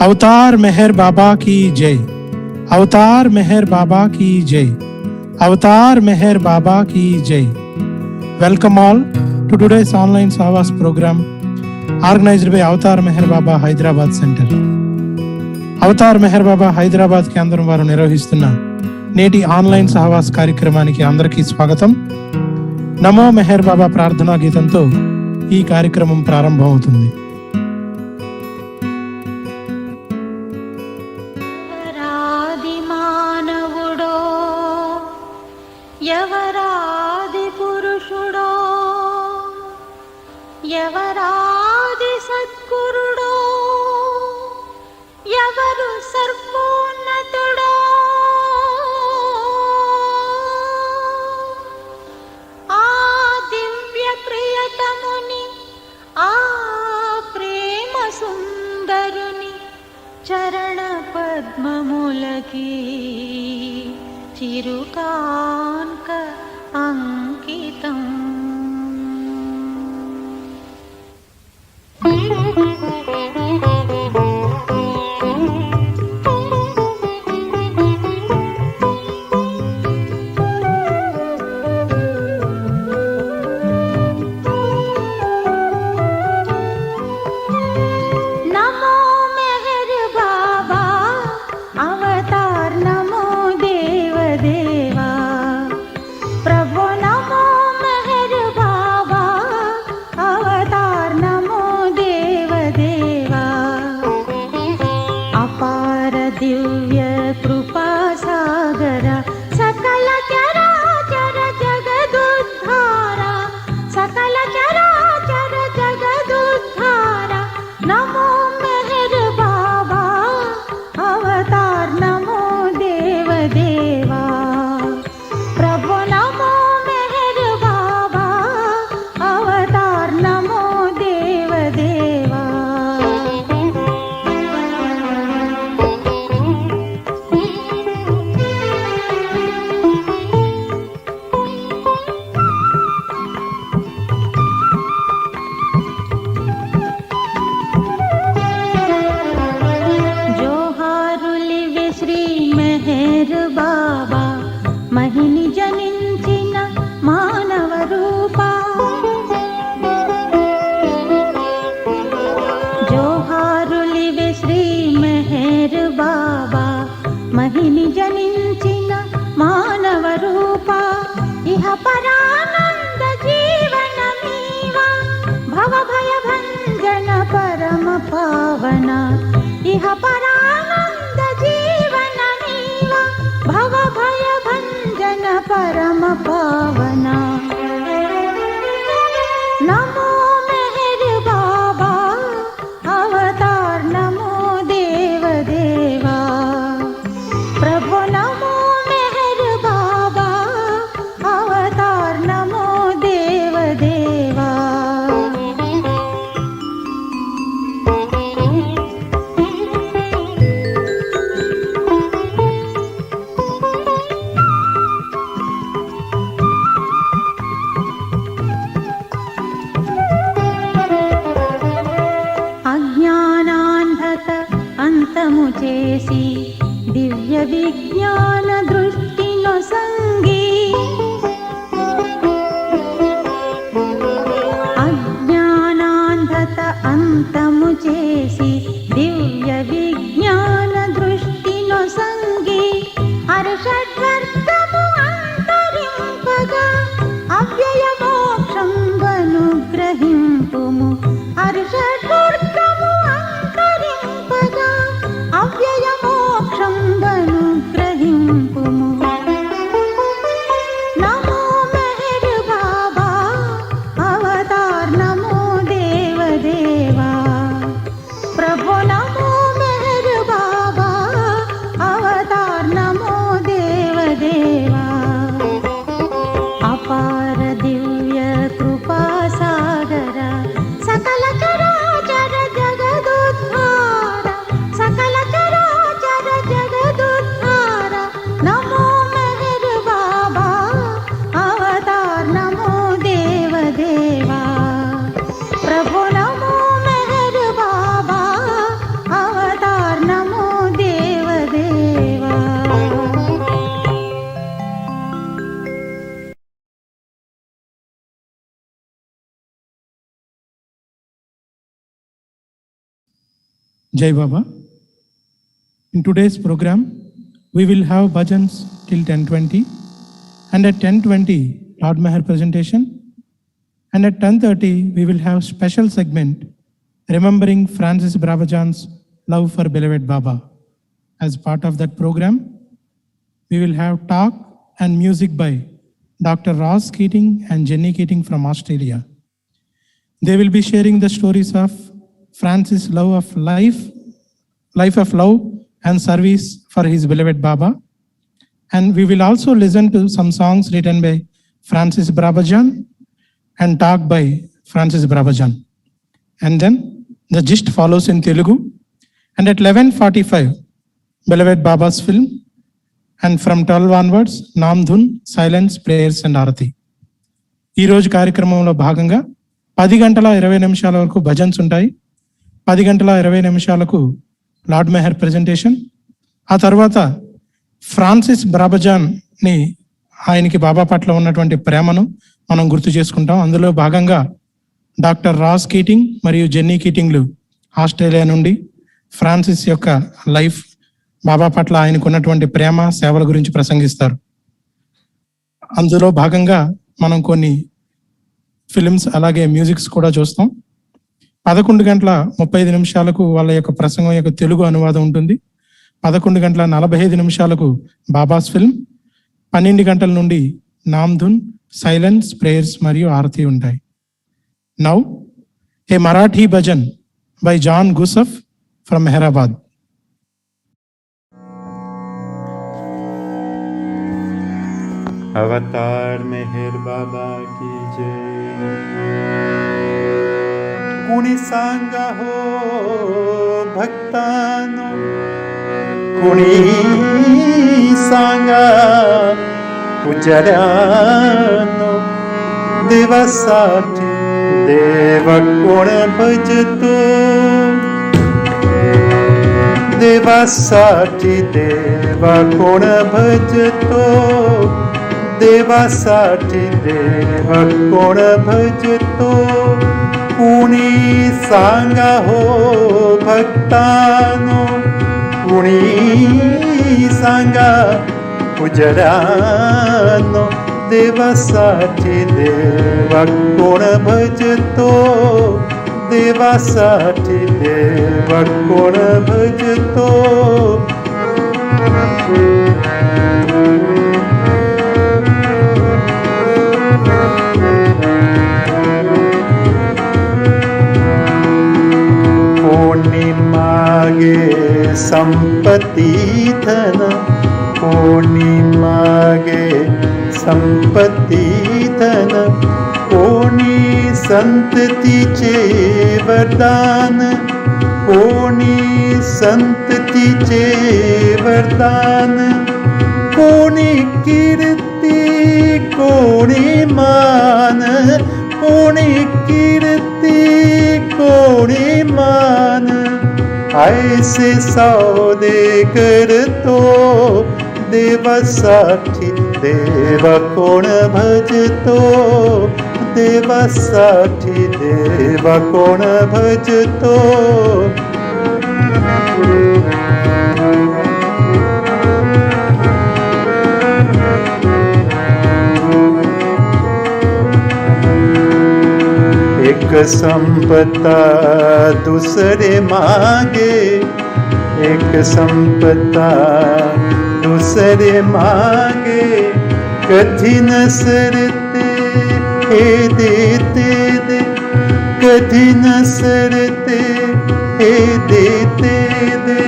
अवतार मेहर बाबा की जय, अवतार मेहर बाबा की जय, अवतार मेहर बाबा की जय. Welcome all to today's online Sahavas program organized by Avatar Meher Baba Hyderabad Center. Avatar Meher Baba Hyderabad కేంద్రం వారు నిర్వహిస్తున్న నేటి ఆన్లైన్ సహవాస్ కార్యక్రమానికి అందరికీ స్వాగతం. నమో మెహర్ బాబా ప్రార్థనా గీతంతో ఈ కార్యక్రమం ప్రారంభమవుతుంది. ఎవరాది మానవుడో, ఎవరాది పురుషుడో, ఎవరాది సద్గురుడో, ఎవరు సర్వోన్నతుడో, ఆ దివ్య ప్రియతముని, ఆ ప్రేమ సుందరుని చరణ పద్మములకి చిరుకాంక అంకితం. Jai Baba. In today's program, we will have Bhajans till 10:20, and at 10:20, Lord Meher presentation, and at 10:30, we will have special segment remembering Francis Brabazon's love for beloved Baba. As part of that program, we will have talk and music by Dr. Ross Keating and Jenny Keating from Australia. They will be sharing the stories of Francis' life of love and service for his beloved Baba. And we will also listen to some songs written by Francis Brabazon and talk by Francis Brabazon. And then the gist follows in Telugu. And at 11:45, beloved Baba's film. And from 12 onwards, Naam, Dhun, silence, prayers and Arti. ఈ రోజు కార్యక్రమంలో భాగంగా 10:20 వరకు bhajans ఉంటాయి. 10:20 lord Meher presentation. ఆ తర్వాత Francis బ్రాబజాన్ని ఆయనకి బాబా పట్ల ఉన్నటువంటి ప్రేమను మనం గుర్తు చేసుకుంటాం. అందులో భాగంగా డాక్టర్ రాస్ కీటింగ్ మరియు జెన్నీ కీటింగ్లు ఆస్ట్రేలియా నుండి ఫ్రాన్సిస్ యొక్క లైఫ్, బాబా పట్ల ఆయనకు ఉన్నటువంటి ప్రేమ, సేవల గురించి ప్రసంగిస్తారు. అందులో భాగంగా మనం కొన్ని ఫిలిమ్స్ అలాగే మ్యూజిక్స్ కూడా చూస్తాం. 11:35 వాళ్ళ యొక్క ప్రసంగం యొక్క తెలుగు అనువాదం ఉంటుంది. 11:45 బాబాస్ ఫిల్మ్. 12 గంటల నుండి నామ్, ధున్, సైలెన్స్, ప్రేయర్స్ మరియు ఆరతి ఉంటాయి. Now a Marathi bhajan by John Gusaf from Hyderabad. Avatar Meher बाबा की जय. कुणी सांगा हो भक्तानो, कुणी सांगा पुजाऱ्यानो, देवासाठी देव कोण भजतो, देवासाठी देव कोण भजतो, देवासाठी देव कोण भजतो. कुणी सांगा हो भक्तानो, कुणी सांगा पुजाऱ्यानो, देवासाठी देव कोण भजतो, देवासाठी देव कोण भजतो. कोणी मागे संपत्ती धन, कोणी मागे संपत्ती धन, कोणी संततीचे वरदान, कोणी संततीचे वरदान, कोणी कीर्ती कोणी मान, कोणी कीर्ती कोणी मान, ऐसे सौदे करतो, देवासाठी देव कोण भजतो, देवासाठी देव कोण भजतो. एक संपत्ता दुसरे मागे, एक संपत्ता दुसरे मागे, कधी न सरते हे देते दे, कधी न सरते हे देते दे.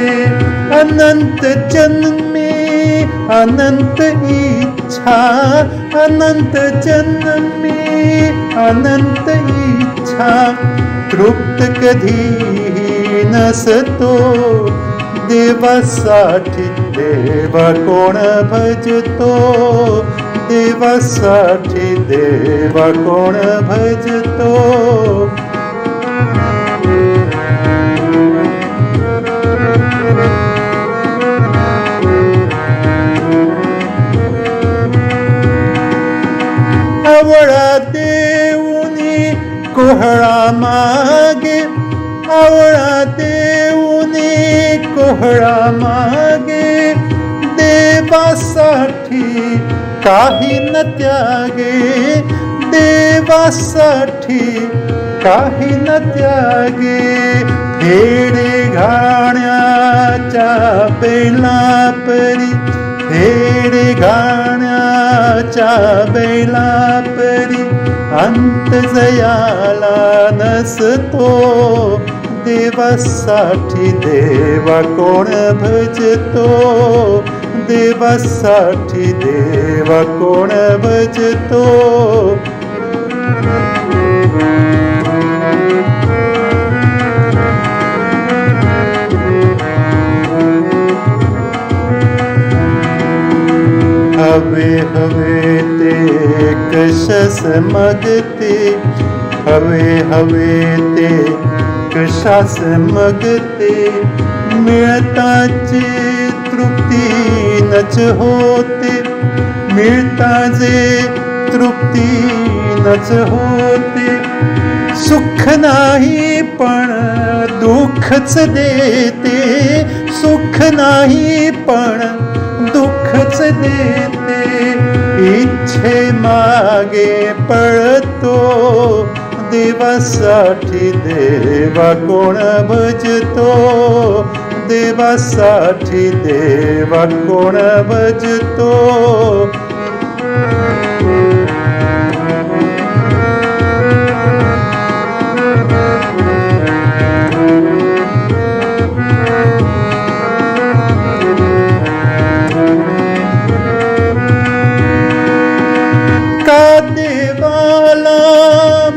अनंत जन्मे अनंत इच्छा, अनंत जन्मे अनंत इच्छा, तृप्त कधी नसतो, देवासाठी देव कोण भजतो, देवासाठी देव कोण भजतो. आवळा देऊनी कोहळा मागे, आवळा देऊनी कोहळा मागे, देवासाठी काही न त्यागे, देवासाठी काही न त्यागे. फेरे घाण्याच्या बेलापरी, फेरे घाण्याच्या बेलापरी, अंत जयाला नसतो. देवासाठी देवा कोण भजतो, देवासाठी देवा कोण भजतो. हवे हवे ते कशास मगते, हवे हवे ते कशास मगते. मिळताची तृप्ती नच होते, मिळताचे तृप्ती नच होते. सुख नाही पण दुःखच देते, सुख नाही पण दुःखच देते. इच्छे मागे पळतो, देवासाठी देवा कोण भजतो, देवासाठी देवा कोण भजतो.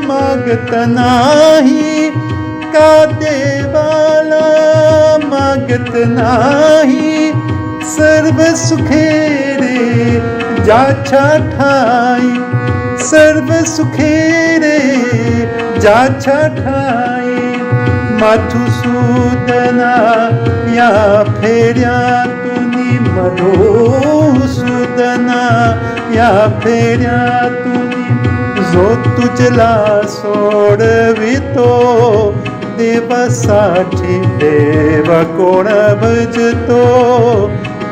मागत नाही, का देवाला मागत नाही. सर्व सुखे रे ज्याच्या ठाई, सर्व सुखे रे ज्याच्या ठाई. मधुसूदना या फेऱ्यातुनी, मधुसूदना या फेऱ्यातुनी, जो तुझला सोडवितो. देवासाठी देवा कोण भजतो,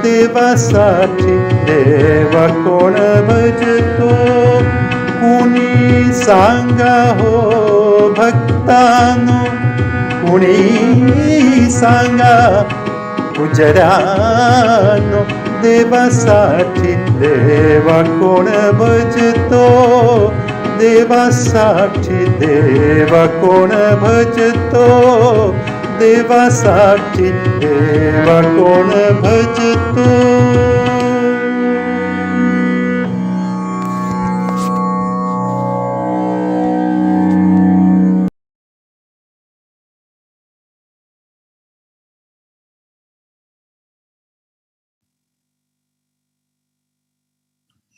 देवासाठी देवा कोण भजतो. कुणी सांगा हो भक्तानो, कुणी सांगा पुजऱ्यानो. देवासाठी देवा कोण भजतो, देवासाठी देवा कोण भजतो, देवासाठी देवा कोण भजतो.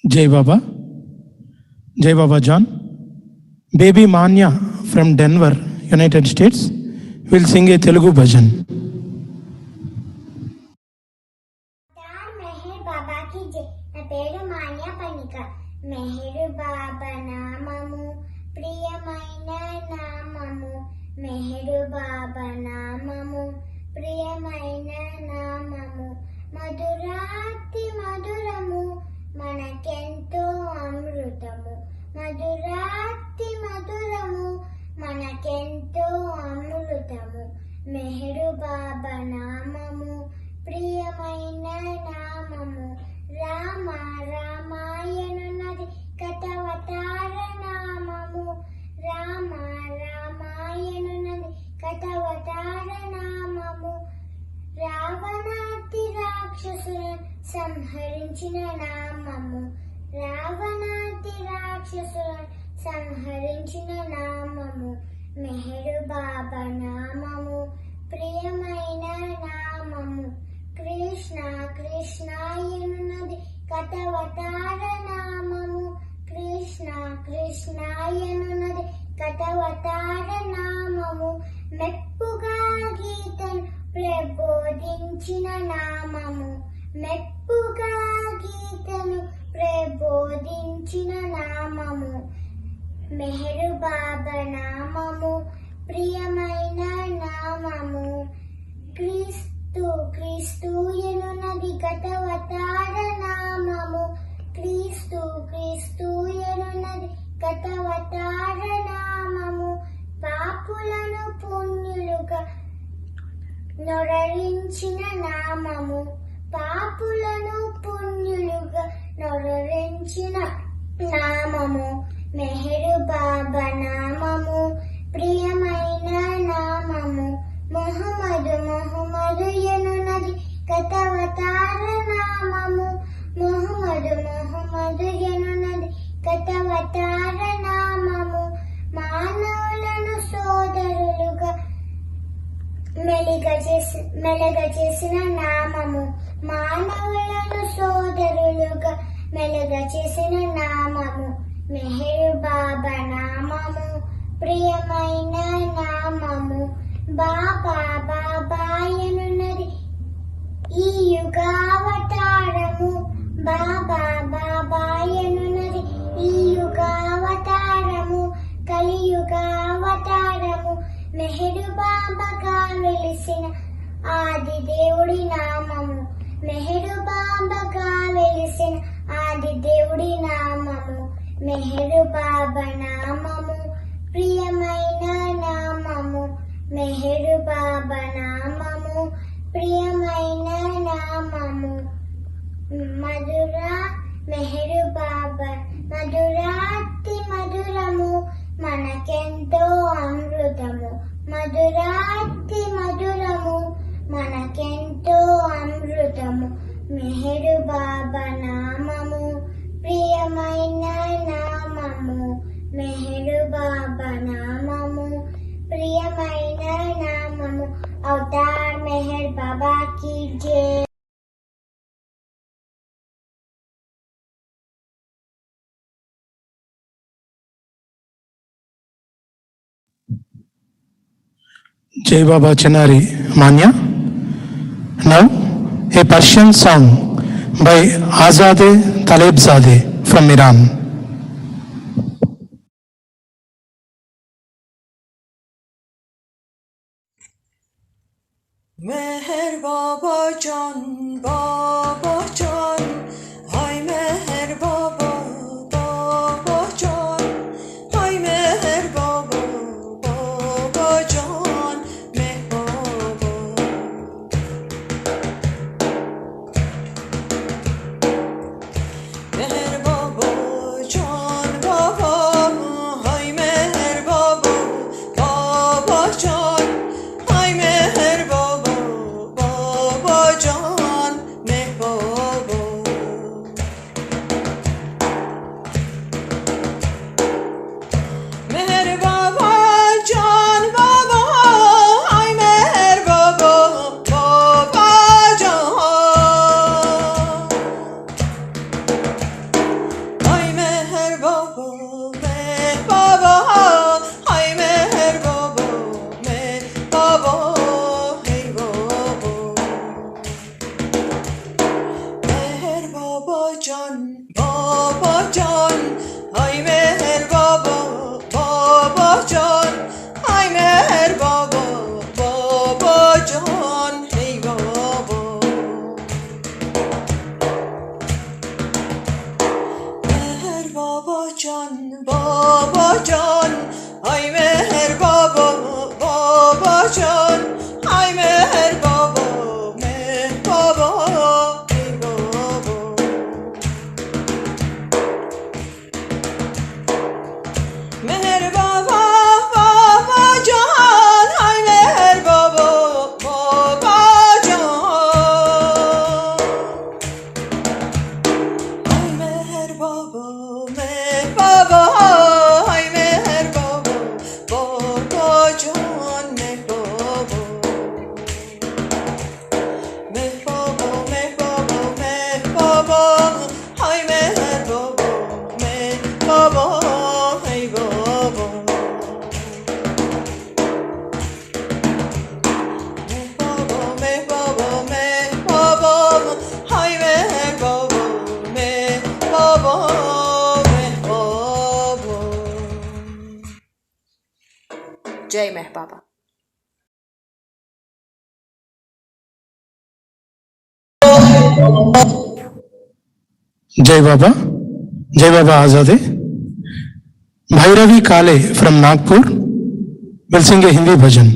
Jai Baba, Jai Baba John. Baby Manya from Denver, United States will sing a Telugu bhajan. Meher Baba కి జై. నా పేరు మాన్య పనిక. మెహరు బాబా నామము ప్రియమైన నామము, మెహరు బాబా నామము ప్రియమైన నామము. మధురాతి మధురము మనకెంతో అమృతము, మధురాతి మధురము మనకెంతో అమృతము. మెహరు బాబా నామము ప్రియమైన నామము. రామ రామాయణునది కథవతార నామము, రామ రామాయణునది కథవతార నామము. రావణాతి రాక్షసులను సంహరించిన నామము, రావణాతి రాక్షసులను సంహరించిన నామము. మెహరు బాబా నామము ప్రియమైన నామము. కృష్ణ కృష్ణాయనున్నది కథవతార నామము, కృష్ణ కృష్ణాయనున్నది కథవతార నామము. మెప్పుగా గీతను ప్రబోధించిన నామము, మెప్పుగా గీతను ప్రబోధించిన నామము. మెహరు బాబా నామము ప్రియమైన నామము క్రీస్తు క్రీస్తు ఎనున్నది గతవతార నామము క్రీస్తు క్రీస్తు ఎనున్నది గతవతార నామము పాపులను పుణ్యులుగా నొరరించిన నామము పాపులను పుణ్యులుగా నొరరించిన నామము మెహరు బాబా నామము ప్రియమైన నామము మొహమ్మదు మొహమ్మదు ఎనున్నది గతవతార నామము మొహమ్మదు మొహమ్మదు ఎనున్నది గతవతార నామము మానవులను సోదరులుగా మెలగచేసిన నామము మానవులను సోదరులుగా మెలగచేసిన నామము మెహరు బాబా నామము ప్రియమైన నామము బాబా బాబాయనున్నది ఈ యుగావతారము బాబా బాబాయనున్నది ఈ యుగావతారము కలియుగావతారము మెహరు బాబాగా వెలిసిన ఆది దేవుడి నామము మెహరు బాబాగా వెలిసిన ఆది దేవుడి నామము మెహరు బాబా నామము ప్రియమైన నామము మెహరు బాబా నామము ప్రియమైన నామము మధురా మెహరు బాబా మధురాతి మధురము మనకెంతో అమృతము మధురాతి మధురము మనకెంతో అమృతము మెహరు బాబా నామము ప్రియమైన నామము మెహరు బాబా నామము ప్రియమైన నామము అవతార్ మెహర్ బాబా की जय Jai Baba Chinari Manya. Now, a Persian song by Azade Talebzade from Iran. Meher Baba Can, Hay Meher Baba, Baba Can, Hay Meher Baba, Baba Can, Meher Baba. Meher Baba Can, Baba, Hay Meher Baba, Baba Can, Hay Meher Baba, Baba Can, Meher Baba. Meher Baba Can, Baba, Hay Meher Baba, Baba Can. Hay Meher Baba, Meher Baba, Hay Meher Baba, Meher Baba, Hey Baba. Meher Baba Can, Hay Meher Baba, Baba Can, Hay Meher Baba, Baba Can, Hey Baba. Meher Baba Can, Hay Meher Baba, Baba Can, Hay Meher Baba, Meher Baba, Hey Baba. Meher Baba, Baba Can, Hay Meher Baba, Baba Can. Hay Meher Baba, Hay Meher Baba, Baba Can, Meher Baba. Meher Baba, Hay Meher Baba, Meher Baba, Hey Baba. Meher Baba, Hay Meher Baba, Meher Baba, Meher Baba. Jai Meher Baba. जय बाबा आजादे. Bhairavi Kale from Nagpur will sing a Hindi bhajan.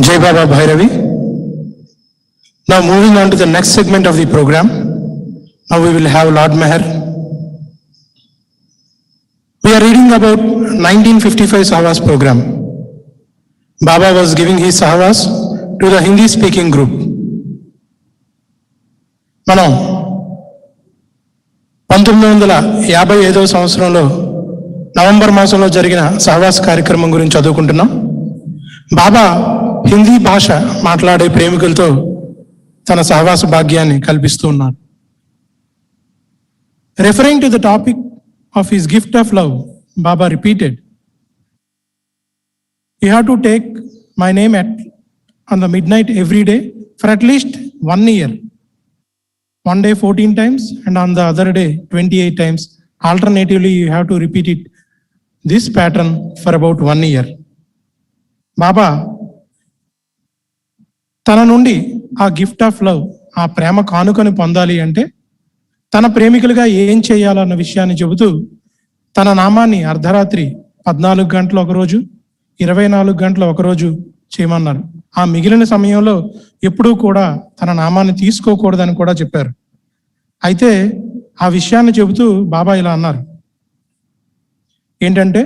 Jai Baba Bhairavi. Now moving on to the next segment of the program. Now we will have Lord Meher. We are reading about 1955 Sahavas program. Baba was giving his Sahavas to the Hindi speaking group. మనం 1955 సంవత్సరంలో November మాసంలో జరిగిన సహవాస్ కార్యక్రమం గురించి చదువుకుంటున్నాం. బాబా హిందీ భాష మాట్లాడే ప్రేమికులతో తన సహవాస భాగ్యాన్ని కల్పిస్తూ ఉన్నారు. Referring to the topic of his gift of love, Baba repeated, "You have to take my name on the midnight every day for at least 1 year. One day 14 times and on the other day 28 times. Alternatively, you have to repeat it, this pattern for about 1 year." బాబా తన నుండి ఆ gift of love, ఆ ప్రేమ కానుకను పొందాలి అంటే తన ప్రేమికులుగా ఏం చేయాలన్న విషయాన్ని చెబుతూ తన నామాన్ని అర్ధరాత్రి 14 గంటలు ఒకరోజు, 24 గంటలు ఒకరోజు చేయమన్నారు. ఆ మిగిలిన సమయంలో ఎప్పుడూ కూడా తన నామాన్ని తీసుకోకూడదని కూడా చెప్పారు. అయితే ఆ విషయాన్ని చెబుతూ బాబా ఇలా అన్నారు, ఏంటంటే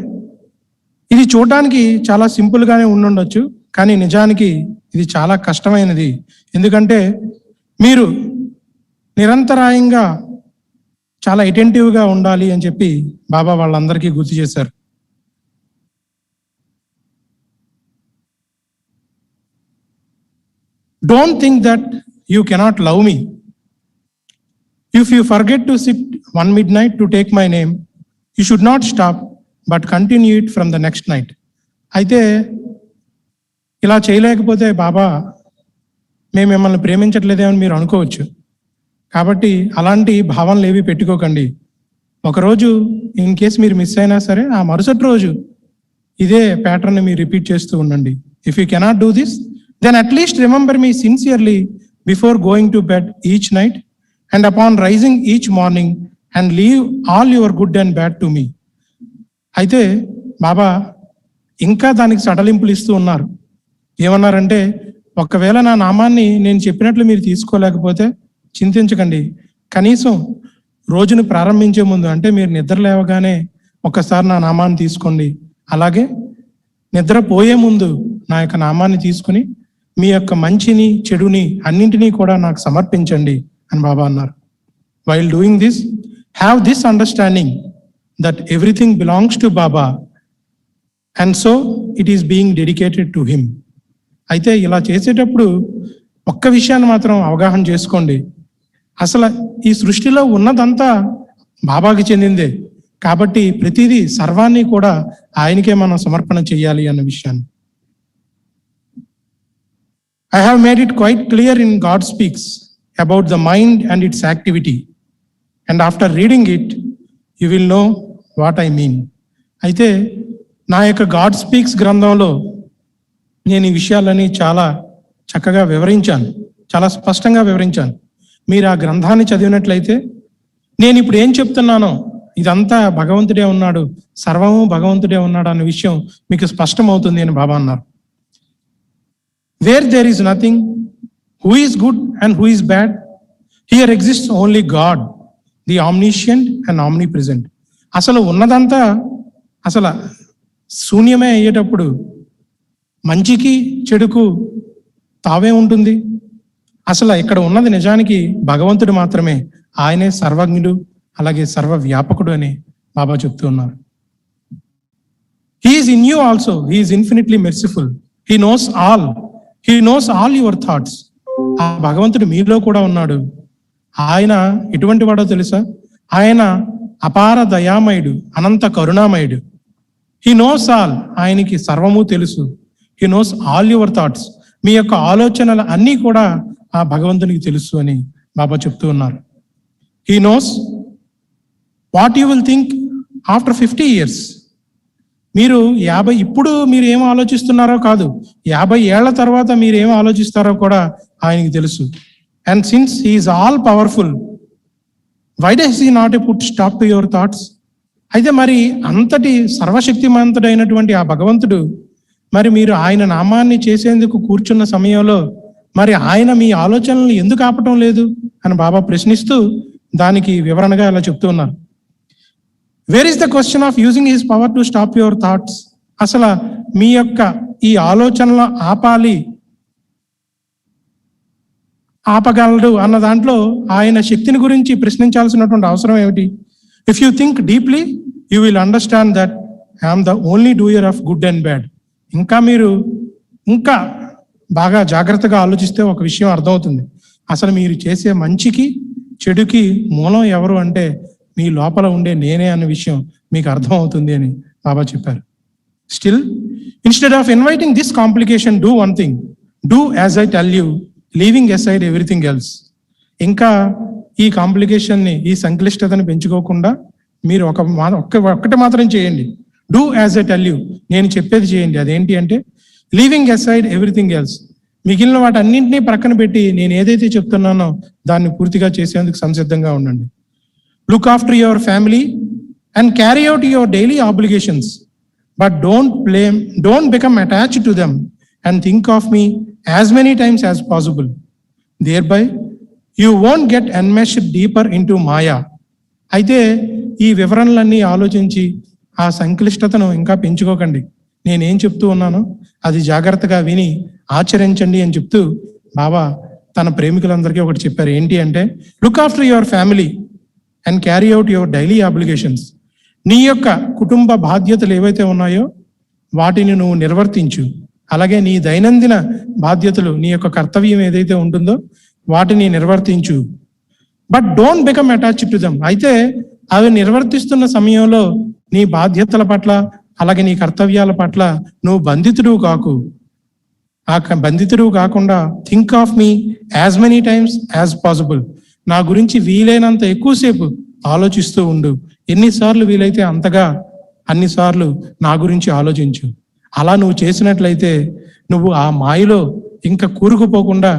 ఇది చూడడానికి చాలా సింపుల్గానే ఉండుండొచ్చు, కానీ నిజానికి ఇది చాలా కష్టమైనది. ఎందుకంటే మీరు నిరంతరాయంగా చాలా అటెంటివ్గా ఉండాలి అని చెప్పి బాబా వాళ్ళందరికీ గుర్తు చేశారు. Don't think that you cannot love me. If you forget to sit one midnight to take my name, you should not stop, but continue it from the next night. అయితే ఇలా చేయలేకపోతే బాబా మేము మిమ్మల్ని ప్రేమించట్లేదేమని మీరు అనుకోవచ్చు. కాబట్టి అలాంటి భావనలు ఏవి పెట్టుకోకండి. ఒకరోజు ఇన్ కేస్ మీరు మిస్ అయినా సరే ఆ మరుసటి రోజు ఇదే ప్యాటర్న్ మీరు రిపీట్ చేస్తూ ఉండండి. If you cannot do this, then at least remember me sincerely before going to bed each night and upon rising each morning and leave all your good and bad to me. అయితే బాబా ఇంకా దానికి సడలింపులు ఇస్తూ ఉన్నారు. ఏమన్నారంటే, ఒకవేళ నా నామాన్ని నేను చెప్పినట్లు మీరు తీసుకోలేకపోతే చింతించకండి. కనీసం రోజును ప్రారంభించే ముందు, అంటే మీరు నిద్ర లేవగానే ఒక్కసారి నా నామాన్ని తీసుకోండి. అలాగే నిద్రపోయే ముందు నా యొక్క నామాన్ని తీసుకుని మీ యొక్క మంచిని చెడుని అన్నింటినీ కూడా నాకు సమర్పించండి అని బాబా అన్నారు. While doing this, have this understanding that everything belongs to Baba and so it is being dedicated to him. అయితే ఇలా చేసేటప్పుడు ఒక్క విషయాన్ని మాత్రం అవగాహన చేసుకోండి. అసలు ఈ సృష్టిలో ఉన్నదంతా బాబాకి చెందిందే. కాబట్టి ప్రతిదీ సర్వాన్ని కూడా ఆయనకే మనం సమర్పణ చేయాలి అన్న విషయాన్ని. I have made it quite clear in God Speaks about the mind and its activity. And after reading it, you will know what I mean. అయితే నా యొక్క గాడ్ స్పీక్స్ గ్రంథంలో నేను ఈ విషయాలని చాలా చక్కగా వివరించాను, చాలా స్పష్టంగా వివరించాను. మీరు ఆ గ్రంథాన్ని చదివినట్లయితే నేను ఇప్పుడు ఏం చెప్తున్నానో ఇదంతా భగవంతుడే ఉన్నాడు, సర్వము భగవంతుడే ఉన్నాడు అన్న విషయం మీకు స్పష్టమవుతుంది అని బాబా అన్నారు. Where there is nothing, who is good and who is bad, here exists only God, the omniscient and omnipresent. అసలు ఉన్నదంతా అసలు శూన్యమే అయ్యేటప్పుడు మంచికి చెడుకు తావే ఉంటుంది. అసలు ఇక్కడ ఉన్నది నిజానికి భగవంతుడు మాత్రమే. ఆయనే సర్వజ్ఞుడు, అలాగే సర్వవ్యాపకుడు అని బాబా చెప్తూ ఉన్నారు. He is in you also, he is infinitely merciful, he knows all. He knows all your thoughts. ఆ భగవంతుడు మీలో కూడా ఉన్నాడు. ఆయన ఎటువంటి వాడో తెలుసా? ఆయన అపార దయామయుడు, అనంత కరుణామయుడు. హీ నోస్ ఆల్, ఆయనకి సర్వము తెలుసు. He knows all your thoughts, మీ యొక్క ఆలోచనలు అన్నీ కూడా ఆ భగవంతునికి తెలుసు అని బాబా చెప్తూ ఉన్నారు. He knows what you will think after 50 years. మీరు ఇప్పుడు మీరు ఏం ఆలోచిస్తున్నారో కాదు, 50 ఏళ్ల తర్వాత మీరు ఏం ఆలోచిస్తారో కూడా ఆయనకి తెలుసు. And since he is all powerful, why does he not put stop to your thoughts. అయితే మరి అంతటి సర్వశక్తిమంతుడైనటువంటి ఆ భగవంతుడు మరి మీరు ఆయన నామాన్ని చేసేందుకు కూర్చున్న సమయంలో మరి ఆయన మీ ఆలోచనలు ఎందుకు ఆపటం లేదు అని బాబా ప్రశ్నిస్తూ దానికి వివరణగా ఇలా చెప్తూ ఉన్నారు. Where is the question of using his power to stop your thoughts. అసలు మీ యొక్క ఈ ఆలోచనలు ఆపగలడు అన్న దాంట్లో ఆయన శక్తిని గురించి ప్రశ్నించాల్సినటువంటి అవసరం ఏమిటి? If you think deeply you will understand that I'm the only doer of good and bad. మీరు ఇంకా బాగా జాగ్రత్తగా ఆలోచిస్తే ఒక విషయం అర్థమవుతుంది. అసలు మీరు చేసే మంచికి చెడుకి మూలం ఎవరు అంటే మీ లోపల ఉండే నేనే అన్న విషయం మీకు అర్థమవుతుంది అని బాబా చెప్పారు. Still, instead of inviting this complication, do one thing, do as I tell you, leaving aside everything else. ఇంకా ఈ కాంప్లికేషన్ని, ఈ సంక్లిష్టతను పెంచుకోకుండా మీరు ఒక్కటి మాత్రం చేయండి. Do as I tell you, నేను చెప్పేది చేయండి. అదేంటి అంటే లీవింగ్ ఎసైడ్ ఎవ్రీథింగ్ ఎల్స్. మిగిలిన వాటన్నింటినీ ప్రక్కన పెట్టి నేను ఏదైతే చెప్తున్నానో దాన్ని పూర్తిగా చేసేందుకు సంసిద్ధంగా ఉండండి. Look after your family and carry out your daily obligations, but don't become attached to them and think of me as many times as possible. Thereby, you won't get enmeshed deeper into Maya. అయితే ఈ వివరణలన్నీ ఆలోచించి ఆ సంక్లిష్టతను ఇంకా పెంచుకోకండి. నేనేం చెప్తూ ఉన్నానో అది జాగ్రత్తగా విని ఆచరించండి అని చెప్తూ బాబా తన ప్రేమికులందరికీ ఒకటి చెప్పారు. ఏంటి అంటే, look after your family. And carry out your daily obligations. నీ యొక్క కుటుంబ బాధ్యతలు ఏవైతే ఉన్నాయో వాటిని నువ్వు నిర్వర్తించు. అలాగే నీ దైనందిన బాధ్యతలు, నీ యొక్క కర్తవ్యం ఏదైతే ఉంటుందో వాటిని నిర్వర్తించు. But don't become attached to them. అయితే అవి నిర్వర్తిస్తున్న సమయంలో నీ బాధ్యతల పట్ల అలాగే నీ కర్తవ్యాల పట్ల నువ్వు బంధితుడు కాకు. ఆ బంధితుడు కాకుండా think of me as many times as possible. నా గురించి వీలైనంత ఎక్కువసేపు ఆలోచిస్తూ ఉండు. ఎన్నిసార్లు వీలైతే అంతగా అన్నిసార్లు నా గురించి ఆలోచించు. అలా నువ్వు చేసినట్లయితే నువ్వు ఆ మాయలో ఇంకా కూరుకుపోకుండా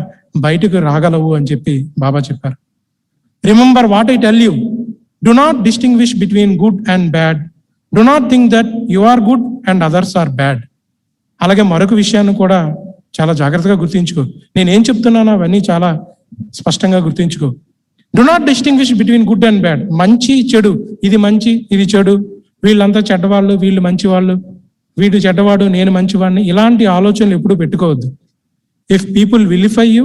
బయటకు రాగలవు అని చెప్పి బాబా చెప్పారు. Remember what I tell you. Do not distinguish between good and bad. Do not think that you are good and others are bad. అలాగే మరొక విషయాన్ని కూడా చాలా జాగ్రత్తగా గుర్తించుకో. నేనేం చెప్తున్నానో అవన్నీ చాలా స్పష్టంగా గుర్తించుకో. Do not distinguish between good and bad. మంచి చెడు, ఇది మంచి ఇది చెడు, వీళ్ళంతా చెడ్డవాళ్ళు వీళ్ళు మంచివాళ్ళు, వీడు చెడ్డవాడు నేను మంచివాడిని, ఇలాంటి ఆలోచనలు ఎప్పుడు పెట్టుకోవద్దు. If people vilify you,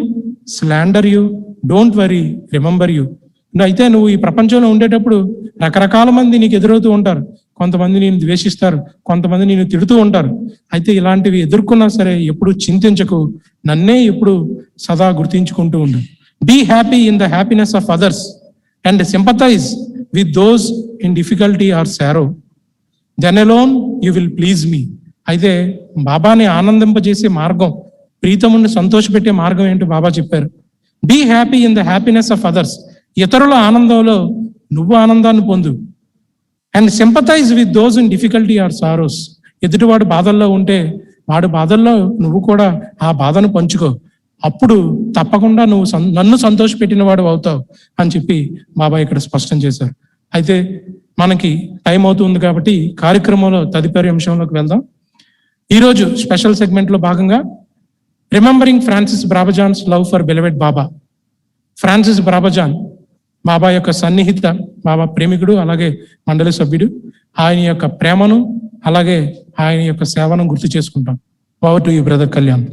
slander you, don't worry, remember you. అయితే నువ్వు ఈ ప్రపంచంలో ఉండేటప్పుడు రకరకాల మంది నీకు ఎదురవుతూ ఉంటారు. కొంతమంది నేను ద్వేషిస్తారు, కొంతమంది నేను తిడుతూ ఉంటారు. అయితే ఇలాంటివి ఎదుర్కొన్నా సరే ఎప్పుడు చింతించకు, నన్నే ఎప్పుడు సదా గుర్తించుకుంటూ ఉండు. Be happy in the happiness of others and sympathise with those in difficulty or sorrow. Then alone you will please me. అయితే బాబాని ఆనందింపజేసే మార్గం, ప్రీతముని సంతోషపెట్టే మార్గం ఏంటో బాబా చెప్పారు. Be happy in the happiness of others. ఇతరుల ఆనందంలో నువ్వు ఆనందాన్ని పొందు. And sympathise with those in difficulty or sorrows. ఎదుటివాడు బాధల్లో ఉంటే వాడు బాధల్లో నువ్వు కూడా ఆ బాధను పంచుకో. అప్పుడు తప్పకుండా నువ్వు నన్ను సంతోషపెట్టిన వాడు అవుతావు అని చెప్పి బాబా ఇక్కడ స్పష్టం చేశారు. అయితే మనకి టైం అవుతుంది కాబట్టి కార్యక్రమంలో తదుపరి అంశంలోకి వెళ్దాం. ఈరోజు స్పెషల్ సెగ్మెంట్లో భాగంగా remembering Francis Brabazon's love for beloved Baba. Francis Brabazon Baba యొక్క సన్నిహిత, బాబా ప్రేమికుడు, అలాగే మండలి సభ్యుడు. ఆయన యొక్క ప్రేమను అలాగే ఆయన యొక్క సేవను గుర్తు చేసుకుంటాం. Over to you brother Kalyan.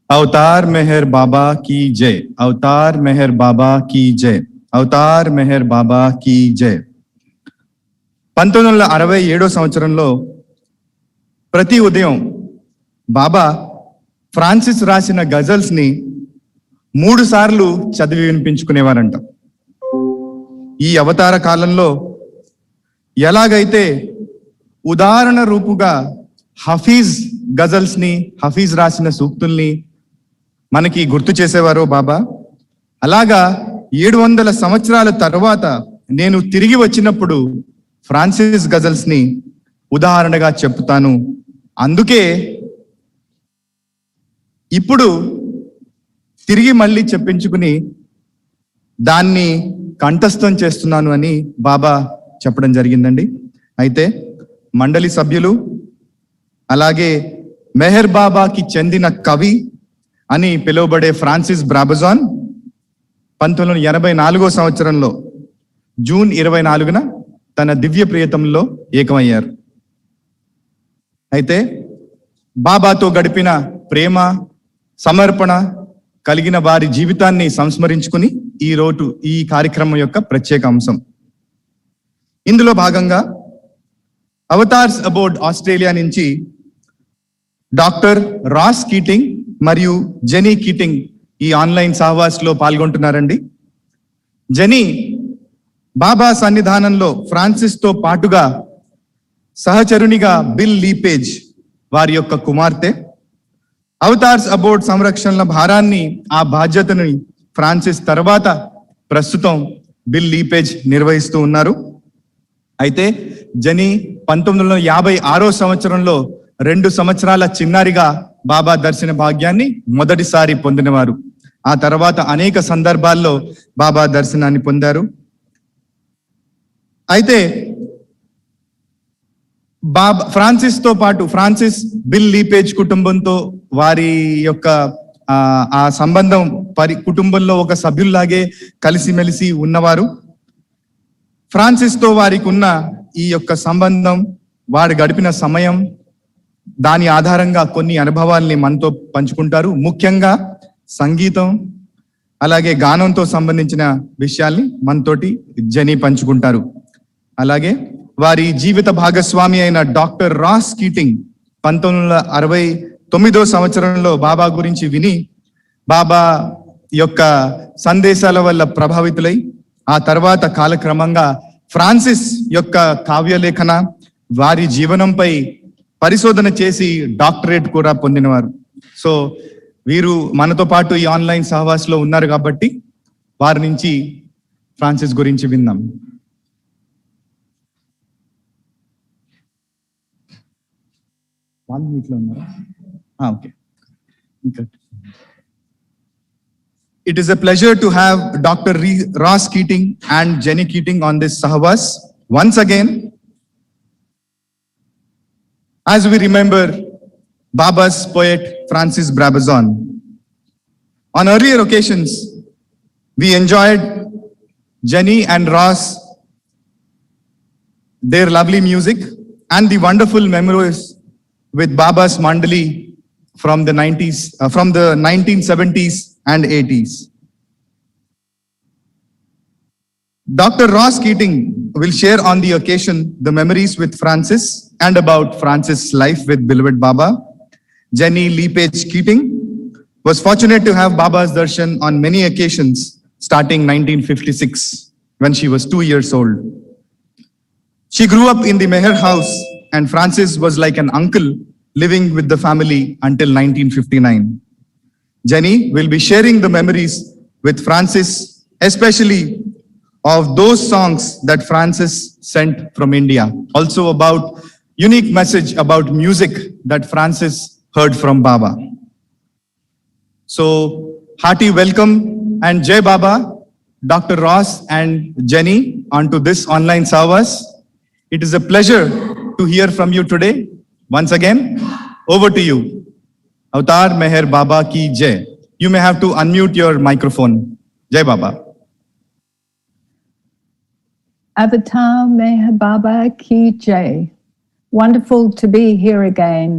अवतार मेहर बाबा की जय. अवतार मेहर बाबा की जय. अवतार मेहर बाबा की जय. 1967 సంవత్సరంలో ప్రతి ఉదయం బాబా ఫ్రాన్సిస్ రాసిన గజల్స్ ని 3 సార్లు చదివి వినిపించుకునేవారంట. ఈ అవతార కాలంలో ఎలాగైతే ఉదాహరణ రూపుగా హఫీజ్ గజల్స్ ని, హఫీజ్ రాసిన సూక్తుల్ని మనకి గుర్తు చేసేవారో బాబా, అలాగా 700 సంవత్సరాల తర్వాత నేను తిరిగి వచ్చినప్పుడు ఫ్రాన్సిస్ గజల్స్ ని ఉదాహరణగా చెప్తాను. అందుకే ఇప్పుడు తిరిగి మళ్ళీ చెప్పించుకుని దాన్ని కంఠస్థం చేస్తున్నాను అని బాబా చెప్పడం జరిగిందండి. అయితే మండలి సభ్యులు అలాగే మెహర్ బాబాకి చెందిన కవి అని పిలువబడే ఫ్రాన్సిస్ బ్రాబజాన్ 1984 సంవత్సరంలో జూన్ 24న తన దివ్య ప్రియతంలో ఏకమయ్యారు. అయితే బాబాతో గడిపిన ప్రేమ, సమర్పణ కలిగిన వారి జీవితాన్ని సంస్మరించుకుని ఈ కార్యక్రమం యొక్క ప్రత్యేక అంశం. ఇందులో భాగంగా అవతార్స్ అబౌట్ ఆస్ట్రేలియా నుంచి డాక్టర్ రాస్ కీటింగ్ మరియు జెనీ కీటింగ్ ఈ ఆన్లైన్ సహవాస్ లో పాల్గొంటున్నారండి. జెనీ బాబా సన్నిధానంలో ఫ్రాన్సిస్ తో పాటుగా సహచరునిగా బిల్ లీపేజ్ వారి యొక్క కుమార్తె. అవతార్స్ అబౌట్ సంరక్షణల భారాన్ని, ఆ బాధ్యతను ఫ్రాన్సిస్ తర్వాత ప్రస్తుతం బిల్ లీపేజ్ నిర్వహిస్తూ ఉన్నారు. అయితే జెనీ 1956 సంవత్సరంలో 2 సంవత్సరాల చిన్నారిగా బాబా దర్శన భాగ్యాన్ని మొదటిసారి పొందినవారు. ఆ తర్వాత అనేక సందర్భాల్లో బాబా దర్శనాన్ని పొందారు. అయితే ఫ్రాన్సిస్ తో పాటు ఫ్రాన్సిస్ బిల్ లీపేజ్ కుటుంబంతో వారి యొక్క ఆ సంబంధం కుటుంబంలో ఒక సభ్యుల్లాగే కలిసిమెలిసి ఉన్నవారు. ఫ్రాన్సిస్ తో వారికి ఉన్న ఈ యొక్క సంబంధం, వారు గడిపిన సమయం, దాని ఆధారంగా కొన్ని అనుభవాల్ని మనతో పంచుకుంటారు. ముఖ్యంగా సంగీతం అలాగే గానంతో సంబంధించిన విషయాల్ని మనతోటి జెనీ పంచుకుంటారు. అలాగే వారి జీవిత భాగస్వామి అయిన డాక్టర్ రాస్ కీటింగ్ 1969 సంవత్సరంలో బాబా గురించి విని బాబా యొక్క సందేశాల వల్ల ప్రభావితులై ఆ తర్వాత కాలక్రమంగా ఫ్రాన్సిస్ యొక్క కావ్యలేఖన వారి జీవనంపై పరిశోధన చేసి డాక్టరేట్ కూడా పొందినవారు. సో వీరు మనతో పాటు ఈ ఆన్లైన్ సహవాస్ లో ఉన్నారు కాబట్టి వారి నుంచి ఫ్రాన్సిస్ గురించి విందాం. వాళ్ళు మీట్లో ఉన్నారా? Okay. It is a pleasure to have Dr. Ross Keating and Jenny Keating on this Sahavas once again. As we remember Baba's poet Francis Brabazon. On earlier occasions, we enjoyed Jenny and Ross, their lovely music and the wonderful memories with Baba's Mandali from the 1970s and 80s. Dr. Ross Keating will share on the occasion the memories with Francis and about Francis' life with beloved Baba. Jenny Lepage Keating was fortunate to have Baba's darshan on many occasions starting 1956 when she was 2 years old. She grew up in the Meher house and Francis was like an uncle living with the family until 1959. Jenny will be sharing the memories with Francis, especially of those songs that Francis sent from India. Also about unique message about music that Francis heard from Baba. So hearty welcome and Jai Baba, Dr. Ross and Jenny onto this online Sahavas. It is a pleasure to hear from you today. Once again, over to you. Avatar Meher Baba ki Jai. You may have to unmute your microphone. Jai Baba. Avatar Meher Baba ki Jai. Wonderful to be here again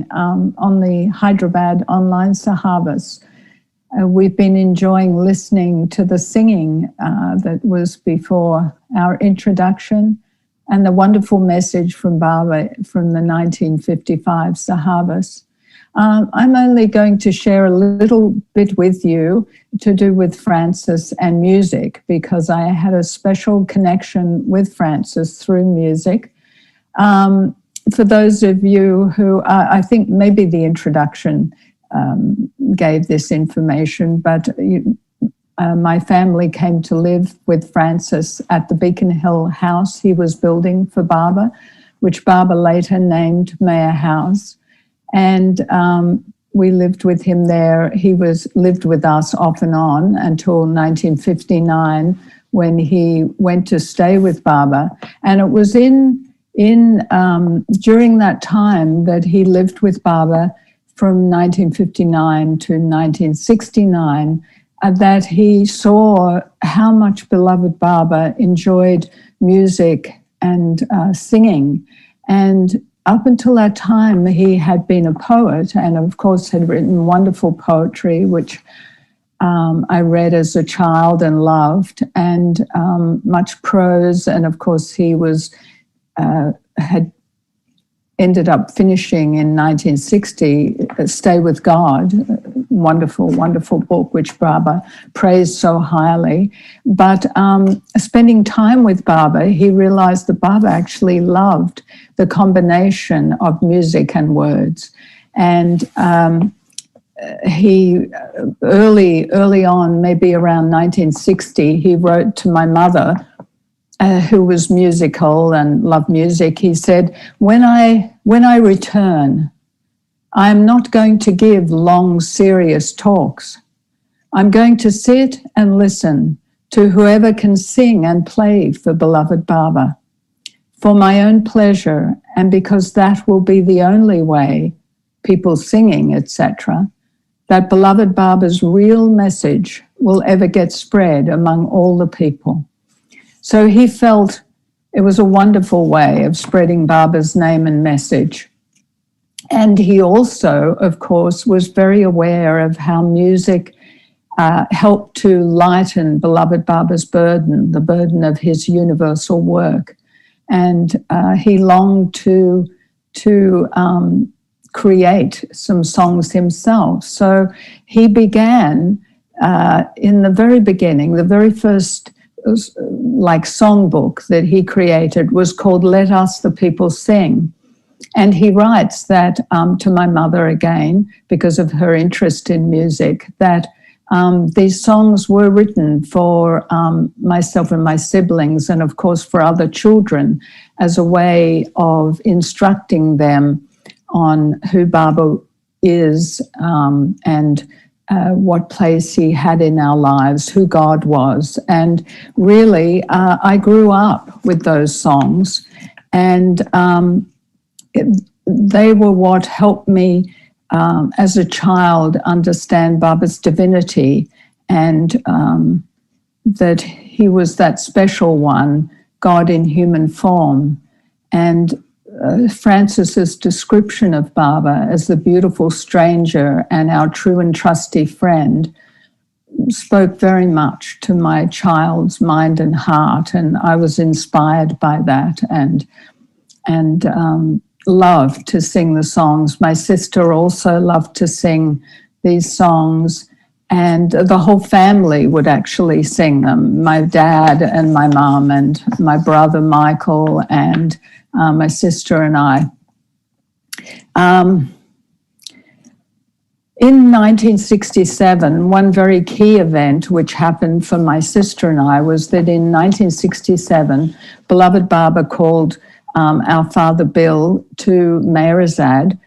on the Hyderabad online Sahavas. We've been enjoying listening to the singing that was before our introduction and the wonderful message from Baba from the 1955 Sahavas. I'm only going to share a little bit with you to do with Francis and music because I had a special connection with Francis through music. For those of you who, I think maybe the introduction gave this information, but my family came to live with Francis at the Beacon Hill house he was building for Baba, which Baba later named Mayor House. And we lived with him there. He lived with us off and on until 1959 when he went to stay with Baba. And it was during that time that he lived with Baba from 1959 to 1969 that he saw how much beloved Baba enjoyed music and singing. And up until that time, he had been a poet and, of course, had written wonderful poetry, which I read as a child and loved, and much prose. And, of course, he had ended up finishing in 1960, Stay with God, wonderful, wonderful book, which Baba praised so highly. But spending time with Baba, he realized that Baba actually loved the combination of music and words. And he, early on, maybe around 1960, he wrote to my mother, who was musical and loved music. He said, when I return, I'm not going to give long, serious talks. I'm going to sit and listen to whoever can sing and play for beloved Baba, for my own pleasure, and because that will be the only way, people singing, etc., that beloved Baba's real message will ever get spread among all the people. So he felt it was a wonderful way of spreading Baba's name and message. And he also, of course, was very aware of how music helped to lighten beloved Baba's burden, the burden of his universal work. And he longed to create some songs himself. So he began in the very beginning, the very first like songbook that he created was called Let Us the People Sing. And he writes that to my mother again, because of her interest in music, that these songs were written for myself and my siblings, and of course for other children, as a way of instructing them on who Baba is and what place he had in our lives, who God was. And really, I grew up with those songs, and they were what helped me as a child understand Baba's divinity, and that he was that special one, God in human form. And Francis's description of Baba as the beautiful stranger and our true and trusty friend spoke very much to my child's mind and heart, and I was inspired by that and loved to sing the songs. My sister also loved to sing these songs, and the whole family would actually sing them. My dad and my mum and my brother Michael and my sister and I. In 1967, one very key event which happened for my sister and I was that in 1967, beloved Baba called our father Bill to Meherazad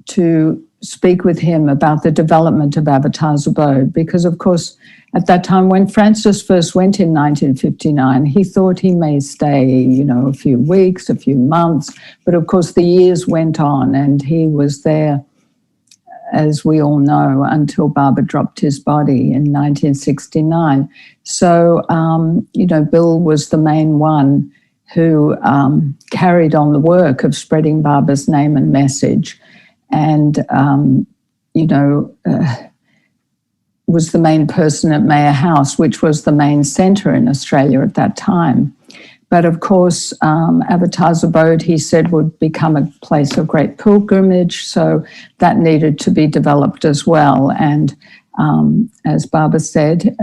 to speak with him about the development of Avatar's abode, because of course at that time when Francis first went in 1959, he thought he may stay, a few weeks, a few months, but of course the years went on and he was there, as we all know, until Baba dropped his body in 1969. So, Bill was the main one who carried on the work of spreading Baba's name and message, and, was the main person at Mayor House, which was the main centre in Australia at that time. But of course, Avatar's abode, he said, would become a place of great pilgrimage, so that needed to be developed as well. And as Baba said,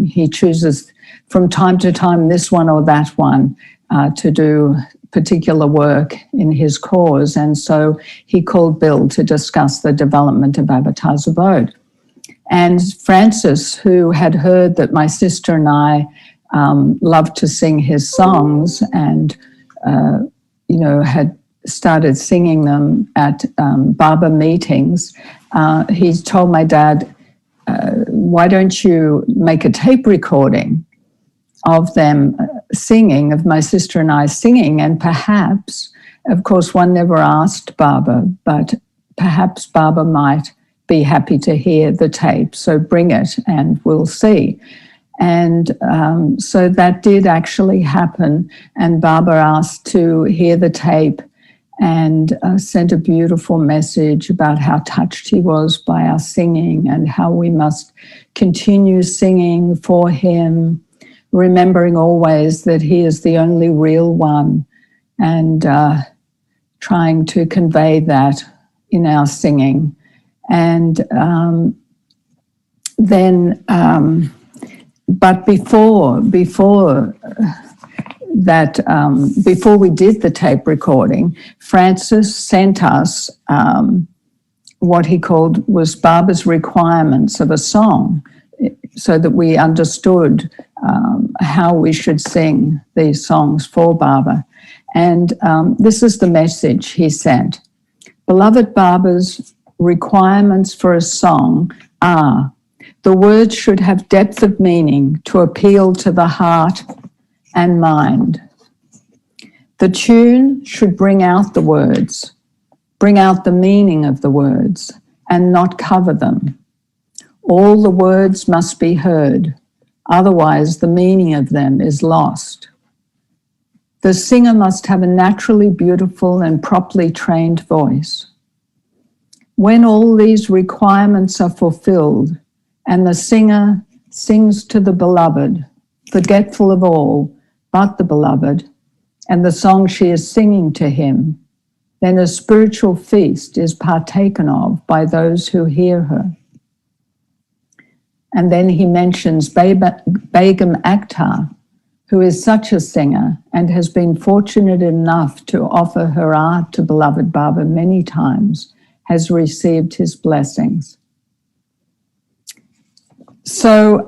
he chooses from time to time this one or that one to do particular work in his cause. And so he called Bill to discuss the development of Avatar's abode. And Francis, who had heard that my sister and I loved to sing his songs and, had started singing them at Baba meetings, he told my dad, why don't you make a tape recording of them singing, of my sister and I singing, and perhaps, of course, one never asked Baba, but perhaps Baba might be happy to hear the tape, so bring it and we'll see. And so that did actually happen, and Baba asked to hear the tape and sent a beautiful message about how touched he was by our singing and how we must continue singing for him, remembering always that he is the only real one, and trying to convey that in our singing. And but before that, before we did the tape recording, Francis sent us what he called was Baba's requirements of a song, so that we understood how we should sing these songs for Baba. And this is the message he sent. Beloved Baba's requirements for a song are: the words should have depth of meaning to appeal to the heart and mind. The tune should bring out the words, bring out the meaning of the words, and not cover them. All the words must be heard, otherwise the meaning of them is lost. The singer must have a naturally beautiful and properly trained voice. When all these requirements are fulfilled and the singer sings to the beloved, forgetful of all but the beloved, and the song she is singing to him, then a spiritual feast is partaken of by those who hear her. And then he mentions Begum Akhtar, who is such a singer and has been fortunate enough to offer her art to beloved Baba many times, has received his blessings. So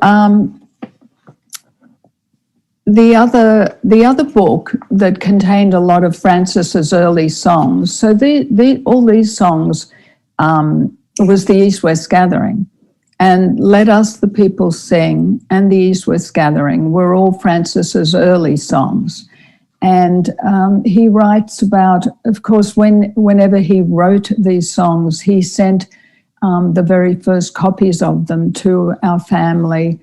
the other book that contained a lot of Francis's early songs, so all these songs was the East-West Gathering. And Let Us the People Sing and the East-West Gathering were all Francis's early songs. And he writes about, of course, whenever he wrote these songs, he sent the very first copies of them to our family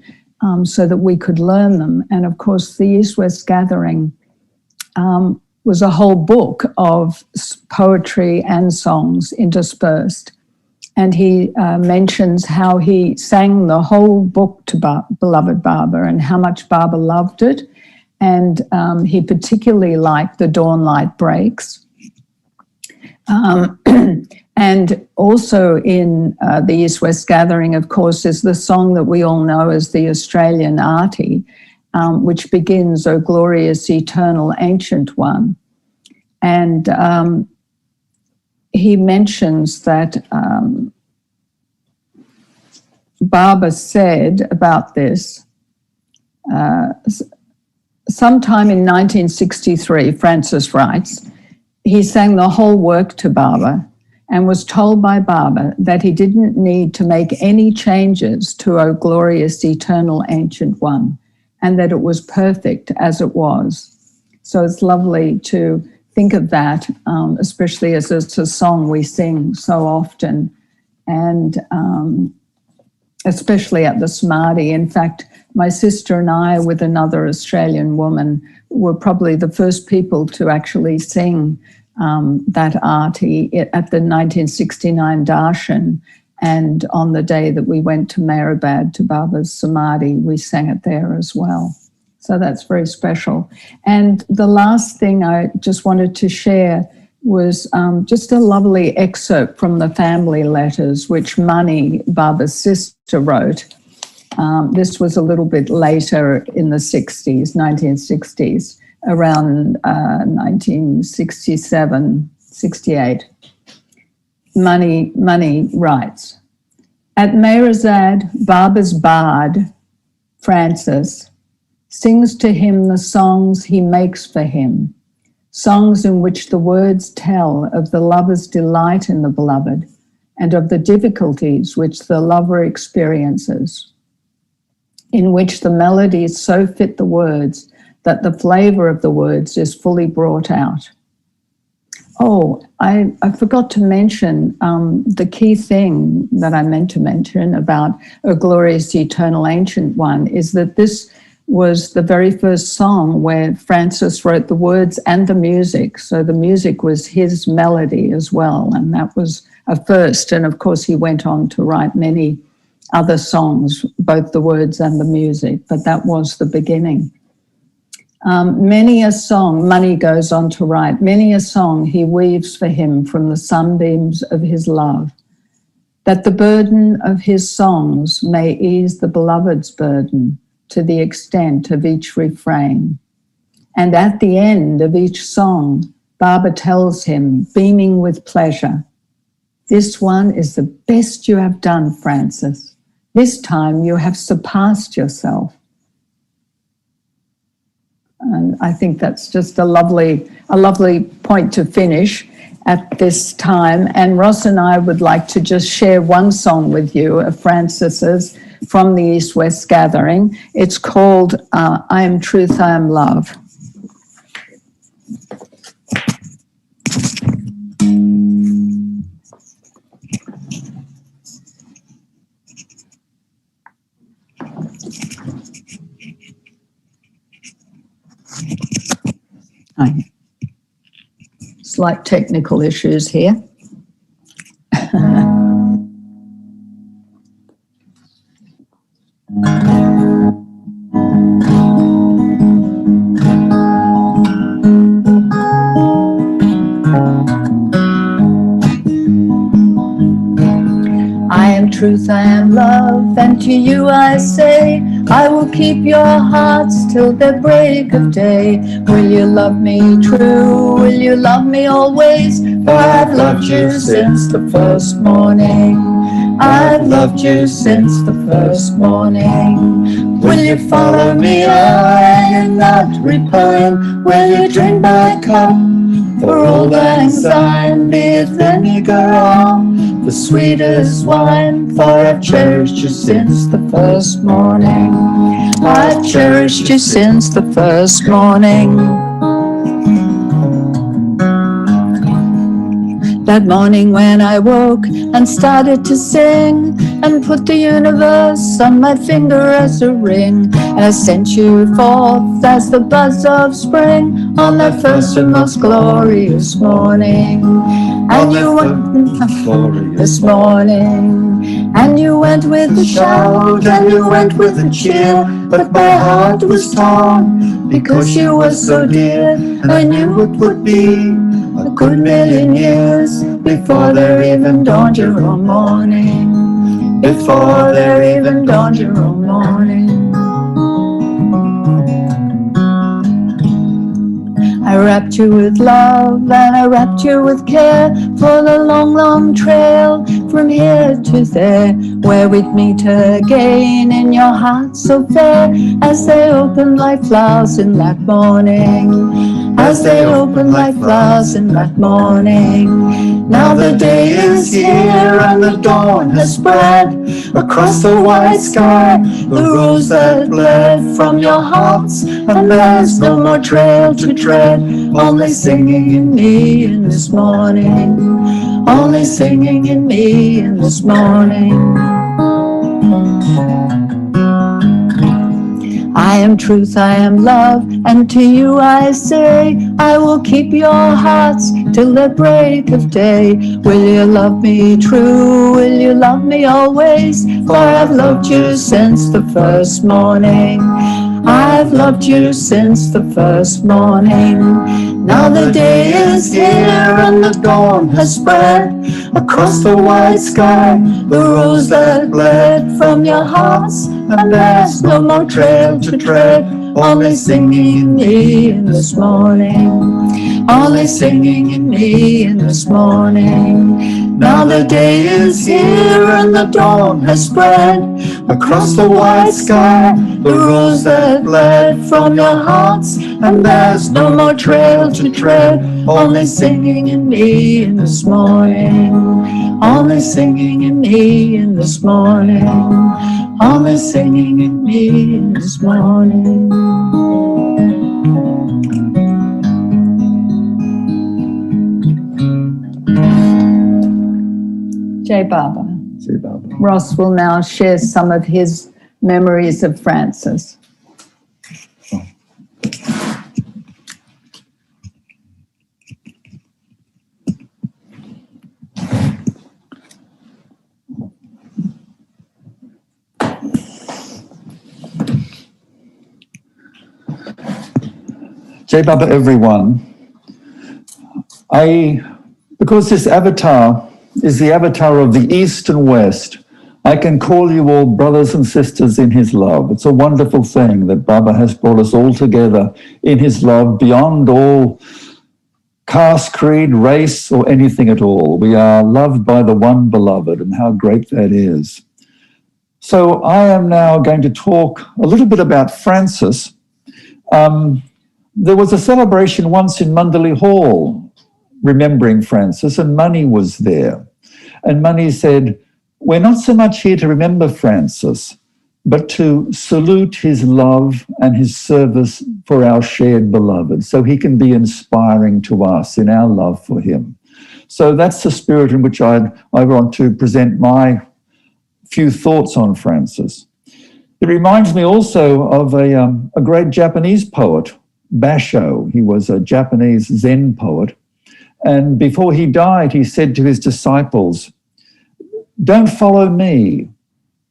so that we could learn them. And of course, the East-West Gathering was a whole book of poetry and songs interspersed. And he mentions how he sang the whole book to beloved Baba and how much Baba loved it. And he particularly liked The Dawn Light Breaks. And also in the East-West Gathering, of course, is the song that we all know as the Australian Arti, which begins, O glorious, eternal, ancient one. And he mentions that Baba said about this, sometime in 1963, Francis writes, he sang the whole work to Baba and was told by Baba that he didn't need to make any changes to O glorious, eternal, ancient one, and that it was perfect as it was. So it's lovely to think of that, especially as it's a song we sing so often, and especially at the Samadhi. In fact, my sister and I, with another Australian woman, were probably the first people to actually sing that Arti at the 1969 Darshan. And on the day that we went to Hyderabad to Baba's Samadhi, we sang it there as well. So that's very special. And the last thing I just wanted to share was just a lovely excerpt from the family letters, which Mani, Baba's sister, wrote. This was a little bit later in the 60s, 1960s, around 1967, 68. Mani writes, at Mehrazad, Baba's bard, Francis, sings to him the songs he makes for him, songs in which the words tell of the lover's delight in the beloved and of the difficulties which the lover experiences, in which the melodies so fit the words that the flavor of the words is fully brought out. Oh, I forgot to mention the key thing that I meant to mention about A Glorious Eternal Ancient One is that this was the very first song where Francis wrote the words and the music. So the music was his melody as well, and that was a first. And of course, he went on to write many other songs, both the words and the music, but that was the beginning. Many a song, Mani goes on to write, many a song he weaves for him from the sunbeams of his love, that the burden of his songs may ease the beloved's burden to the extent of each refrain. And at the end of each song, Baba tells him, beaming with pleasure, this one is the best you have done, Francis. This time you have surpassed yourself. And I think that's just a lovely point to finish at this time. And Ross and I would like to just share one song with you of Francis's from the East-West Gathering. It's called I Am Truth, I Am Love. Slight technical issues here. truth, I am love, and to you I say, I will keep your hearts till the break of day. Will you love me true? Will you love me always? For I've loved you since the first morning. I've loved you since the first morning. Will you follow me on and not repine? Will you drink my cup? For old lang syne, be it vinegar or the sweetest wine. For I've cherished you since the first morning. I've cherished you since the first morning. That morning when I woke and started to sing and put the universe on my finger as a ring, and I sent you forth as the buzz of spring on that first and most glorious morning. And you went this morning, and you went with a shout, and you went with a cheer, but my heart was torn because you were so dear, and I knew it would be a good million years before there even dawned your own morning. Before there even dawned your own morning. I wrapped you with love and I wrapped you with care for the long, long trail from here to there, where we'd meet again in your heart so fair, as they opened like flowers in that morning. As they opened like flowers in that morning. Now the day is here and the dawn has spread across the white sky, the rose that bled from your hearts, and there's no more trail to tread, only singing in me in this morning, only singing in me in this morning. I am truth, I am love, and to you I say, I will keep your hearts till the break of day. Will you love me true? Will you love me always? For I've loved you since the first morning. I've loved you since the first morning. Now the day is here and the dawn has spread across the white sky, the rose that bled from your hearts, and there's no more trail to tread, only singing in me in this morning, only singing in me in this morning. Now the day is here and the dawn has spread across the white sky, the rose that bled from your hearts, and there's no more trail to tread, only singing in me in this morning, only singing in me in this morning, only singing in me in this morning. Jai Baba. Jai Baba. Ross will now share some of his memories of Francis. Jai Baba, everyone. Because this avatar is the avatar of the East and West, I can call you all brothers and sisters in his love. It's a wonderful thing that Baba has brought us all together in his love beyond all caste, creed, race, or anything at all. We are loved by the one beloved, and how great that is. So I am now going to talk a little bit about Francis. There was a celebration once in Mandalay Hall remembering Francis, and Mani was there. And Mani said, we're not so much here to remember Francis, but to salute his love and his service for our shared beloved, so he can be inspiring to us in our love for him. So that's the spirit in which I want to present my few thoughts on Francis. It reminds me also of a great Japanese poet, Basho. He was a Japanese Zen poet. And before he died, he said to his disciples, don't follow me,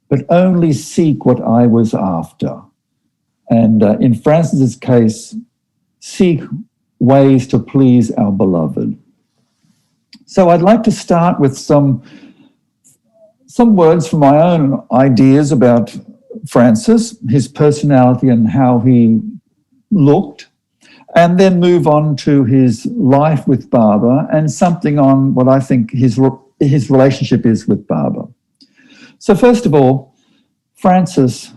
but only seek what I was after. And in Francis's case, seek ways to please our beloved. So I'd like to start with some some words from my own ideas about Francis, his personality and how he looked, and then move on to his life with Baba and something on what I think his relationship is with Baba. So first of all, Francis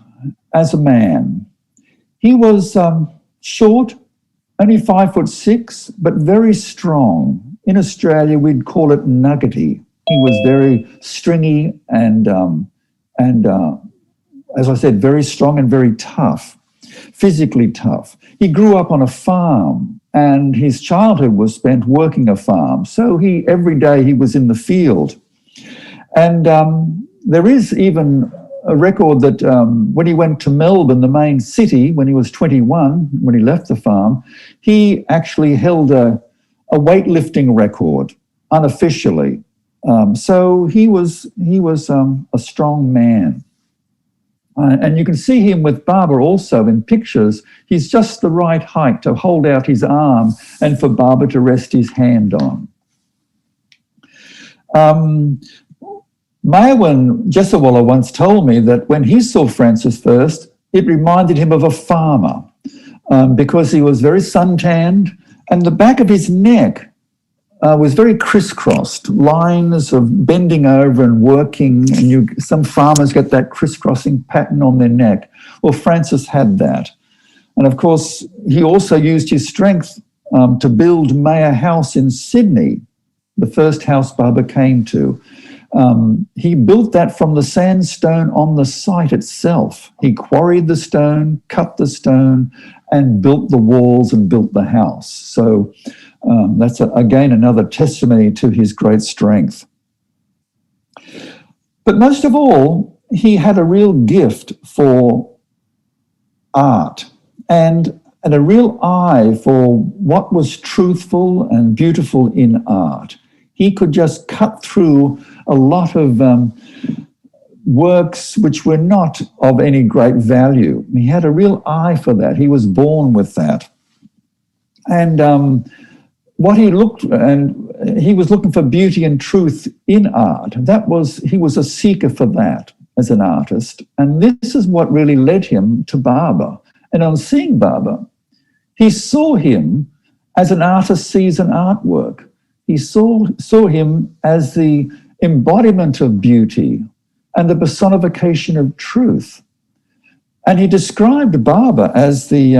as a man, he was short, only 5'6", but very strong. In Australia, we'd call it nuggety. He was very stringy and as I said, very strong and very tough, physically tough. He grew up on a farm and his childhood was spent working a farm. So every day he was in the field. And there is even a record that when he went to Melbourne, the main city, when he was 21, when he left the farm, he actually held a weightlifting record unofficially. So he was a strong man. And you can see him with Baba also in pictures. He's just the right height to hold out his arm and for Baba to rest his hand on. Mayawan Jesawala once told me that when he saw Francis first, it reminded him of a farmer because he was very suntanned and the back of his neck was very crisscrossed, lines of bending over and working, and some farmers get that crisscrossing pattern on their neck. Well, Francis had that. And of course, he also used his strength to build Mayor House in Sydney, the first house Baba came to. He built that from the sandstone on the site itself. He quarried the stone, cut the stone, and built the walls and built the house. So that's, again, another testimony to his great strength. But most of all, he had a real gift for art and a real eye for what was truthful and beautiful in art. He could just cut through a lot of works which were not of any great value. He had a real eye for that. He was born with that. And he was looking for beauty and truth in art. He was a seeker for that as an artist. And this is what really led him to Baba. And on seeing Baba, he saw him as an artist sees an artwork. He saw him as the embodiment of beauty and the personification of truth. And he described Baba as the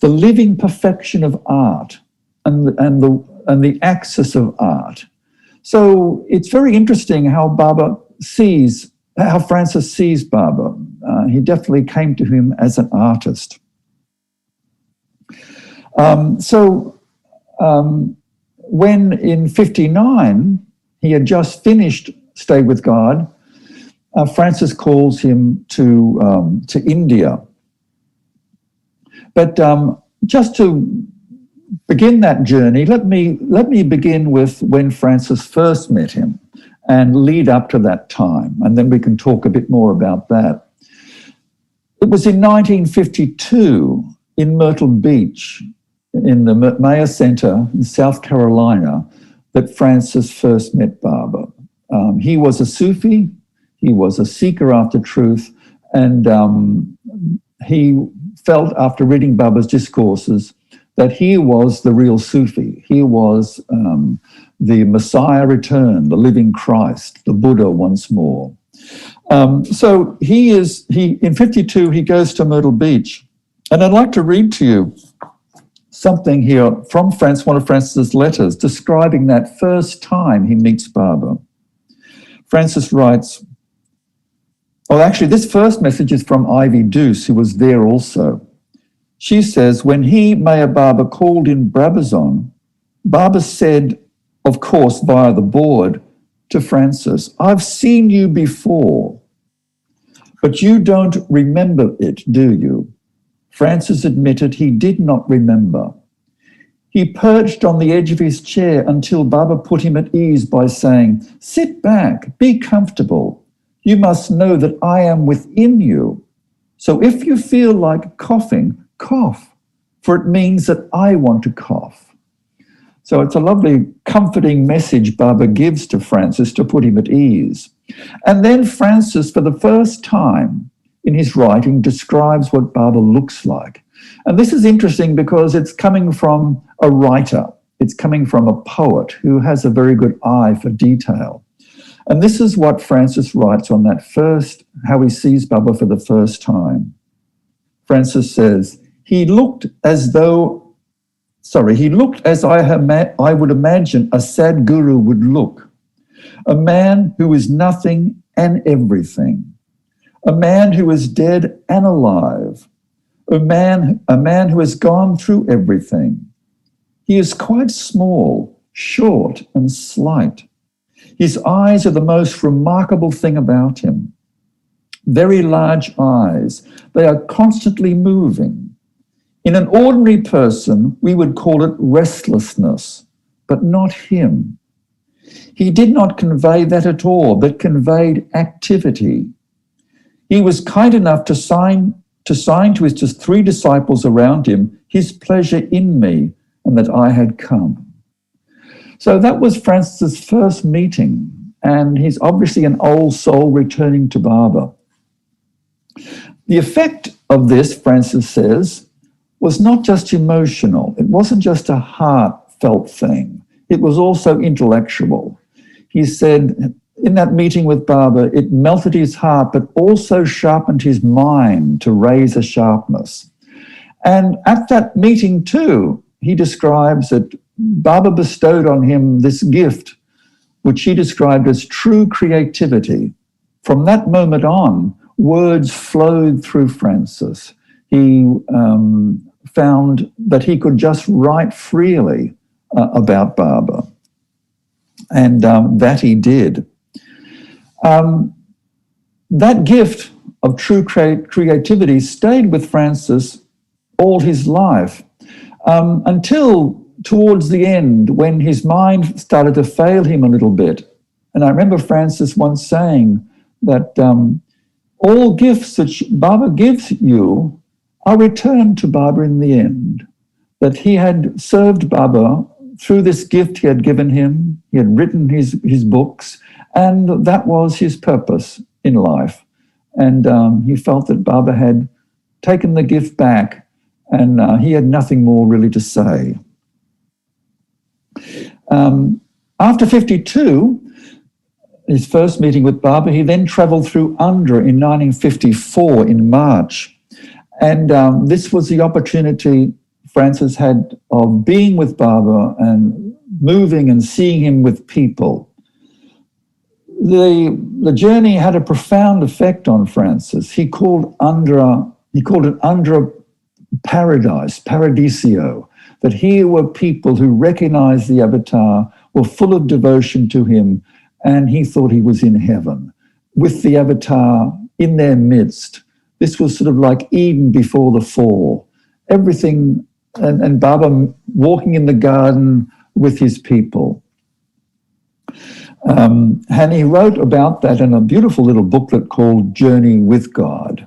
living perfection of art and the axis of art. So it's very interesting how Francis sees Baba. He definitely came to him as an artist. When in 59, he had just finished Stay with God, Francis calls him to India. But just to begin that journey, let me begin with when Francis first met him and lead up to that time, and then we can talk a bit more about that. It was in 1952 in Myrtle Beach, in the Maya Center in South Carolina, that Francis first met Baba. He was a Sufi, he was a seeker after truth, and he felt after reading Baba's discourses that he was the real Sufi. He was the Messiah returned, the living Christ, the Buddha once more. So in 52, he goes to Myrtle Beach. And I'd like to read to you something here from one of Francis's letters describing that first time he meets Baba. Francis writes, this first message is from Ivy Deuce, who was there also. She says, when Mayor Baba, called in Brabazon, Baba said, of course, via the board, to Francis, I've seen you before, but you don't remember it, do you? Francis admitted he did not remember. He perched on the edge of his chair until Baba put him at ease by saying, sit back, be comfortable. You must know that I am within you. So if you feel like coughing, cough, for it means that I want to cough. So it's a lovely, comforting message Baba gives to Francis to put him at ease. And then Francis, for the first time in his writing, describes what Baba looks like. And this is interesting because it's coming from a writer. It's coming from a poet who has a very good eye for detail. And this is what Francis writes on that first, how he sees Baba for the first time. Francis says, he looked as I would imagine a sad guru would look. A man who is nothing and everything. A man who is dead and alive. A man who has gone through everything. He is quite small, short and slight. His eyes are the most remarkable thing about him. Very large eyes. They are constantly moving. In an ordinary person, we would call it restlessness, but not him. He did not convey that at all, but conveyed activity. He was kind enough to sign to his just 3 disciples around him his pleasure in me and that I had come. So that was Francis's first meeting, and he's obviously an old soul returning to Baba. The effect of this, Francis says, was not just emotional. It wasn't just a heartfelt thing. It was also intellectual. He said in that meeting with Baba, it melted his heart, but also sharpened his mind to raise a sharpness. And at that meeting too, he describes that Baba bestowed on him this gift, which he described as true creativity. From that moment on, words flowed through Francis. He found that he could just write freely about Baba, and that he did. That gift of true creativity stayed with Francis all his life, until towards the end, when his mind started to fail him a little bit. And I remember Francis once saying that all gifts that Baba gives you are returned to Baba in the end, that he had served Baba through this gift he had given him. He had written his books, and that was his purpose in life. And he felt that Baba had taken the gift back, and he had nothing more really to say. After 52, his first meeting with Baba, he then travelled through Andhra in 1954 in March. And this was the opportunity Francis had of being with Baba and moving and seeing him with people. The journey had a profound effect on Francis. He called it Andhra paradise, paradiso, that here were people who recognized the avatar, were full of devotion to him, and he thought he was in heaven with the avatar in their midst. This was sort of like Eden before the fall. Everything, and Baba walking in the garden with his people. And he wrote about that in a beautiful little booklet called Journey with God.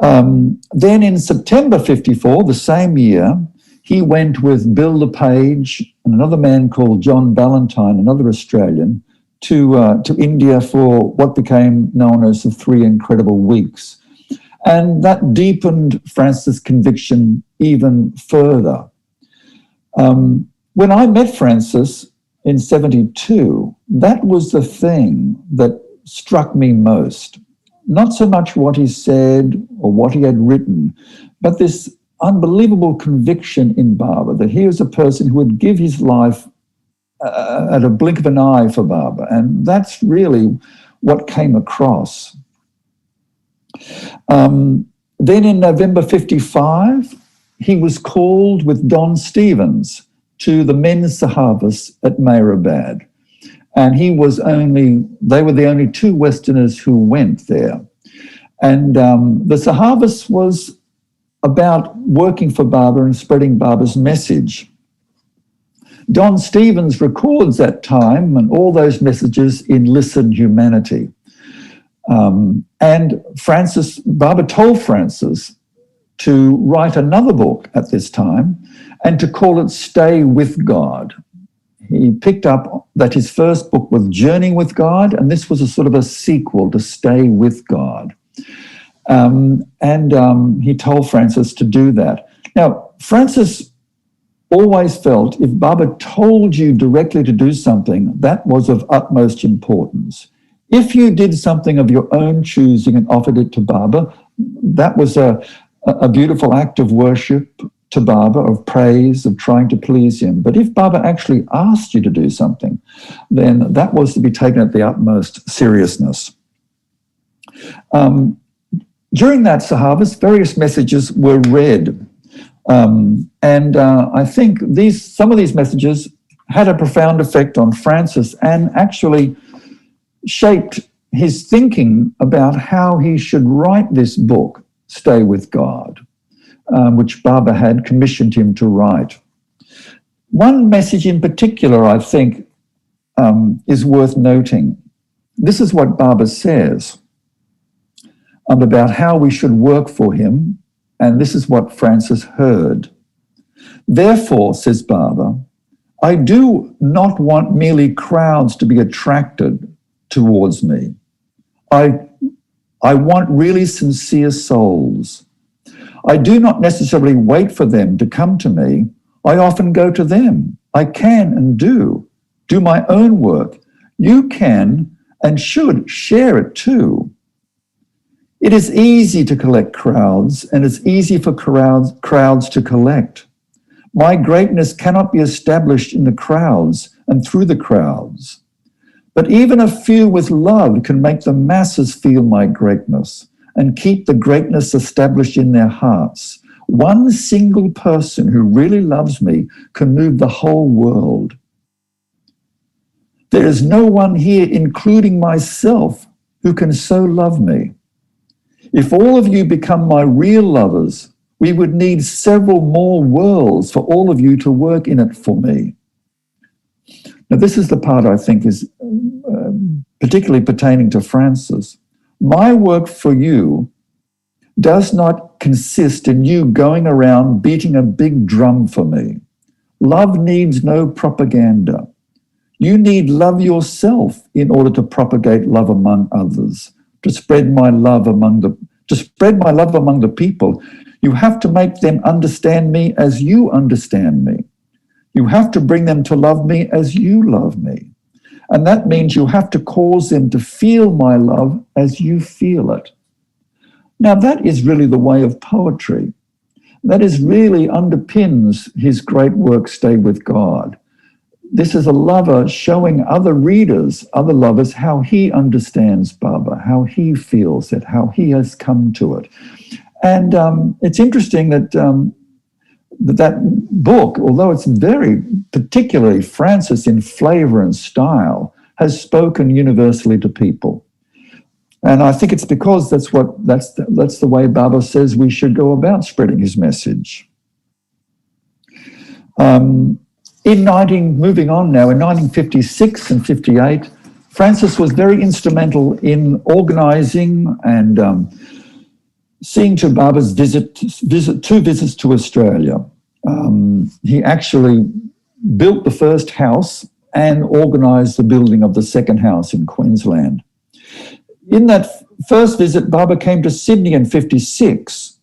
Then in September 54, the same year, he went with Bill LePage and another man called John Ballantyne, another Australian, to India for what became known as the 3 Incredible Weeks. And that deepened Francis' conviction even further. When I met Francis in 72, that was the thing that struck me most. Not so much what he said or what he had written, but this unbelievable conviction in Baba that he was a person who would give his life at a blink of an eye for Baba. And that's really what came across. Then in November 55, he was called with Don Stevens to the men's Sahavas at Hyderabad. And they were the only 2 Westerners who went there. And the Sahavas was about working for Baba and spreading Baba's message. Don Stevens records that time and all those messages in Listen Humanity. And Baba told Francis to write another book at this time and to call it Stay with God. he picked up that his first book was Journeying with God, and this was a sort of a sequel to Stay with God. He told Francis to do that. Now, Francis always felt if Baba told you directly to do something, that was of utmost importance. If you did something of your own choosing and offered it to Baba, that was a beautiful act of worship to Baba, of praise, of trying to please him. But if Baba actually asked you to do something, then that was to be taken at the utmost seriousness. During that Sahavas, various messages were read. I think some of these messages had a profound effect on Francis and actually shaped his thinking about how he should write this book, Stay with God, which Baba had commissioned him to write. One message in particular, I think, is worth noting. This is what Baba says about how we should work for him, and this is what Francis heard. Therefore, says Baba, I do not want merely crowds to be attracted towards me. I want really sincere souls. I do not necessarily wait for them to come to me. I often go to them. I can and do my own work. You can and should share it too. It is easy to collect crowds, and it's easy for crowds to collect. My greatness cannot be established in the crowds and through the crowds. But even a few with love can make the masses feel my greatness and keep the greatness established in their hearts. One single person who really loves me can move the whole world. There is no one here, including myself, who can so love me. If all of you become my real lovers, we would need several more worlds for all of you to work in it for me. Now, this is the part I think is particularly pertaining to Francis. My work for you does not consist in you going around beating a big drum for me. Love needs no propaganda. You need love yourself in order to propagate love among others. To spread my love among the people, you have to make them understand me as you understand me. You have to bring them to love me as you love me. And that means you have to cause them to feel my love as you feel it. Now, that is really the way of poetry. That is really underpins his great work, Stay with God. This is a lover showing other readers, other lovers, how he understands Baba, how he feels it, how he has come to it. And it's interesting that that book, although it's very particularly Francis in flavor and style, has spoken universally to people. And I think it's because that's the way Baba says we should go about spreading his message. Moving on now, in 1956 and 58, Francis was very instrumental in organising and seeing to Baba's two visits to Australia. He actually built the first house and organised the building of the second house in Queensland. In that first visit, Baba came to Sydney in 56,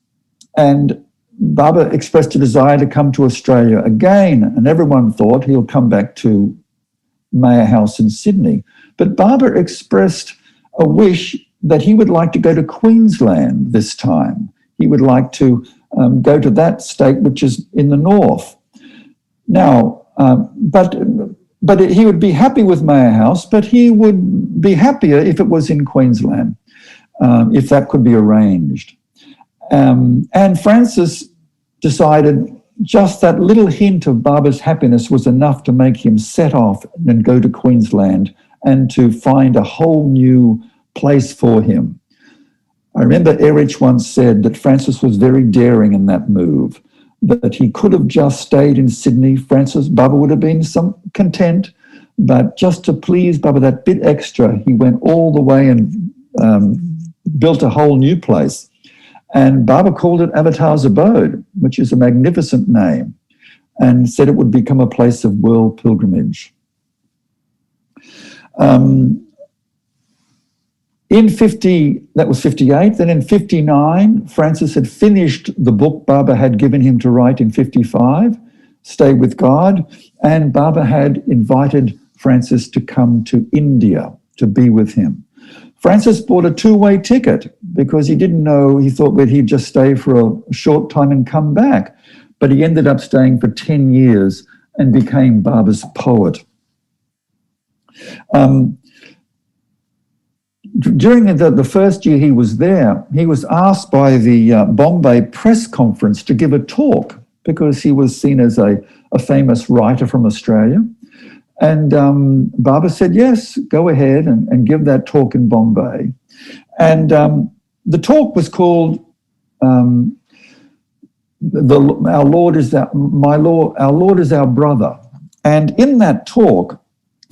and Baba expressed a desire to come to Australia again, and everyone thought he'll come back to Mayor House in Sydney. But Baba expressed a wish that he would like to go to Queensland this time. He would like to go to that state which is in the north. Now, but he would be happy with Mayor House, but he would be happier if it was in Queensland, if that could be arranged. And Francis decided just that little hint of Baba's happiness was enough to make him set off and go to Queensland and to find a whole new place for him. I remember Erich once said that Francis was very daring in that move, that he could have just stayed in Sydney. Baba would have been content, but just to please Baba that bit extra, he went all the way and built a whole new place. And Baba called it Avatar's Abode, which is a magnificent name, and said it would become a place of world pilgrimage. That was 58. Then in 59, Francis had finished the book Baba had given him to write in 55, Stay with God, and Baba had invited Francis to come to India to be with him. Francis bought a two-way ticket because he didn't know, he thought that he'd just stay for a short time and come back. But he ended up staying for 10 years and became Baba's poet. During the first year he was there, he was asked by the Bombay press conference to give a talk because he was seen as a famous writer from Australia. And Baba said, yes, go ahead and give that talk in Bombay. And the talk was called Our Lord is our brother. And in that talk,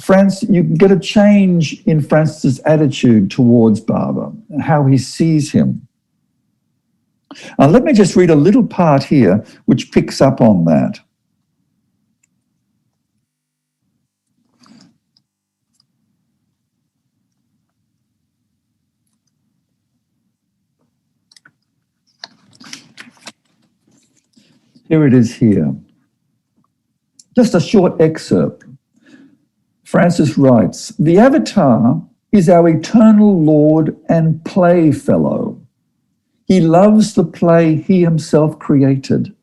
you can get a change in Francis's attitude towards Baba, how he sees him. Let me just read a little part here which picks up on that. Here it is here. Just a short excerpt. Francis writes, the Avatar is our eternal Lord and playfellow. He loves the play he himself created.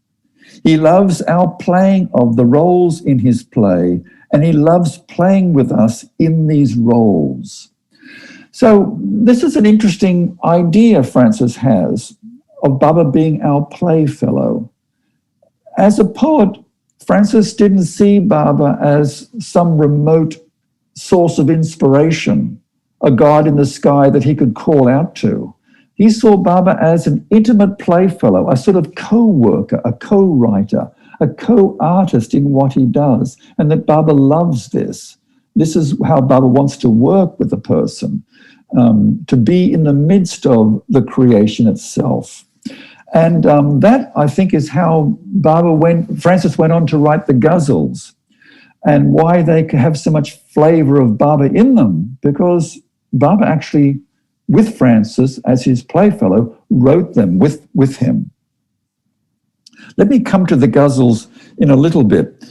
He loves our playing of the roles in his play, and he loves playing with us in these roles. So this is an interesting idea Francis has of Baba being our playfellow. As a poet, Francis didn't see Baba as some remote source of inspiration, a god in the sky that he could call out to. He saw Baba as an intimate playfellow, a sort of co-worker, a co-writer, a co-artist in what he does, and that Baba loves this. This is how Baba wants to work with a person, to be in the midst of the creation itself. And that, I think, is how Francis went on to write the ghazals, and why they have so much flavor of Baba in them, because Baba actually, with Francis as his playfellow, wrote them with him. Let me come to the ghazals in a little bit.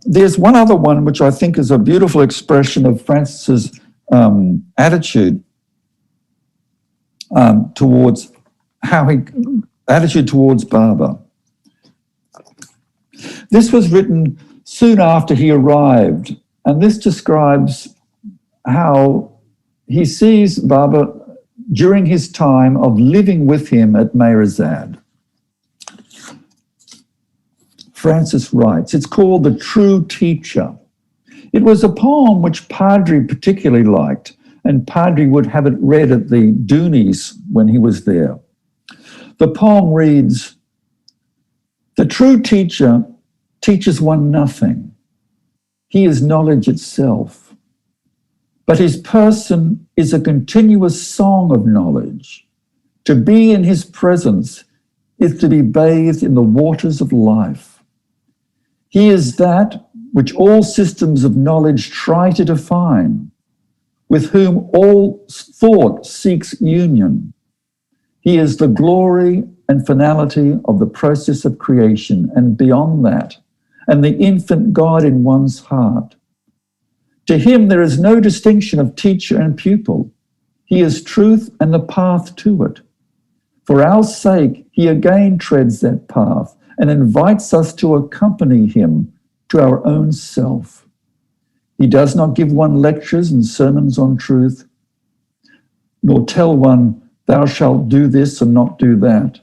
There's one other one which I think is a beautiful expression of Francis's attitude towards Baba. This was written soon after he arrived, and this describes how he sees Baba during his time of living with him at Mehrazad. Francis writes, it's called The True Teacher. It was a poem which Padre particularly liked, and Padre would have it read at the Doonies when he was there. The poem reads, the true teacher teaches one nothing. He is knowledge itself. But his person is a continuous song of knowledge. To be in his presence is to be bathed in the waters of life. He is that which all systems of knowledge try to define, with whom all thought seeks union. He is the glory and finality of the process of creation, and beyond that, and the infant God in one's heart. To him there is no distinction of teacher and pupil. He is truth and the path to it. For our sake, he again treads that path and invites us to accompany him to our own self. He does not give one lectures and sermons on truth, nor tell one, thou shalt do this and not do that.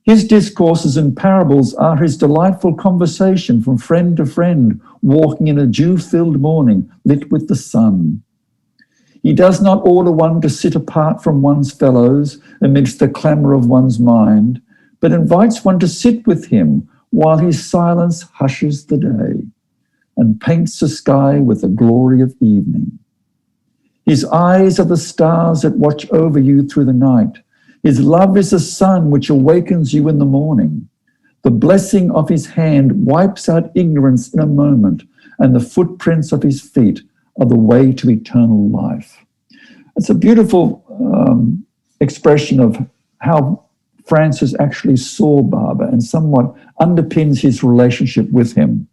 His discourses and parables are his delightful conversation from friend to friend, walking in a dew-filled morning, lit with the sun. He does not order one to sit apart from one's fellows amidst the clamour of one's mind, but invites one to sit with him while his silence hushes the day and paints the sky with the glory of evening. His eyes are the stars that watch over you through the night. His love is the sun which awakens you in the morning. The blessing of his hand wipes out ignorance in a moment, and the footprints of his feet are the way to eternal life. It's a beautiful expression of how Francis actually saw Baba and somewhat underpins his relationship with him.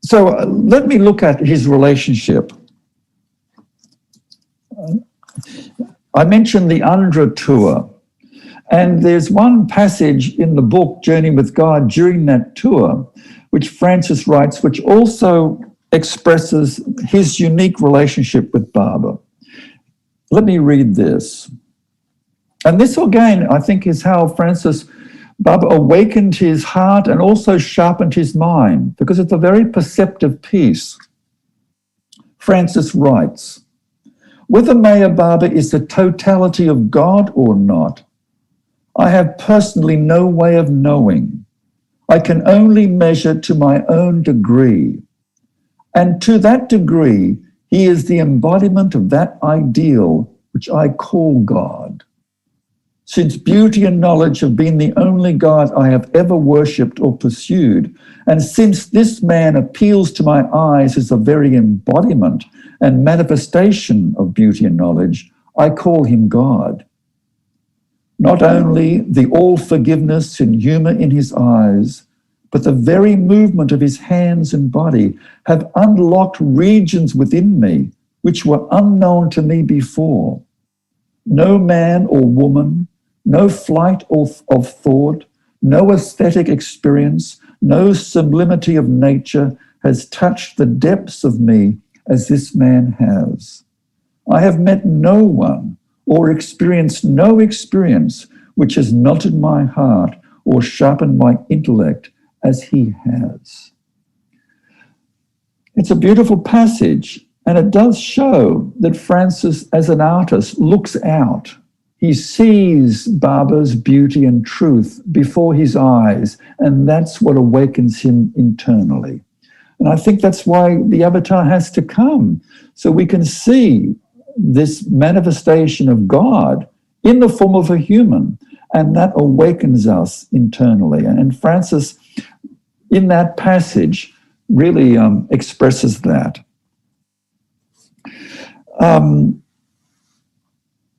So let me look at his relationship. I mentioned the Andhra tour, and there's one passage in the book, Journey with God, during that tour, which Francis writes, which also expresses his unique relationship with Baba. Let me read this. And this again, I think, is how Baba awakened his heart and also sharpened his mind, because it's a very perceptive piece. Francis writes, whether Maya Baba is the totality of God or not, I have personally no way of knowing. I can only measure to my own degree. And to that degree, he is the embodiment of that ideal which I call God. Since beauty and knowledge have been the only God I have ever worshipped or pursued, and since this man appeals to my eyes as the very embodiment and manifestation of beauty and knowledge, I call him God. Not only the all-forgiveness and humor in his eyes, but the very movement of his hands and body have unlocked regions within me which were unknown to me before. No man or woman, no flight of thought, no aesthetic experience, no sublimity of nature has touched the depths of me as this man has. I have met no one or experienced no experience which has melted my heart or sharpened my intellect as he has. It's a beautiful passage, and it does show that Francis, as an artist, looks out. He sees Baba's beauty and truth before his eyes, and that's what awakens him internally. And I think that's why the avatar has to come, so we can see this manifestation of God in the form of a human, and that awakens us internally. And Francis, in that passage, really expresses that.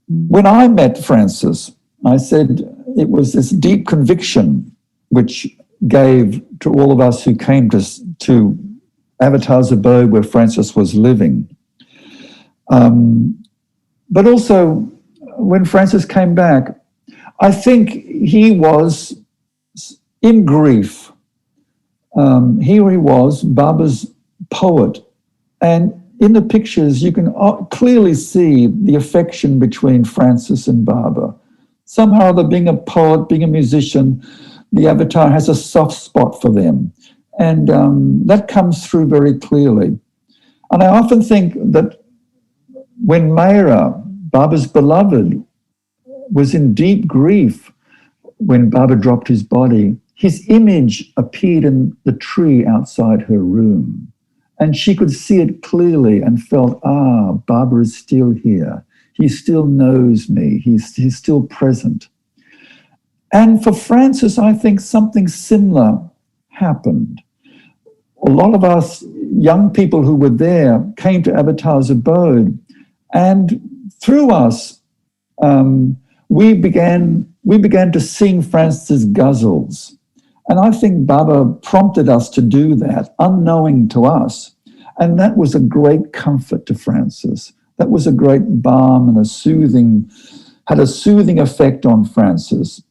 When I met Francis, I said it was this deep conviction which gave to all of us who came to Avatar's abode where Francis was living. But also, when Francis came back, I think he was in grief. Here he was, Baba's poet, and in the pictures you can clearly see the affection between Francis and Baba. Somehow, being a poet, being a musician, the avatar has a soft spot for them, and that comes through very clearly. And I often think that when Mayra, Baba's beloved, was in deep grief when Baba dropped his body, his image appeared in the tree outside her room. And she could see it clearly and felt, Baba is still here. He still knows me. He's still present. And for Francis, I think something similar happened. A lot of us young people who were there came to Avatar's abode, and through us, we began to sing Francis's ghazals. And I think Baba prompted us to do that, unknowing to us. And that was a great comfort to Francis. That was a great balm and had a soothing effect on Francis,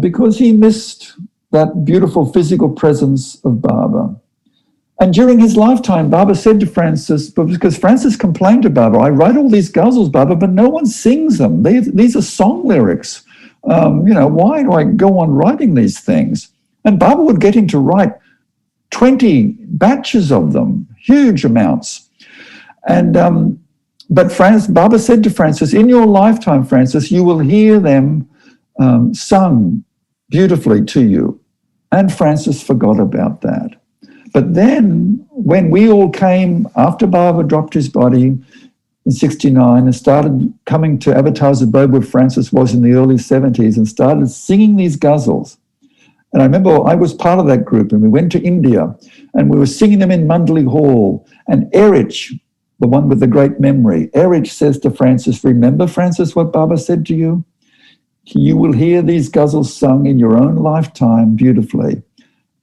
because he missed that beautiful physical presence of Baba. And during his lifetime, Baba said to Francis, because Francis complained to Baba, I write all these ghazals, Baba, but no one sings them. These are song lyrics. Why do I go on writing these things? And Baba would get him to write 20 batches of them, huge amounts. And but Baba said to Francis, in your lifetime, Francis, you will hear them sung beautifully to you. And Francis forgot about that. But then when we all came, after Baba dropped his body in 69 and started coming to Avatar's abode where Francis was in the early 70s and started singing these ghazals, And I remember I was part of that group and we went to India and we were singing them in Mundley Hall. And Erich, the one with the great memory, Erich says to Francis, remember, Francis, what Baba said to you? You will hear these ghazals sung in your own lifetime beautifully.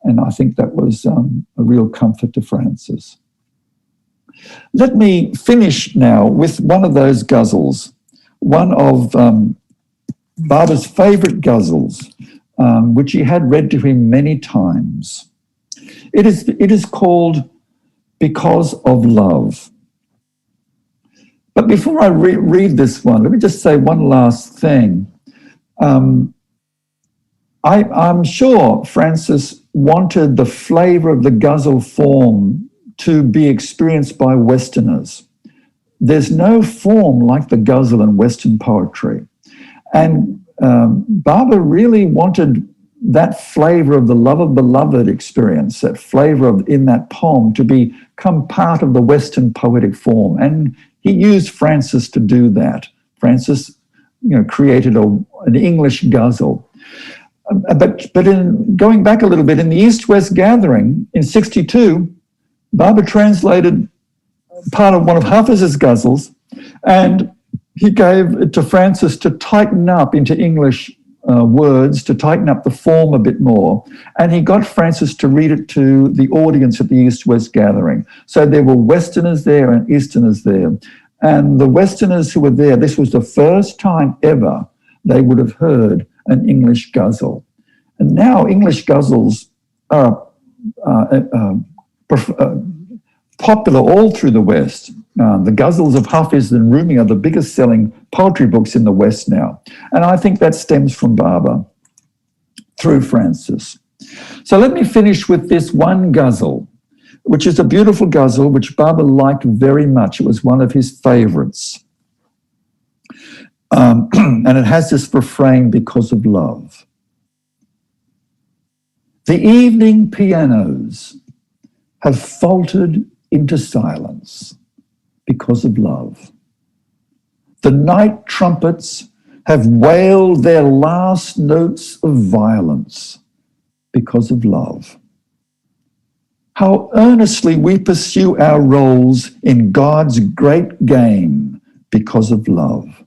And I think that was a real comfort to Francis. Let me finish now with one of those ghazals, one of Baba's favorite ghazals, which he had read to him many times. It is called Because of Love. But before I read this one, let me just say one last thing. I'm sure Francis wanted the flavor of the ghazal form to be experienced by Westerners. There's no form like the ghazal in Western poetry. And Baba really wanted that flavor of the love of beloved experience, that flavor of in that poem to become part of the Western poetic form. And he used Francis to do that. Francis, created an English ghazal. But in going back a little bit, in the East-West Gathering in 1962, Baba translated part of one of Hafiz's ghazals, and he gave it to Francis to tighten up into English words, to tighten up the form a bit more. And he got Francis to read it to the audience at the East-West Gathering. So there were Westerners there and Easterners there. And the Westerners who were there, this was the first time ever they would have heard an English ghazal. And now English ghazals are popular all through the West. The ghazals of Hafiz and Rumi are the biggest selling poetry books in the West now. And I think that stems from Baba through Francis. So let me finish with this one ghazal, which is a beautiful ghazal which Baba liked very much. It was one of his favorites. And it has this refrain, because of love. The evening pianos have faltered into silence because of love. The night trumpets have wailed their last notes of violence because of love. How earnestly we pursue our roles in God's great game because of love.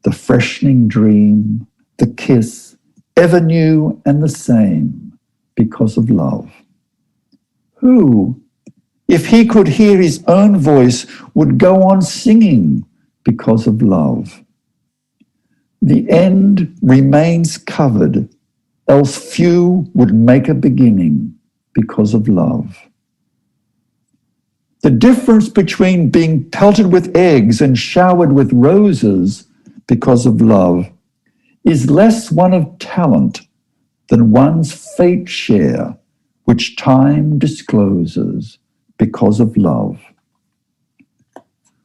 The freshening dream, the kiss, ever new and the same because of love. Who, if he could hear his own voice, would go on singing because of love? The end remains covered, else few would make a beginning because of love. The difference between being pelted with eggs and showered with roses because of love is less one of talent than one's fate share, which time discloses because of love.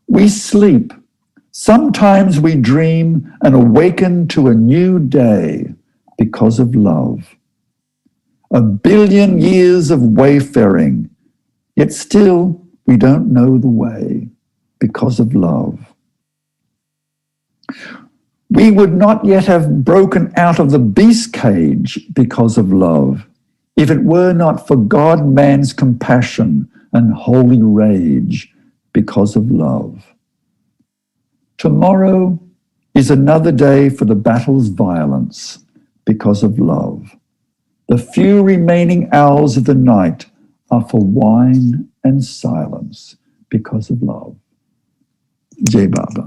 We sleep, sometimes we dream and awaken to a new day because of love. 1 billion years of wayfaring, yet still we don't know the way because of love. We would not yet have broken out of the beast cage because of love, if it were not for God man's compassion and holy rage because of love. Tomorrow is another day for the battle's violence because of love. The few remaining hours of the night are for wine and silence because of love. Jai Baba.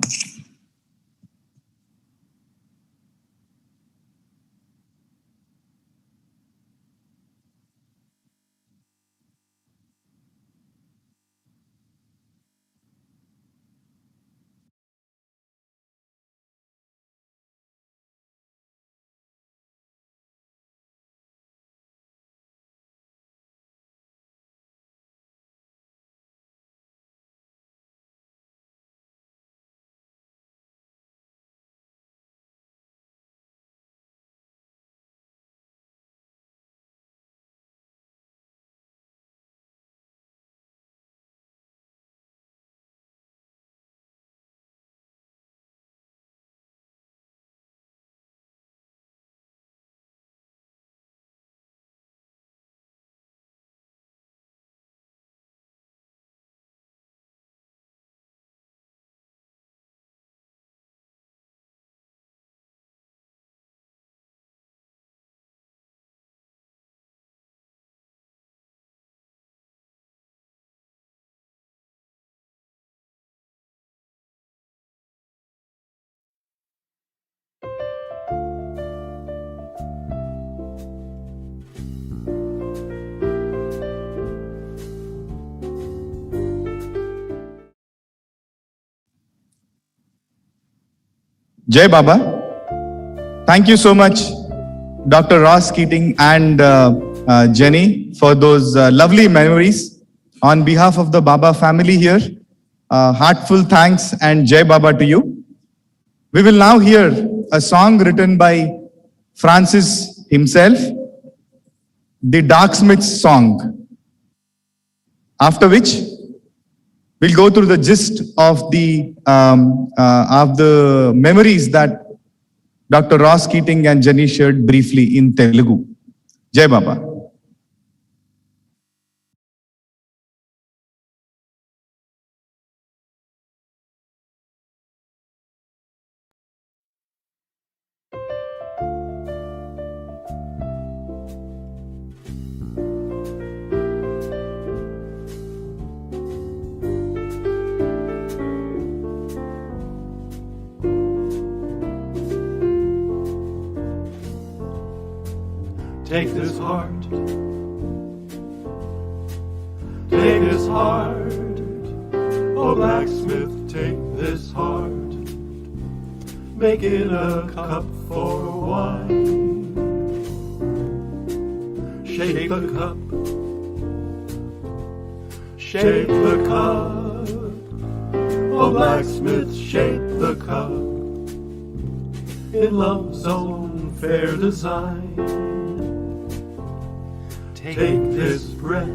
Jai Baba. Thank you so much, Dr. Ross Keating and Jenny, for those lovely memories. On behalf of the Baba family here, heartful thanks and Jai Baba to you. We will now hear a song written by Francis himself, the Darksmith's song. After which, we'll go through the gist of the memories that Dr. Ross Keating and Jenny shared briefly in Telugu. Jai Baba. Take this heart, take this heart, oh blacksmith, take this heart, make it a cup for wine. Shake the cup, shake the cup, oh blacksmith, shake the cup, in love's own fair design. Take this breath,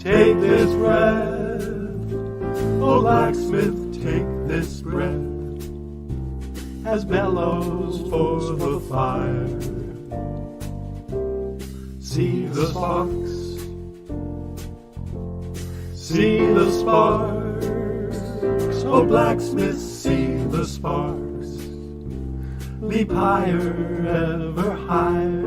take this breath, oh blacksmith, take this breath, as bellows for the fire. See the sparks, see the sparks, oh blacksmith, see the sparks, leap higher, ever higher.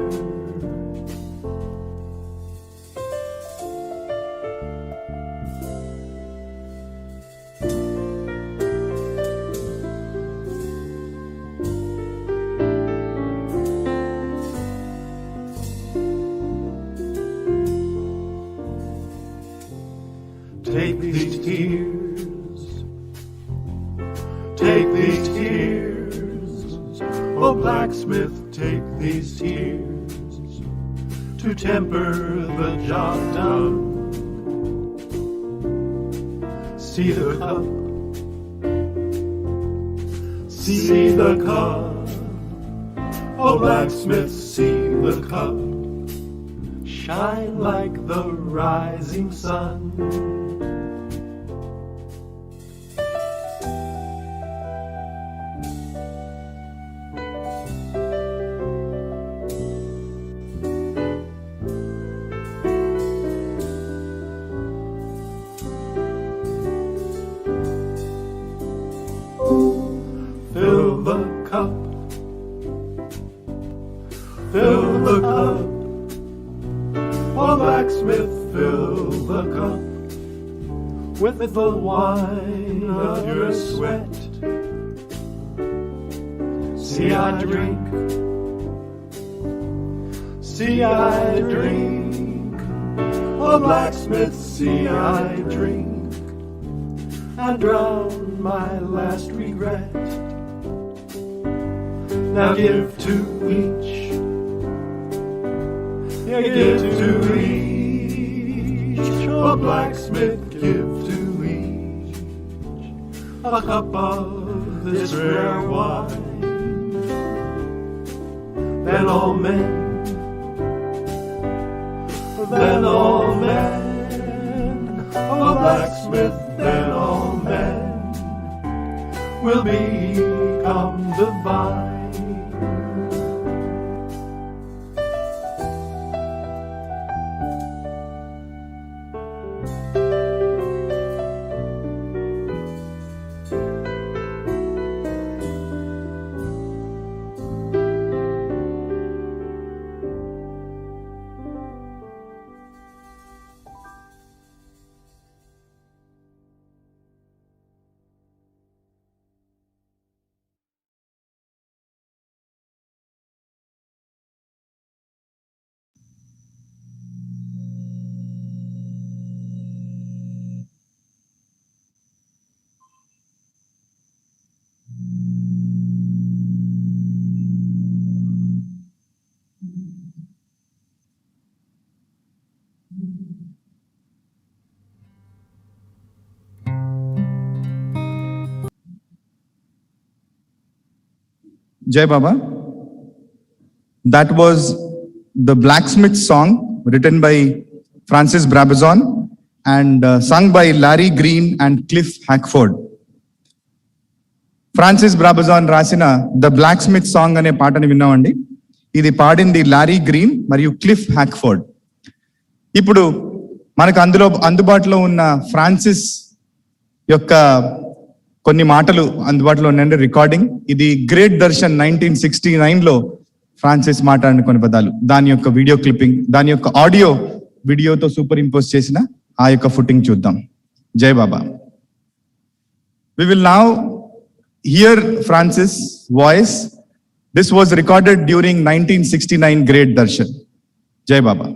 Take these tears, take these tears, oh blacksmith, take these tears, to temper the job done. See the cup, see the cup, oh blacksmith, see the cup, shine like the rising sun. Fill the cup, fill the cup, oh blacksmith, fill the cup, with the wine of your sweat. See I drink, see I drink, oh blacksmith, see I drink, and drown my last regret. Now give to each, yeah, give to each, oh blacksmith, give to each, a cup of this rare wine. Then all men, then all men, oh blacksmith, then all men will become divine. Jai Baba. That was the Blacksmith song written by Francis Brabazon and sung by Larry Green and Cliff Hackford. Francis Brabazon రాసిన the black Smith song అనే పాటని విన్నామండి. ఇది పాడింది lorry green మరియు cliff హ్యాక్ఫోర్డ్. ఇప్పుడు మనకు అందుబాటులో ఉన్న ఫ్రాన్సిస్ యొక్క కొన్ని మాటలు అందుబాటులో ఉన్నాయండి. రికార్డింగ్ ఇది గ్రేట్ దర్శన్ 1969లో ఫ్రాన్సిస్ మాట్లాడిన కొన్ని పదాలు, దాని యొక్క వీడియో క్లిప్పింగ్, దాని యొక్క ఆడియో వీడియోతో సూపర్ ఇంపోజ్ చేసిన ఆ యొక్క ఫుటింగ్ చూద్దాం. జై బాబా. We will now hear Francis' voice. This was recorded during 1969 Great Darshan. Jai Baba.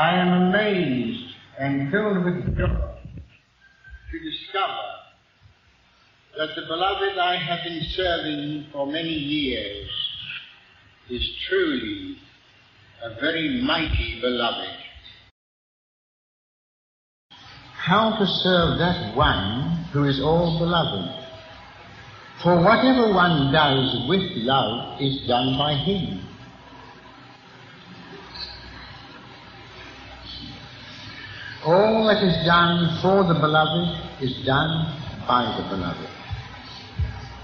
I am amazed and filled with joy to discover that the beloved I have been serving for many years is truly a very mighty beloved. How to serve that one who is all beloved? For whatever one does with love is done by him. All that is done for the beloved is done by the beloved.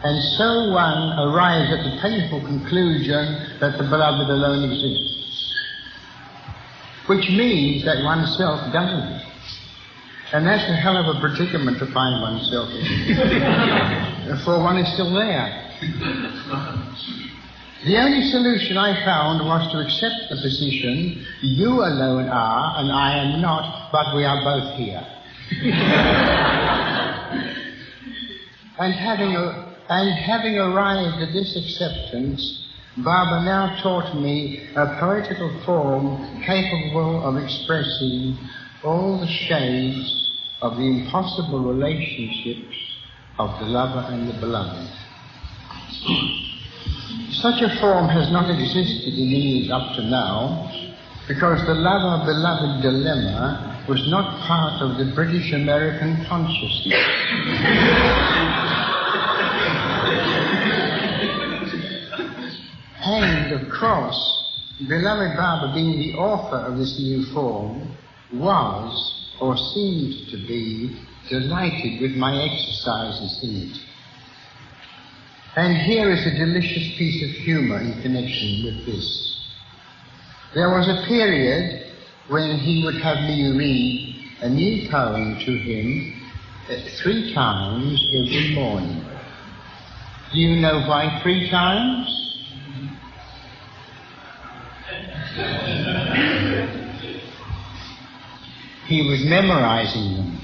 And so one arrives at the painful conclusion that the beloved alone exists, which means that oneself doesn't. And that's a hell of a predicament to find oneself in. For one is still there. The only solution I found was to accept the position, you alone are and I am not, but we are both here. And having arrived at this acceptance, Baba now taught me a poetical form capable of expressing all the shades of the impossible relationships of the lover and the beloved. Such a form has not existed in English up to now, because the lover-beloved dilemma was not part of the British-American consciousness. And, of course, beloved Baba, being the author of this new form, was, or seemed to be, delighted with my exercises in it. And here is a delicious piece of humour in connection with this. There was a period when he would have me read a new poem to him 3 times every morning. Do you know why 3 times? He was memorizing them.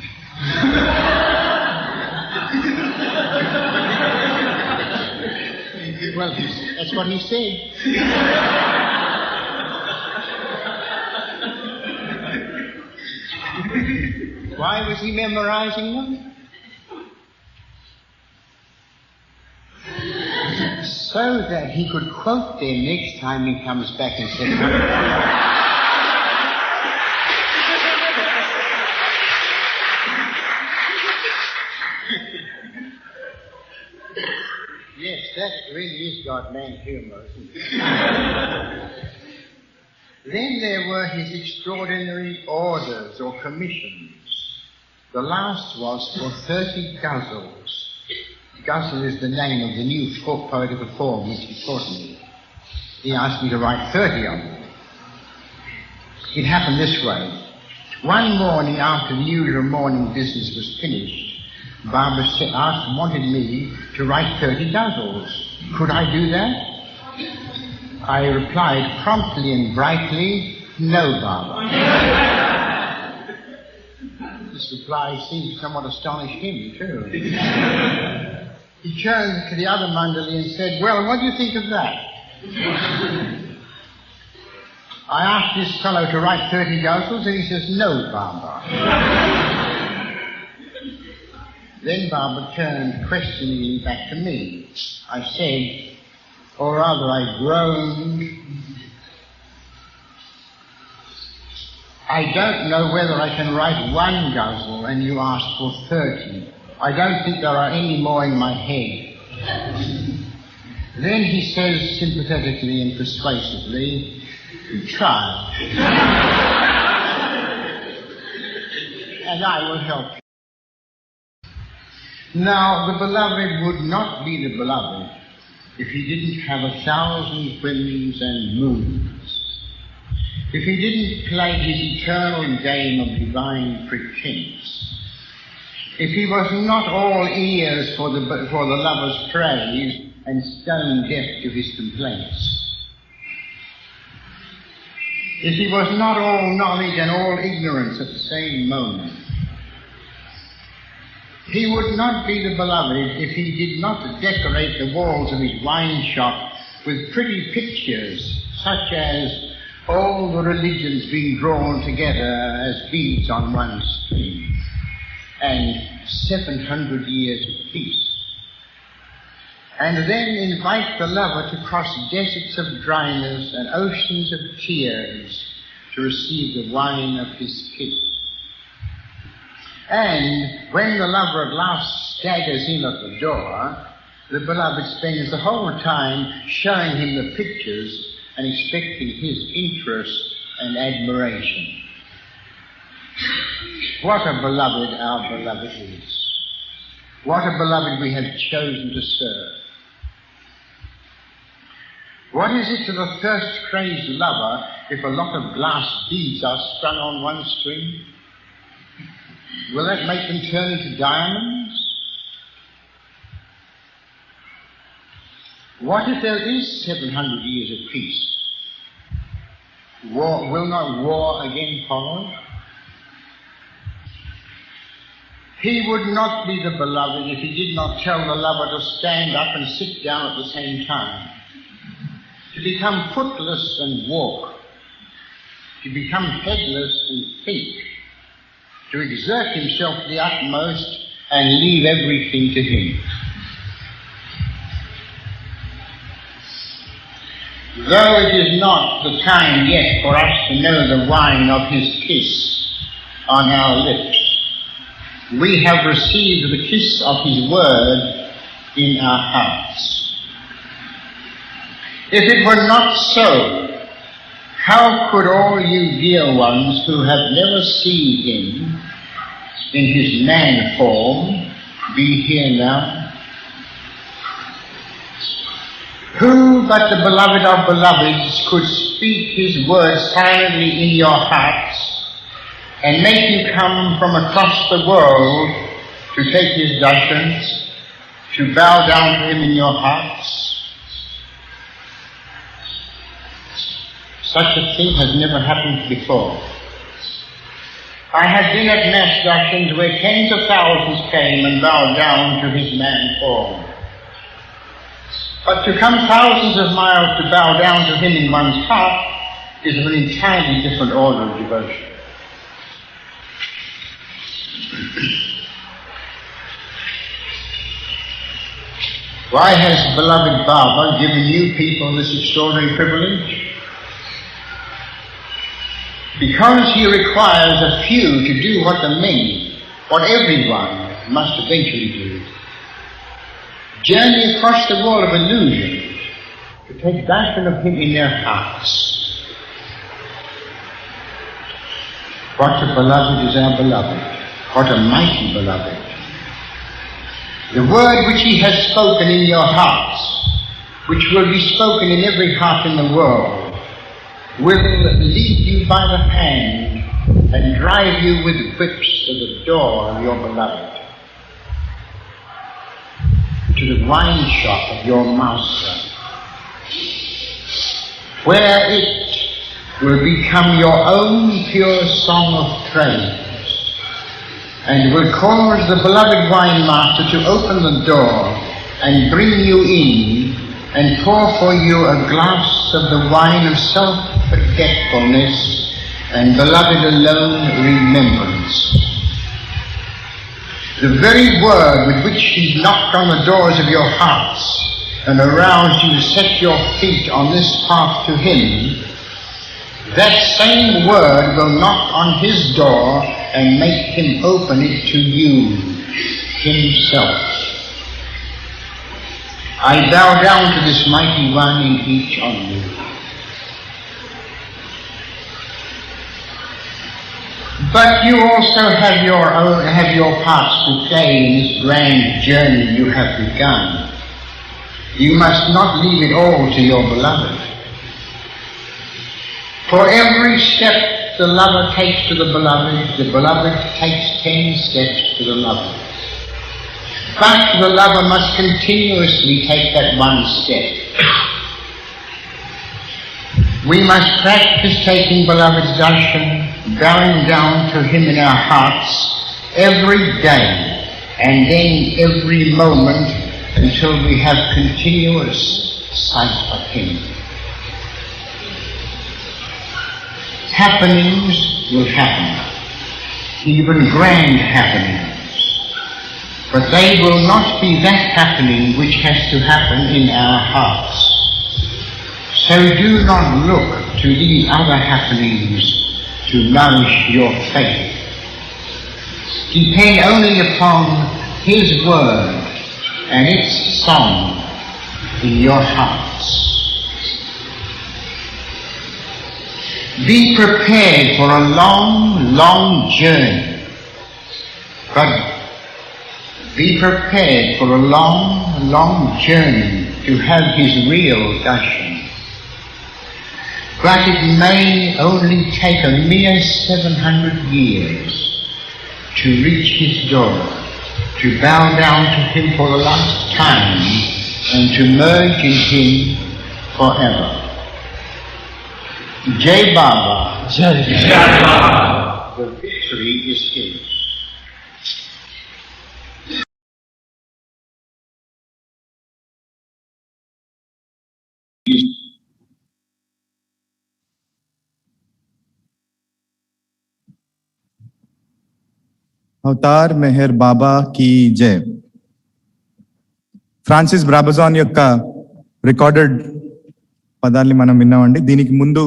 Well, that's what he said. Why was he memorizing them? So that he could quote them next time he comes back and said, yes, that really is God-man humor, isn't it? Then there were his extraordinary orders or commissions. The last was for 30 ghazals. Ghazal is the name of the new poetical form which he taught me. He asked me to write 30 of them. It happened this way. One morning after the usual morning business was finished, Baba wanted me to write 30 ghazals. Could I do that? I replied promptly and brightly, no, Baba. This reply seemed to somewhat astonish him, too. He turned to the other mandali and said, well, what do you think of that? I asked this fellow to write 30 ghazals, and he says, no, Baba. Then Baba turned questioningly back to me. I said, or rather I groaned, I don't know whether I can write 1 ghazal and you ask for 30. I don't think there are any more in my head. Then he says sympathetically and persuasively, try. And I will help you. Now, the beloved would not be the beloved if he didn't have 1,000 whims and moods. If he didn't play his eternal game of divine pretense. If he was not all ears for the lover's praise and stone deaf to his complaints. If he was not all knowledge and all ignorance at the same moment. He would not be the beloved if he did not decorate the walls of his wine shop with pretty pictures, such as all the religions being drawn together as beads on one string, and 700 years of peace. And then invite the lover to cross deserts of dryness and oceans of tears to receive the wine of his kiss. And when the lover at last staggers in at the door, the beloved spends the whole time showing him the pictures and expecting his interest and admiration. What a beloved our beloved is. What a beloved we have chosen to serve. What is it to the thirst-crazed lover if a lot of glass beads are strung on one string? Will that make them turn into diamonds? What if there is 700 years of peace? Will not war again follow? He would not be the beloved if he did not tell the lover to stand up and sit down at the same time, to become footless and walk, to become headless and think, to exert himself to the utmost and leave everything to him. Though it is not the time yet for us to know the wine of his kiss on our lips, we have received the kiss of his word in our hearts. If it were not so, how could all you dear ones who have never seen him in his man form be here now? Who but the beloved of beloveds could speak his word silently in your hearts and make you come from across the world to take his darshans, to bow down to him in your hearts? Such a thing has never happened before. I have been at mass darshans where tens of thousands came and bowed down to his man form. But to come thousands of miles to bow down to him in one's heart is of an entirely different order of devotion. Why has beloved Baba given you people this extraordinary privilege? Because he requires a few to do what the many, what everyone must eventually do. Journey across the wall of illusion to take darshan of him in their hearts. What a beloved is our beloved. What a mighty beloved. The word which he has spoken in your hearts, which will be spoken in every heart in the world, will lead you by the hand and drive you with whips to the door of your beloved, to the wine shop of your master, where it will become your own pure song of praise, and will cause the beloved wine master to open the door and bring you in and pour for you a glass of the wine of self-forgetfulness and beloved alone remembrance. The very word with which he knocked on the doors of your hearts and aroused you to set your feet on this path to him, that same word will knock on his door and make him open it to you himself. I bow down to this mighty one in each of you. But you also have your parts to play in this grand journey you have begun. You must not leave it all to your beloved. For every step the lover takes to the beloved takes 10 steps to the lover. But the lover must continuously take that one step. We must practice taking beloved's darshan, bowing down to him in our hearts every day and then every moment until we have continuous sight of him. Happenings will happen, even grand happenings, but they will not be that happening which has to happen in our hearts. So do not look to these other happenings to nourish your faith. Depend only upon his word and its song in your hearts. Be prepared for a long, long journey, but be prepared for a long, long journey to have his real darshan. But it may only take a mere 700 years, to reach his door, to bow down to him for the last time, and to merge in him forever. Jai Baba. Jai. The victory is his. Avatar Meher Baba కీ జై. Francis Brabazon యొక్క recorded పదాల్ని మనం విన్నామండి. దీనికి ముందు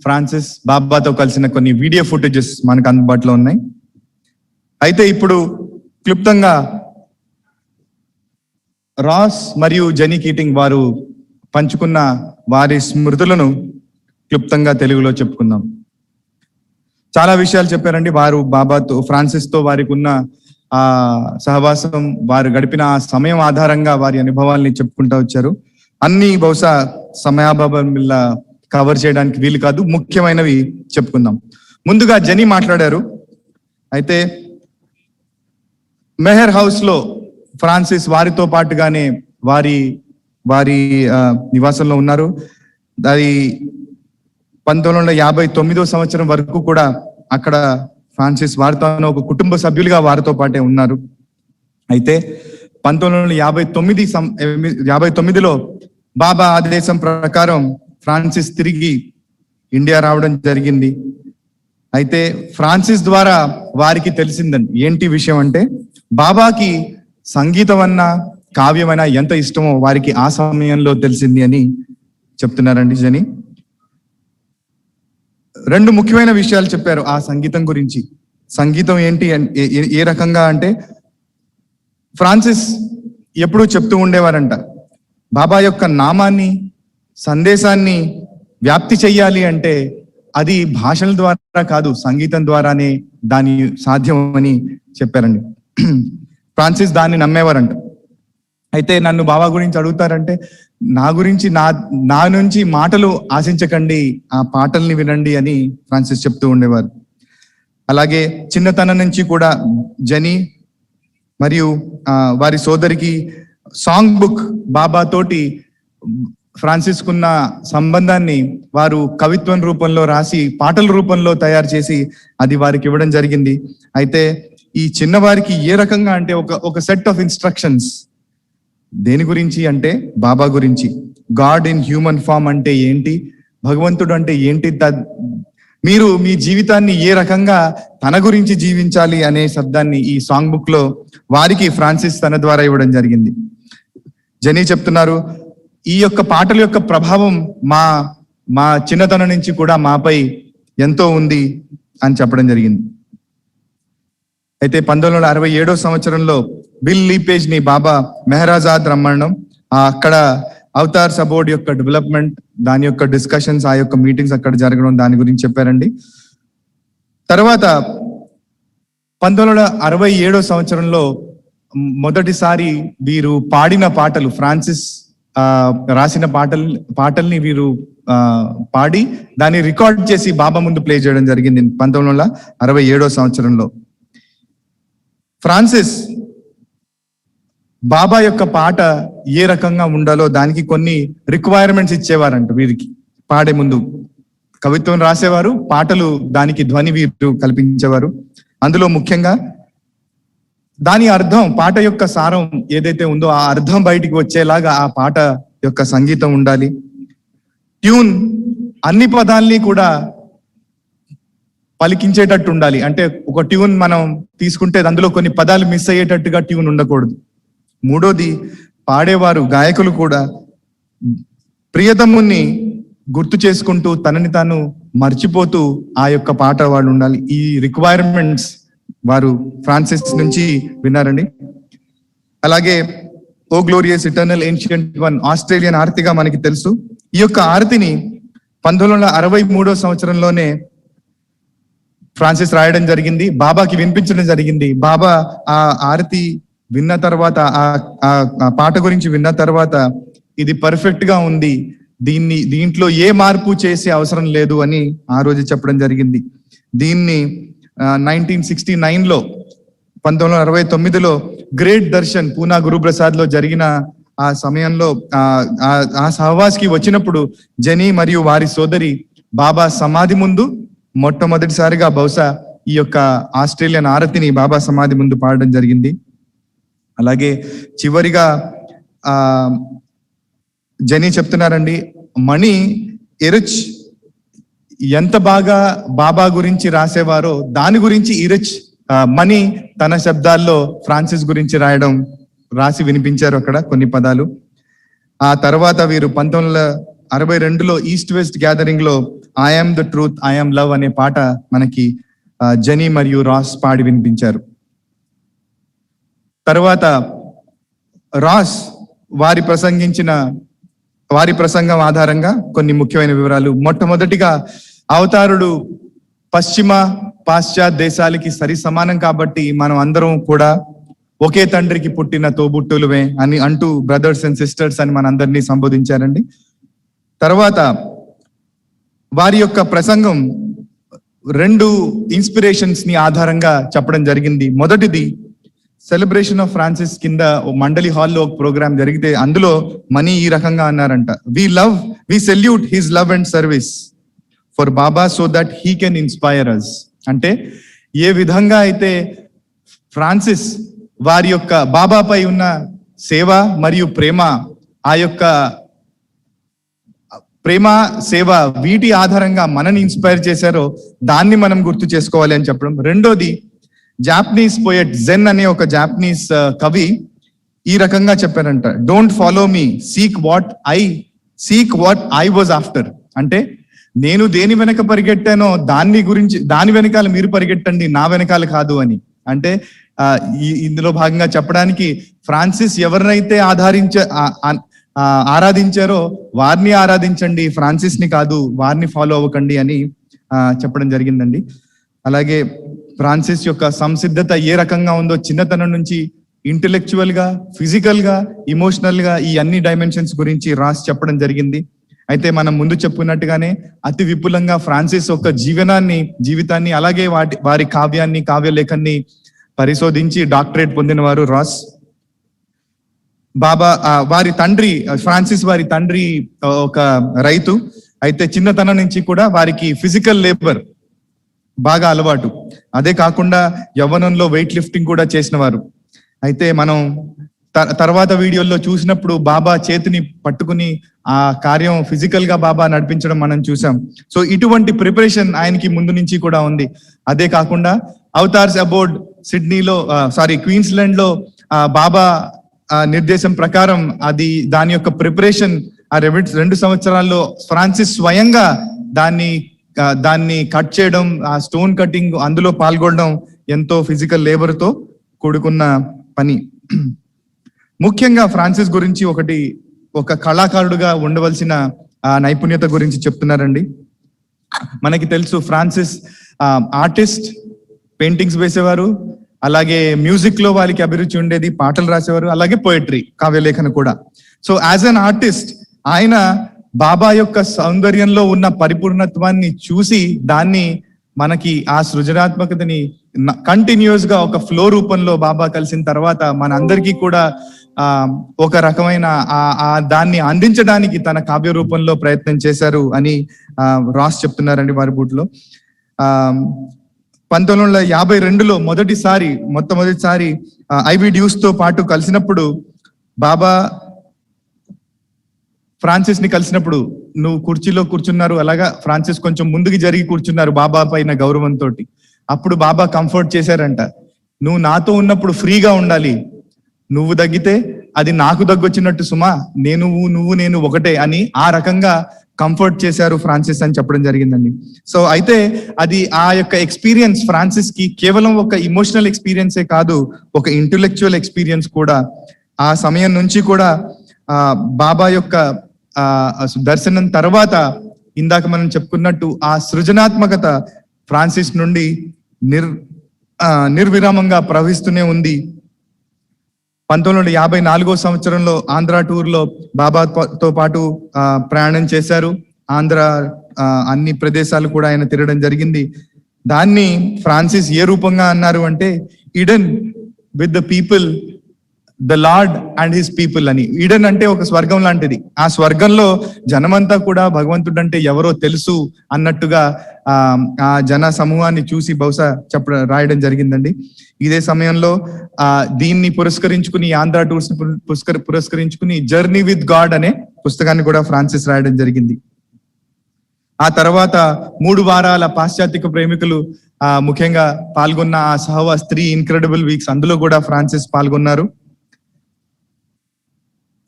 Francis బాబాతో కలిసిన కొన్ని video footages మనకు అందుబాటులో ఉన్నాయి. అయితే ఇప్పుడు క్లుప్తంగా రాస్ మరియు జెనీ కీటింగ్ వారు పంచుకున్న వారి స్మృతులను క్లుప్తంగా తెలుగులో చెప్పుకుందాం. చాలా విషయాలు చెప్పారండి. వారు బాబాతో, ఫ్రాన్సిస్ తో వారికి ఉన్న ఆ సహవాసం, వారు గడిపిన ఆ సమయం ఆధారంగా వారి అనుభవాల్ని చెప్పుకుంటూ వచ్చారు. అన్ని బహుశా సమయాభావం వల్ల కవర్ చేయడానికి వీలు కాదు. ముఖ్యమైనవి చెప్పుకుందాం. ముందుగా జెనీ మాట్లాడారు. అయితే మెహర్ హౌస్ లో ఫ్రాన్సిస్ వారితో పాటుగానే వారి నివాసంలో ఉన్నారు. అది 1959 సంవత్సరం వరకు కూడా అక్కడ ఫ్రాన్సిస్ వారితో ఒక కుటుంబ సభ్యులుగా వారితో పాటే ఉన్నారు. అయితే 1959లో బాబా ఆదేశం ప్రకారం ఫ్రాన్సిస్ తిరిగి ఇండియా రావడం జరిగింది. అయితే ఫ్రాన్సిస్ ద్వారా వారికి తెలిసిందండి ఏంటి విషయం అంటే, బాబాకి సంగీతం అన్నా కావ్యమైనా ఎంత ఇష్టమో వారికి ఆ సమయంలో తెలిసింది అని చెప్తున్నారండి జని. రెండు ముఖ్యమైన విషయాలు చెప్పారు ఆ సంగీతం గురించి. సంగీతం ఏంటి, ఏ రకంగా అంటే, ఫ్రాన్సిస్ ఎప్పుడూ చెప్తూ ఉండేవారంట, బాబా యొక్క నామాన్ని, సందేశాన్ని వ్యాప్తి చెయ్యాలి అంటే అది భాషల ద్వారా కాదు, సంగీతం ద్వారానే దాని సాధ్యం అని చెప్పారండి. ఫ్రాన్సిస్ దాన్ని నమ్మేవారంట. అయితే నన్ను బాబా గురించి అడుగుతారంటే, నా గురించి నా నుంచి మాటలు ఆశించకండి, ఆ పాటల్ని వినండి అని ఫ్రాన్సిస్ చెప్తూ ఉండేవారు. అలాగే చిన్నతనం నుంచి కూడా జని మరియు వారి సోదరికి సాంగ్ బుక్ బాబా తోటి ఫ్రాన్సిస్ కున్న సంబంధాన్ని వారు కవిత్వం రూపంలో రాసి పాటల రూపంలో తయారు చేసి అది వారికి ఇవ్వడం జరిగింది. అయితే ఈ చిన్నవారికి ఏ రకంగా అంటే ఒక సెట్ ఆఫ్ ఇన్స్ట్రక్షన్స్. దేని గురించి అంటే బాబా గురించి. గాడ్ ఇన్ హ్యూమన్ ఫామ్ అంటే ఏంటి, భగవంతుడు అంటే ఏంటి, మీరు మీ జీవితాన్ని ఏ రకంగా తన గురించి జీవించాలి అనే శబ్దాన్ని ఈ సాంగ్ బుక్ లో వారికి ఫ్రాన్సిస్ తన ద్వారా ఇవ్వడం జరిగింది. జనీ చెప్తున్నారు, ఈ యొక్క పాటల యొక్క ప్రభావం మా చిన్నతనం నుంచి కూడా మాపై ఎంతో ఉంది అని చెప్పడం జరిగింది. అయితే 1967 సంవత్సరంలో బిల్ లీపేజ్ ని బాబా మెహరాజాద్ రమ్మడం, అక్కడ అవతార్ సబోర్డ్ యొక్క డెవలప్మెంట్, దాని యొక్క డిస్కషన్స్, ఆ యొక్క మీటింగ్స్ అక్కడ జరగడం, దాని గురించి చెప్పారండి. తర్వాత 1967 సంవత్సరంలో మొదటిసారి వీరు పాడిన పాటలు, ఫ్రాన్సిస్ రాసిన పాటల్ని వీరు పాడి దాన్ని రికార్డ్ చేసి బాబా ముందు ప్లే చేయడం జరిగింది 1967 సంవత్సరంలో. ఫ్రాన్సిస్ బాబా యొక్క పాట ఏ రకంగా ఉండాలో దానికి కొన్ని రిక్వైర్మెంట్స్ ఇచ్చేవారంట. వీరికి పాడే ముందు కవిత్వం రాసేవారు, పాటలు దానికి ధ్వని వీరు కల్పించేవారు. అందులో ముఖ్యంగా దాని అర్థం, పాట యొక్క సారం ఏదైతే ఉందో ఆ అర్థం బయటికి వచ్చేలాగా ఆ పాట యొక్క సంగీతం ఉండాలి. ట్యూన్ అన్ని పదాల్ని కూడా పలికించేటట్టు ఉండాలి. అంటే ఒక ట్యూన్ మనం తీసుకుంటే అందులో కొన్ని పదాలు మిస్ అయ్యేటట్టుగా ట్యూన్ ఉండకూడదు. మూడోది, పాడేవారు, గాయకులు కూడా ప్రియతముని గుర్తు చేసుకుంటూ తనని తాను మర్చిపోతూ ఆ యొక్క పాట వాళ్ళు ఉండాలి. ఈ రిక్వైర్మెంట్స్ వారు ఫ్రాన్సిస్ నుంచి విన్నారండి. అలాగే O glorious eternal ancient one, Australian ఆర్తిగా మనకి తెలుసు. ఈ యొక్క ఆర్తిని 1963 సంవత్సరంలోనే ఫ్రాన్సిస్ రాయడం జరిగింది, బాబాకి వినిపించడం జరిగింది. బాబా ఆ ఆరతి విన్న తర్వాత, ఆ పాట గురించి విన్న తర్వాత, ఇది పర్ఫెక్ట్ గా ఉంది, దీంట్లో ఏ మార్పు చేసే అవసరం లేదు అని ఆ రోజు చెప్పడం జరిగింది. దీన్ని 1969లో 1969లో గ్రేట్ దర్శన్ పూనా గురుప్రసాద్ లో జరిగిన ఆ సమయంలో ఆ సహవాస్ కి వచ్చినప్పుడు జెనీ మరియు వారి సోదరి బాబా సమాధి ముందు మొట్టమొదటిసారిగా బహుశా ఈ యొక్క ఆస్ట్రేలియన్ ఆరతిని బాబా సమాధి ముందు పాడడం జరిగింది. అలాగే చివరిగా జెనీ చెప్తున్నారండి, మణి ఎరుచ్ ఎంత బాగా బాబా గురించి రాసేవారో దాని గురించి ఇరచ్ మణి తన శబ్దాల్లో ఫ్రాన్సిస్ గురించి రాసి వినిపించారు అక్కడ కొన్ని పదాలు. ఆ తర్వాత వీరు 1962లో ఈస్ట్ వెస్ట్ గ్యాదరింగ్ లో I'm the truth I'm love అనే పాట మనకి జెనీ మరియు రాస్ పాడి వినిపించారు. తర్వాత రాస్ వారి ప్రసంగం ఆధారంగా కొన్ని ముఖ్యమైన వివరాలు. మొట్టమొదటిగా అవతారుడు పాశ్చాత్య దేశాలకి సరి సమానం కాబట్టి మనం అందరం కూడా ఒకే తండ్రికి పుట్టిన తోబుట్టులువే అని అంటూ బ్రదర్స్ అండ్ సిస్టర్స్ అని మనందరినీ సంబోధించారండి. తర్వాత వారి యొక్క ప్రసంగం 2 ఇన్స్పిరేషన్స్ ని ఆధారంగా చెప్పడం జరిగింది. మొదటిది సెలబ్రేషన్ ఆఫ్ ఫ్రాన్సిస్ కింద మండలి హాల్లో ఒక ప్రోగ్రామ్ జరిగితే అందులో మనీ ఈ రకంగా అన్నారంట, we salute his love and service for Baba so that he can inspire us. అంటే ఏ విధంగా అయితే ఫ్రాన్సిస్ వారి యొక్క బాబాపై ఉన్న సేవ మరియు ప్రేమ, ఆ యొక్క ప్రేమ సేవ వీటి ఆధారంగా మనని ఇన్స్పైర్ చేశారో దాన్ని మనం గుర్తు చేసుకోవాలి అని చెప్పడం. రెండోది జాపనీస్ పోయెట్ జెన్ అనే ఒక జాపనీస్ కవి ఈ రకంగా చెప్పారంట, don't follow me, seek what I was after. అంటే నేను దేని వెనక పరిగెట్టానో దాని వెనకాల మీరు పరిగెట్టండి, నా వెనకాల కాదు అని. అంటే ఇందులో భాగంగా చెప్పడానికి ఫ్రాన్సిస్ ఎవరినైతే ఆరాధించారో వారిని ఆరాధించండి, ఫ్రాన్సిస్ ని కాదు, వారిని ఫాలో అవ్వకండి అని చెప్పడం జరిగిందండి. అలాగే ఫ్రాన్సిస్ యొక్క సంసిద్ధత ఏ రకంగా ఉందో చిన్నతనం నుంచి ఇంటెలెక్చువల్ గా, ఫిజికల్ గా, ఇమోషనల్ గా ఈ అన్ని డైమెన్షన్స్ గురించి రాసి చెప్పడం జరిగింది. అయితే మనం ముందు చెప్పుకున్నట్టుగానే అతి విపులంగా ఫ్రాన్సిస్ యొక్క జీవితాన్ని అలాగే వారి కావ్యలేఖన్ని పరిశోధించి డాక్టరేట్ పొందిన వారు రాస్. ఫ్రాన్సిస్ వారి తండ్రి ఒక రైతు. అయితే చిన్నతనం నుంచి కూడా వారికి ఫిజికల్ లేబర్ బాగా అలవాటు. అదే కాకుండా యవ్వనంలో వెయిట్ లిఫ్టింగ్ కూడా చేసిన వారు. అయితే మనం తర్వాత వీడియోల్లో చూసినప్పుడు బాబా చేతిని పట్టుకుని ఆ కార్యం ఫిజికల్ గా బాబా నడిపించడం మనం చూసాం. సో ఇటువంటి ప్రిపరేషన్ ఆయనకి ముందు నుంచి కూడా ఉంది. అదే కాకుండా అవతార్స్ అబౌట్ క్వీన్స్లాండ్ లో బాబా నిర్దేశం ప్రకారం దాని యొక్క ప్రిపరేషన్ 2 సంవత్సరాల్లో ఫ్రాన్సిస్ స్వయంగా దాన్ని కట్ చేయడం, ఆ స్టోన్ కటింగ్ అందులో పాల్గొనడం ఎంతో ఫిజికల్ లేబర్ తో కూడుకున్న పని. ముఖ్యంగా ఫ్రాన్సిస్ గురించి ఒక కళాకారుడుగా ఉండవలసిన నైపుణ్యత గురించి చెప్తున్నారండి. మనకి తెలుసు ఫ్రాన్సిస్ ఆర్టిస్ట్, పెయింటింగ్స్ వేసేవారు, అలాగే మ్యూజిక్ లో వాళ్ళకి అభిరుచి ఉండేది, పాటలు రాసేవారు, అలాగే పోయట్రీ, కావ్యలేఖన కూడా. సో యాజ్ అన్ ఆర్టిస్ట్ ఆయన బాబా యొక్క సౌందర్యంలో ఉన్న పరిపూర్ణత్వాన్ని చూసి దాన్ని మనకి ఆ సృజనాత్మకతని కంటిన్యూస్ గా ఒక ఫ్లో రూపంలో బాబా కలిసిన తర్వాత మనందరికీ కూడా ఒక రకమైన దాన్ని అందించడానికి తన కావ్య రూపంలో ప్రయత్నం చేశారు అని రాస్ చెప్తున్నారండి వారి బూట్లో. 1952లో మొట్టమొదటిసారి ఐవి డ్యూస్ తో పాటు కలిసినప్పుడు బాబా ఫ్రాన్సిస్ ని కలిసినప్పుడు, నువ్వు కుర్చీలో కూర్చున్నారు, అలాగా ఫ్రాన్సిస్ కొంచెం ముందుకు జరిగి కూర్చున్నారు బాబా పైన గౌరవంతో. అప్పుడు బాబా కంఫర్ట్ చేశారంట, నువ్వు నాతో ఉన్నప్పుడు ఫ్రీగా ఉండాలి, నువ్వు దగ్గితే అది నాకు దగ్గొచ్చినట్టు సుమా, నేను ఒకటే అని ఆ రకంగా కంఫర్ట్ చేశారు ఫ్రాన్సిస్ అని చెప్పడం జరిగిందండి. సో అయితే అది ఆ యొక్క ఎక్స్పీరియన్స్ ఫ్రాన్సిస్ కి కేవలం ఒక ఇమోషనల్ ఎక్స్పీరియన్సే కాదు, ఒక ఇంటెలెక్చువల్ ఎక్స్పీరియన్స్ కూడా. ఆ సమయం నుంచి కూడా బాబా యొక్క దర్శనం తర్వాత ఇందాక మనం చెప్పుకున్నట్టు ఆ సృజనాత్మకత ఫ్రాన్సిస్ నుండి నిర్విరామంగా ప్రవహిస్తూనే ఉంది. 1954 సంవత్సరంలో ఆంధ్ర టూర్ లో బాబాతో పాటు ప్రయాణం చేశారు. ఆంధ్ర అన్ని ప్రదేశాలు కూడా ఆయన తిరగడం జరిగింది. దాన్ని ఫ్రాన్సిస్ ఏ రూపంగా అన్నారు అంటే, Eden with the people the lord and his people అని. ఈడెన్ అంటే ఒక స్వర్గం లాంటిది. ఆ స్వర్గంలో జనమంతా కూడా భగవంతుడు అంటే ఎవరో తెలుసు అన్నట్టుగా ఆ జన సమూహాన్ని చూసి బహుశా రాయడం జరిగిందండి. ఇదే సమయంలో దీన్ని పురస్కరించుకుని, ఆంధ్ర టూర్స్ పురస్కరించుకుని జర్నీ విత్ గాడ్ అనే పుస్తకాన్ని కూడా ఫ్రాన్సిస్ రాయడం జరిగింది. ఆ తర్వాత 3 వారాల పాశ్చాత్యక ప్రేమికులు ముఖ్యంగా పాల్గొన్న ఆ సహవాస్ 3 ఇన్క్రెడిబుల్ వీక్స్, అందులో కూడా ఫ్రాన్సిస్ పాల్గొన్నారు.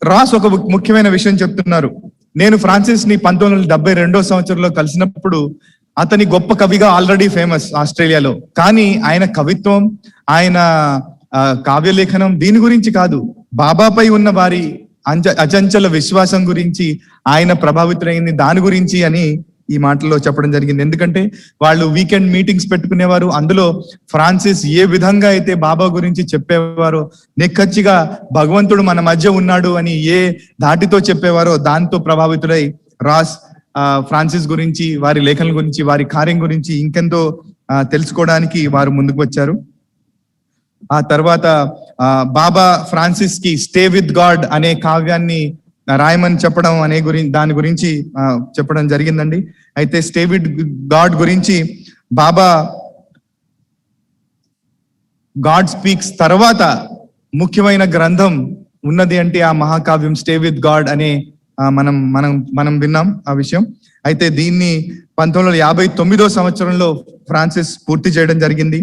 రాస్ ఒక ముఖ్యమైన విషయం చెప్తున్నారు. నేను ఫ్రాన్సిస్ ని 1972 సంవత్సరంలో కలిసినప్పుడు అతని గొప్ప కవిగా ఆల్రెడీ ఫేమస్ ఆస్ట్రేలియాలో. కానీ ఆయన కవిత్వం, ఆయన కావ్యలేఖనం దీని గురించి కాదు, బాబాపై ఉన్న వారి అచంచల విశ్వాసం గురించి ఆయన ప్రభావితులైంది దాని గురించి అని ఈ మాటల్లో చెప్పడం జరిగింది. ఎందుకంటే వాళ్ళు వీకెండ్ మీటింగ్స్ పెట్టుకునేవారు. అందులో ఫ్రాన్సిస్ ఏ విధంగా అయితే బాబా గురించి చెప్పేవారో, నిక్కచ్చిగా భగవంతుడు మన మధ్య ఉన్నాడు అని ఏ ధాటితో చెప్పేవారో దాంతో ప్రభావితులై రాస్ ఫ్రాన్సిస్ గురించి, వారి లేఖల గురించి, వారి కార్యం గురించి ఇంకెంతో తెలుసుకోవడానికి వారు ముందుకు వచ్చారు. ఆ తర్వాత బాబా ఫ్రాన్సిస్ కి స్టే విత్ గాడ్ అనే కావ్యాన్ని రాయమని చెప్పడం అనే దాని గురించి చెప్పడం జరిగిందండి. అయితే స్టే విత్ గాడ్ గురించి బాబా గాడ్ స్పీక్స్ తర్వాత ముఖ్యమైన గ్రంథం ఉన్నది అంటే ఆ మహాకావ్యం స్టే విత్ గాడ్ అనే మనం విన్నాం ఆ విషయం. అయితే దీన్ని 1959 సంవత్సరంలో ఫ్రాన్సిస్ పూర్తి చేయడం జరిగింది.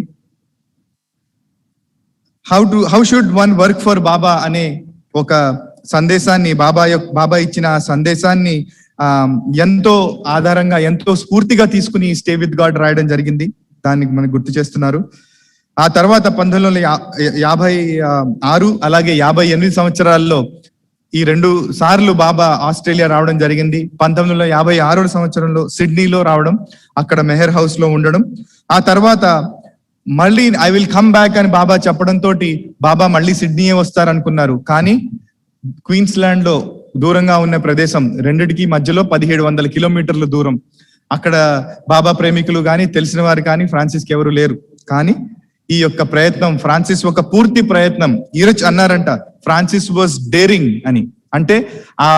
How should one work for Baba అనే ఒక సందేశాన్ని, బాబా ఇచ్చిన సందేశాన్ని ఎంతో ఆధారంగా, ఎంతో స్ఫూర్తిగా తీసుకుని స్టే విత్ గాడ్ రాయడం జరిగింది. దానికి మనకు గుర్తు చేస్తున్నారు. ఆ తర్వాత 1956 అలాగే 58 సంవత్సరాల్లో ఈ 2 సార్లు బాబా ఆస్ట్రేలియా రావడం జరిగింది. 1956 సంవత్సరంలో సిడ్నీలో రావడం, అక్కడ మెహర్ హౌస్ లో ఉండడం. ఆ తర్వాత మళ్ళీ ఐ విల్ కమ్ బ్యాక్ అని బాబా చెప్పడంతో బాబా మళ్ళీ సిడ్నీయే వస్తారనుకున్నారు. కానీ క్వీన్స్లాండ్ లో దూరంగా ఉన్న ప్రదేశం, రెండిటికి మధ్యలో 1700 కిలోమీటర్ల దూరం, అక్కడ బాబా ప్రేమికులు కానీ తెలిసిన వారు కానీ ఫ్రాన్సిస్ కి ఎవరు లేరు. కానీ ఈ యొక్క ప్రయత్నం ఫ్రాన్సిస్ ఒక పూర్తి ప్రయత్నం. ఈరోజు అన్నారంట ఫ్రాన్సిస్ వాజ్ డేరింగ్ అని. అంటే ఆ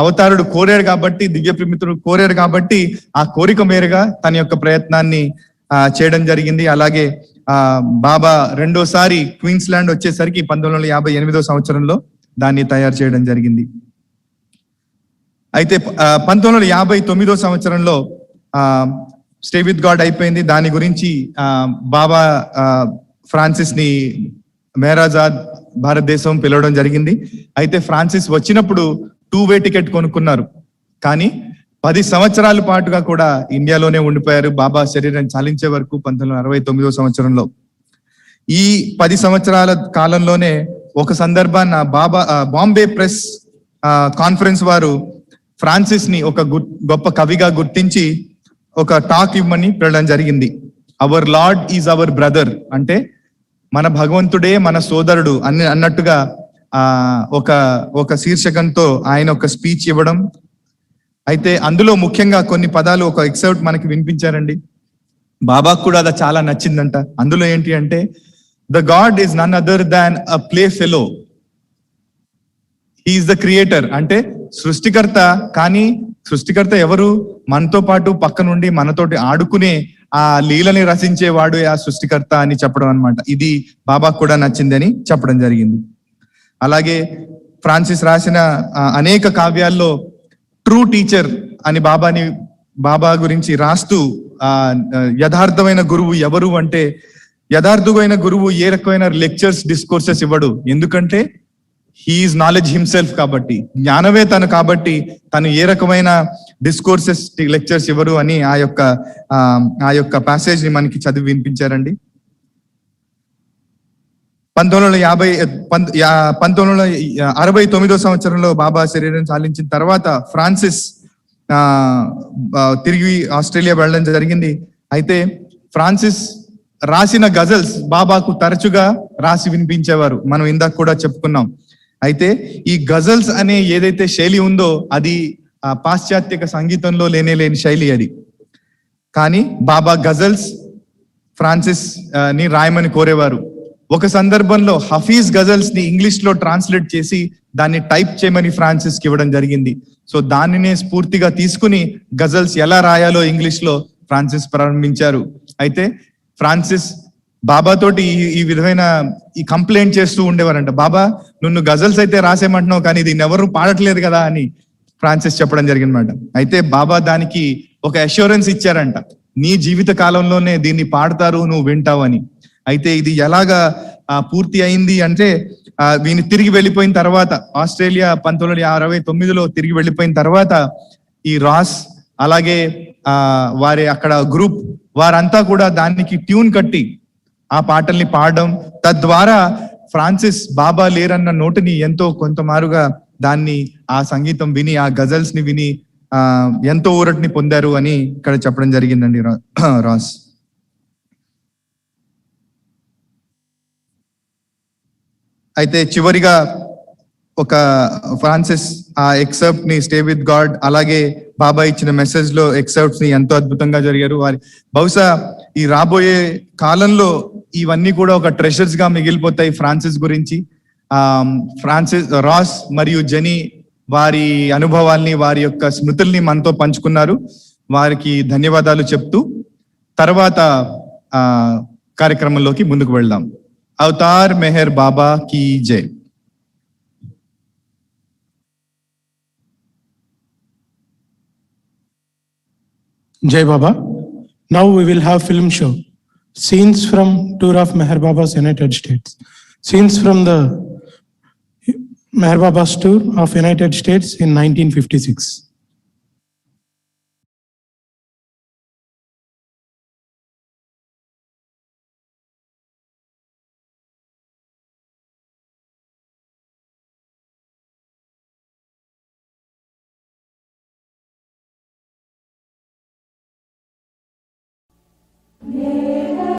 అవతారుడు కోరాడు కాబట్టి, దివ్య ప్రేమితుడు కోరాడు కాబట్టి ఆ కోరిక మేరగా తన యొక్క ప్రయత్నాన్ని చేయడం జరిగింది. అలాగే బాబా రెండోసారి క్వీన్స్లాండ్ వచ్చేసరికి 1958 సంవత్సరంలో దాన్ని తయారు చేయడం జరిగింది. అయితే 1959 సంవత్సరంలో స్టే విత్ గాడ్ అయిపోయింది. దాని గురించి బాబా ఫ్రాన్సిస్ ని మెహరాజాద్ భారతదేశం పిలవడం జరిగింది. అయితే ఫ్రాన్సిస్ వచ్చినప్పుడు 2-వే టికెట్ కొనుక్కున్నారు. కానీ 10 సంవత్సరాల పాటుగా కూడా ఇండియాలోనే ఉండిపోయారు బాబా శరీరం చాలించే వరకు 1969 సంవత్సరంలో. ఈ 10 సంవత్సరాల కాలంలోనే ఒక సందర్భాన్న బాంబే ప్రెస్ కాన్ఫరెన్స్ వారు ఫ్రాన్సిస్ ని ఒక గొప్ప కవిగా గుర్తించి ఒక టాక్ ఇవ్వమని పిలవడం జరిగింది. Our lord is our brother, అంటే మన భగవంతుడే మన సోదరుడు అన్నట్టుగా ఒక శీర్షకంతో ఆయన ఒక స్పీచ్ ఇవ్వడం. అయితే అందులో ముఖ్యంగా కొన్ని పదాలు, ఒక ఎక్సర్ట్ మనకి వినిపించారండి. బాబాకు కూడా అది చాలా నచ్చిందంట. అందులో ఏంటి అంటే, the God is none other than a playfellow, he is the creator. అంటే సృష్టికర్త, కానీ సృష్టికర్త ఎవరు? మనతో పాటు పక్క నుండి మనతోటి ఆడుకునే ఆ లీలని రచించేవాడు ఆ సృష్టికర్త అని చెప్పడం అన్నమాట. ఇది బాబాకు కూడా నచ్చింది అని చెప్పడం జరిగింది. అలాగే ఫ్రాన్సిస్ రాసిన అనేక కావ్యాల్లో ట్రూ టీచర్ అని బాబా గురించి రాస్తూ, యథార్థమైన గురువు ఎవరు అంటే, యథార్థమైన గురువు ఏ రకమైన లెక్చర్స్ డిస్కోర్సెస్ ఇవ్వడు. ఎందుకంటే హీఈస్ నాలెడ్జ్ హిమ్సెల్ఫ్ కాబట్టి, జ్ఞానమే తను కాబట్టి తను ఏ రకమైన డిస్కోర్సెస్ లెక్చర్స్ ఇవ్వరు అని ఆ యొక్క ప్యాసేజ్ ని మనకి చదివి వినిపించారండి. 1969 సంవత్సరంలో బాబా శరీరం చాలించిన తర్వాత ఫ్రాన్సిస్ తిరిగి ఆస్ట్రేలియా వెళ్ళడం జరిగింది. అయితే ఫ్రాన్సిస్ రాసిన గజల్స్ బాబాకు తరచుగా రాసి వినిపించేవారు. మనం ఇందాక కూడా చెప్పుకున్నాం. అయితే ఈ గజల్స్ అనే ఏదైతే శైలి ఉందో అది పాశ్చాత్యక సంగీతంలో లేని శైలి అది. కానీ బాబా గజల్స్ ఫ్రాన్సిస్ ని రాయమని కోరేవారు. ఒక సందర్భంలో హఫీజ్ గజల్స్ ని ఇంగ్లీష్ లో ట్రాన్స్లేట్ చేసి దాన్ని టైప్ చేయమని ఫ్రాన్సిస్ కి ఇవ్వడం జరిగింది. సో దానినే స్ఫూర్తిగా తీసుకుని గజల్స్ ఎలా రాయాలో ఇంగ్లీష్ లో ఫ్రాన్సిస్ ప్రారంభించారు. అయితే ఫ్రాన్సిస్ బాబా తోటి ఈ విధమైన ఈ కంప్లైంట్ చేస్తూ ఉండేవారంట. బాబా, నువ్వు గజల్స్ అయితే రాసేమంటున్నావు, కానీ దీన్ని ఎవరు పాడట్లేదు కదా అని ఫ్రాన్సిస్ చెప్పడం జరిగిందన్నమాట. అయితే బాబా దానికి ఒక అష్యూరెన్స్ ఇచ్చారంట, నీ జీవిత కాలంలోనే దీన్ని పాడతారు, నువ్వు వింటావు అని. అయితే ఇది ఎలాగా పూర్తి అయింది అంటే వీని తిరిగి వెళ్ళిపోయిన తర్వాత, ఆస్ట్రేలియా 1969లో తిరిగి వెళ్ళిపోయిన తర్వాత ఈ రాస్ అలాగే వారి అక్కడ గ్రూప్ వారంతా కూడా దానికి ట్యూన్ కట్టి ఆ పాటల్ని పాడడం, తద్వారా ఫ్రాన్సిస్ బాబా లేరన్న నోటిని ఎంతో కొంతమారుగా దాన్ని ఆ సంగీతం విని ఆ గజల్స్ ని విని ఎంతో ఊరటిని పొందారు అని ఇక్కడ చెప్పడం జరిగిందండి రాస్. అయితే చివరిగా ఒక ఫ్రాన్సిస్ ఆ ఎక్సెప్ట్ ని స్టే విత్ గాడ్ అలాగే బాబా ఇచ్చిన మెసేజ్ లో ఎక్సెప్ట్స్ ని ఎంతో అద్భుతంగా జరిగారు. వారి బహుశా ఈ రాబోయే కాలంలో ఇవన్నీ కూడా ఒక ట్రెషర్స్ గా మిగిలిపోతాయి ఫ్రాన్సిస్ గురించి. ఫ్రాన్సిస్, రాస్ మరియు జెనీ వారి అనుభవాల్ని, వారి యొక్క స్మృతుల్ని మనతో పంచుకున్నారు. వారికి ధన్యవాదాలు చెప్తూ తర్వాత కార్యక్రమంలోకి ముందుకు వెళ్దాం. అవతార్ మెహర్ బాబా కీ జై. Jai Baba. Now we will have film show. Scenes from tour of Meher Baba's United States. Scenes from the Meher Baba's tour of United States in 1956. Meher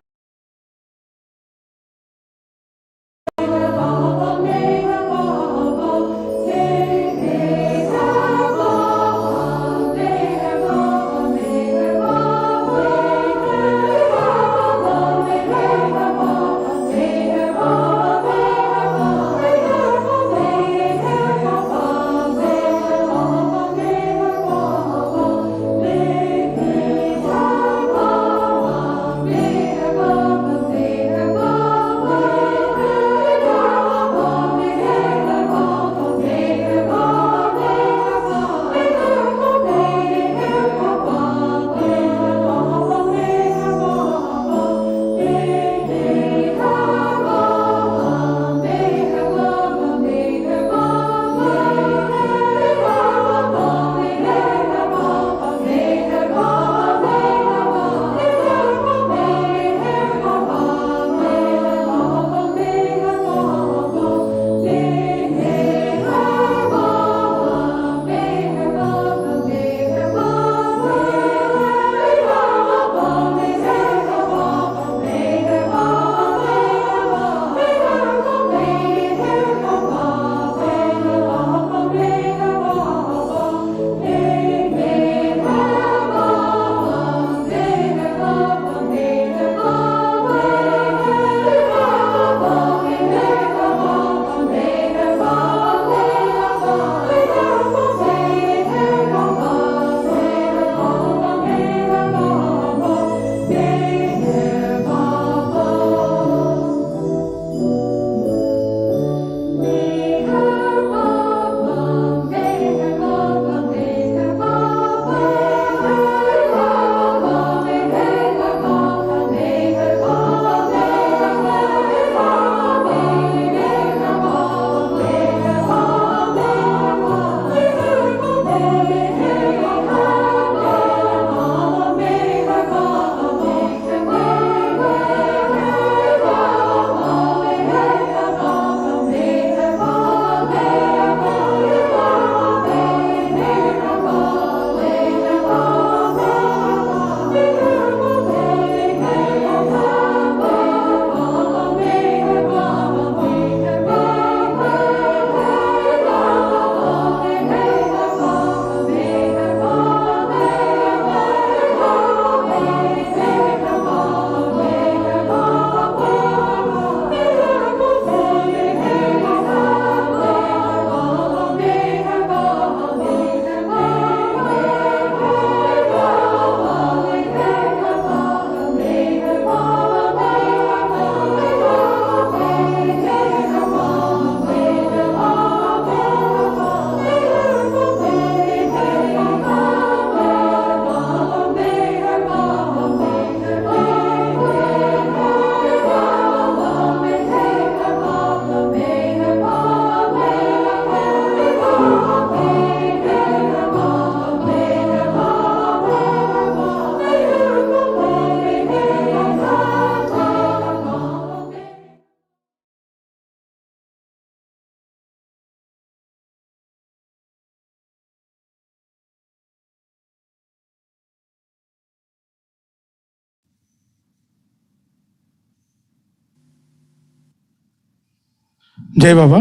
Jai Baba.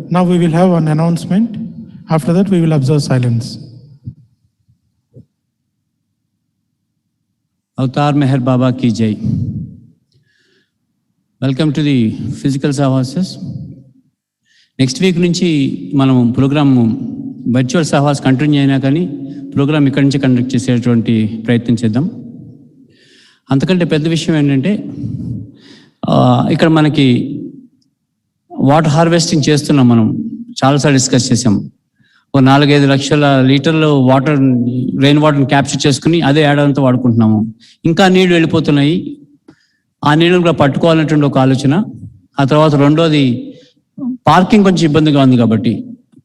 Now we will have an announcement. After that, we will observe silence. Avatar Meher Baba ki Jai. Welcome to the physical Sahavas. Next week నుంచి మనం programme virtual సహవాస్ continue అయినా కానీ programme ఇక్కడి నుంచి conduct చేసేటువంటి ప్రయత్నం చేద్దాం. అంతకంటే పెద్ద విషయం ఏంటంటే ఇక్కడ మనకి వాటర్ హార్వెస్టింగ్ చేస్తున్నాం. మనం చాలాసార్లు డిస్కస్ చేసాం. ఒక 4-5 లక్షల లీటర్లు వాటర్, రెయిన్ వాటర్ని క్యాప్చర్ చేసుకుని అదే ఏడాదంతా వాడుకుంటున్నాము. ఇంకా నీళ్లు వెళ్ళిపోతున్నాయి. ఆ నీళ్ళను కూడా పట్టుకోవాలనేటువంటి ఒక ఆలోచన. ఆ తర్వాత రెండోది పార్కింగ్ కొంచెం ఇబ్బందిగా ఉంది కాబట్టి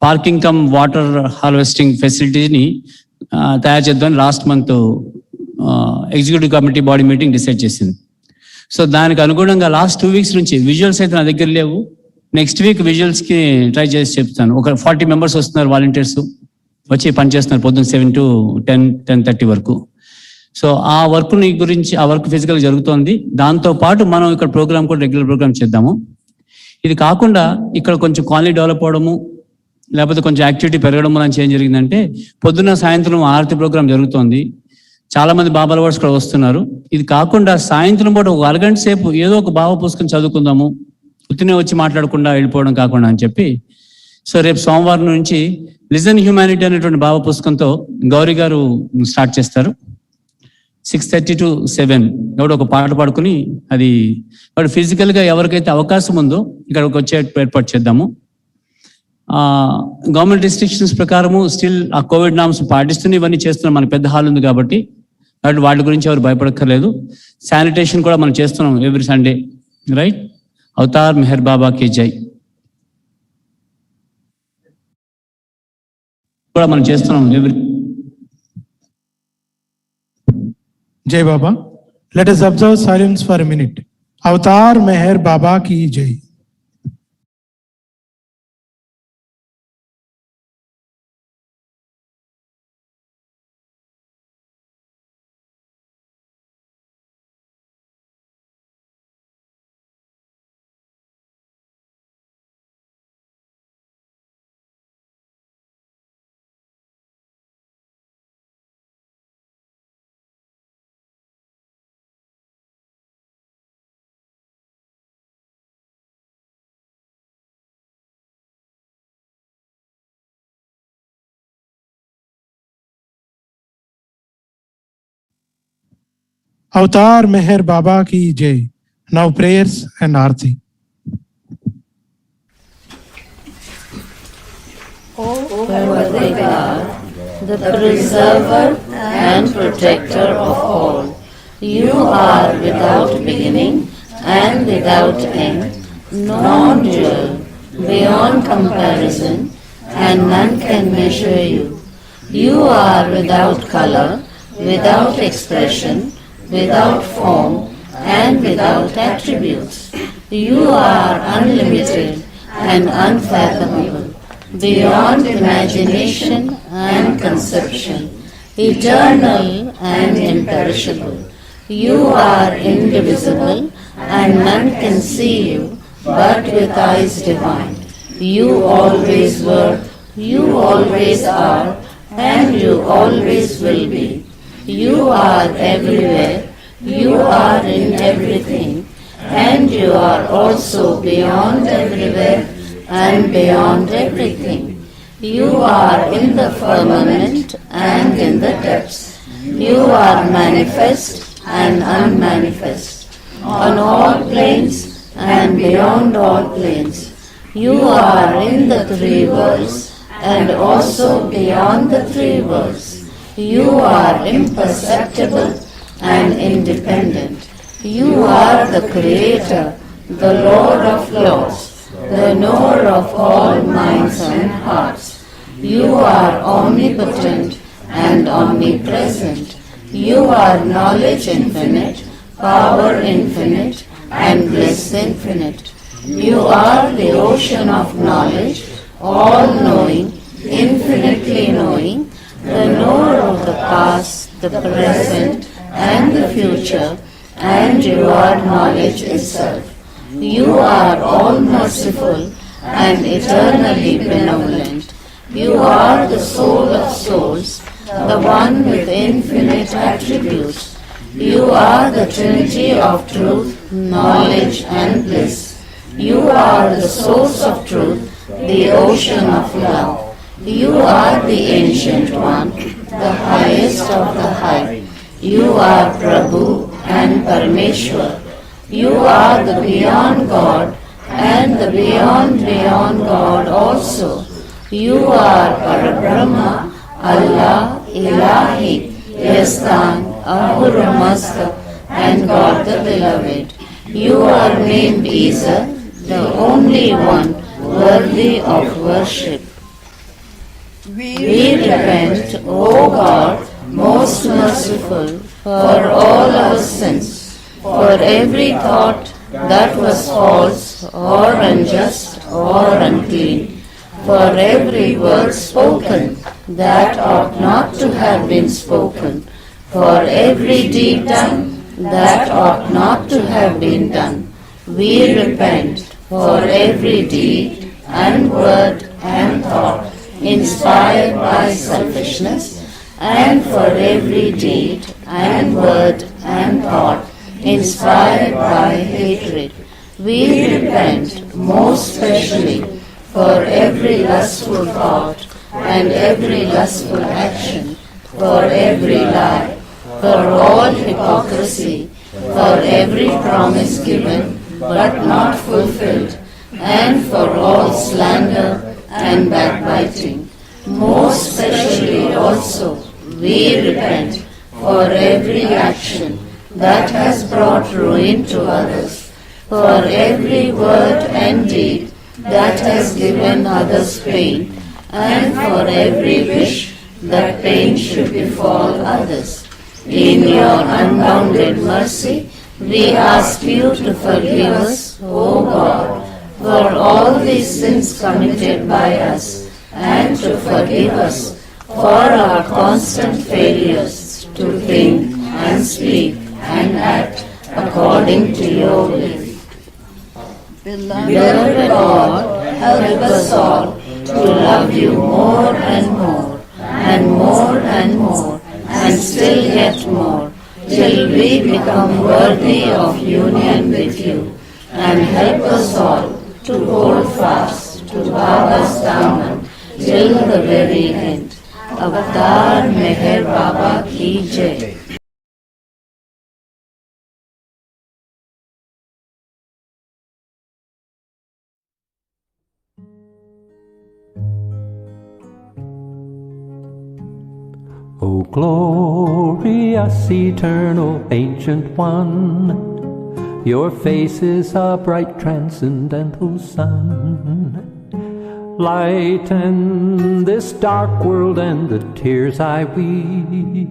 పార్కింగ్ కమ్ వాటర్ హార్వెస్టింగ్ ఫెసిలిటీని తయారు చేద్దామని last month executive committee body meeting decide చేసింది. సో దానికి అనుగుణంగా లాస్ట్ 2 వీక్స్ నుంచి విజువల్స్ అయితే నా దగ్గర లేవు. నెక్స్ట్ వీక్ విజువల్స్కి ట్రై చేసి చెప్తాను. ఒక 40 మెంబర్స్ వస్తున్నారు, వాలంటీర్స్ వచ్చి పనిచేస్తున్నారు పొద్దున్న 7 to 10-10:30 వరకు. సో ఆ వర్క్ని గురించి, ఆ వర్క్ ఫిజికల్గా జరుగుతోంది. దాంతోపాటు మనం ఇక్కడ ప్రోగ్రామ్ కూడా రెగ్యులర్ ప్రోగ్రామ్ చేద్దాము. ఇది కాకుండా ఇక్కడ కొంచెం కాలనీ డెవలప్ అవడము, లేకపోతే కొంచెం యాక్టివిటీ పెరగడం అని ఏం జరిగిందంటే, పొద్దున్న సాయంత్రం ఆరతి ప్రోగ్రామ్ జరుగుతోంది. చాలామంది బాబాల వర్డ్స్ కూడా వస్తున్నారు. ఇది కాకుండా సాయంత్రం పూట ఒక అరగంట సేపు ఏదో ఒక బాబా పుస్తకం చదువుకుందాము, ఉత్తినే వచ్చి మాట్లాడకుండా వెళ్ళిపోవడం కాకుండా అని చెప్పి, సో రేపు సోమవారం నుంచి లిజన్ హ్యూమానిటీ అనేటువంటి బాబా పుస్తకంతో గౌరీ గారు స్టార్ట్ చేస్తారు. 6:30 to 7 ఎవడో ఒక పాట పాడుకుని, అది వాడు ఫిజికల్గా ఎవరికైతే అవకాశం ఉందో ఇక్కడికి వచ్చే ఏర్పాటు చేద్దాము. గవర్నమెంట్ రిస్ట్రిక్షన్స్ ప్రకారము స్టిల్ ఆ కోవిడ్ నామ్స్ పాటిస్తూనే ఇవన్నీ చేస్తున్నాం. మన పెద్ద హాల్ ఉంది కాబట్టి వాటి గురించి ఎవరు భయపడక్కర్లేదు. శానిటేషన్ కూడా మనం చేస్తున్నాం every Sunday, right? Avatar Meher Baba కి జై కూడా మనం చేస్తున్నాం every. Jai Baba. Let us observe silence for a minute. Avatar Meher Baba ki Jai. Avatar Meher Baba ki Jai. Now prayers and Arti. Worthy God, the preserver and protector of all, you are without beginning and without end, non-dual, beyond comparison, and none can measure you. You are without color, without expression, without form, and without attributes. You are unlimited and unfathomable, beyond imagination and conception, eternal and imperishable. You are indivisible, and none can see you but with eyes divine. You always were, you always are, and you always will be. You are everywhere, you are in everything, and you are also beyond everywhere and beyond everything. You are in the firmament and in the depths. You are manifest and unmanifest, on all planes and beyond all planes. You are in the 3 worlds and also beyond the 3 worlds. You are imperceptible and independent. You are the Creator, the Lord of Lords, the knower of all minds and hearts. You are omnipotent and omnipresent. You are knowledge infinite, power infinite, and bliss infinite. You are the ocean of knowledge, all-knowing, infinitely knowing, the knower of the past, the present, and the future, and you are knowledge itself. You are all-merciful and eternally benevolent. You are the soul of souls, the one with infinite attributes. You are the Trinity of truth, knowledge, and bliss. You are the source of truth, the ocean of love. You are the Ancient One, the highest of the high. You are Prabhu and Parameshwar. You are the beyond God and the beyond God also. You are Parabrahma, Allah, Ilahi, Yastan, Ahura Mazda, and God the Beloved. You are named Isa, the only one worthy of worship. We repent, O God, most merciful, for all our sins, for every thought that was false or unjust or unclean, for every word spoken that ought not to have been spoken, for every deed done that ought not to have been done. We repent for every deed and word and thought inspired by selfishness, and for every deed and word and thought inspired by hatred. We repent most specially for every lustful thought and every lustful action, for every lie, for all hypocrisy, for every promise given but not fulfilled, and for all slander and backbiting. Most specially also, we repent for every action that has brought ruin to others, for every word and deed that has given others pain, and for every wish that pain should befall others. In your unbounded mercy, we ask you to forgive us, O God, for all these sins committed by us, and to forgive us for our constant failures to think and speak and act according to your will. Beloved God, help us all to love you more and more, and more and more, and still yet more, till we become worthy of union with you, and help us all to hold fast to Baba's Daman till the very end. Avatar Meher Baba Ki Jai. O glorious, eternal, ancient one, your face is a bright, transcendental sun. Lighten this dark world and the tears I weep.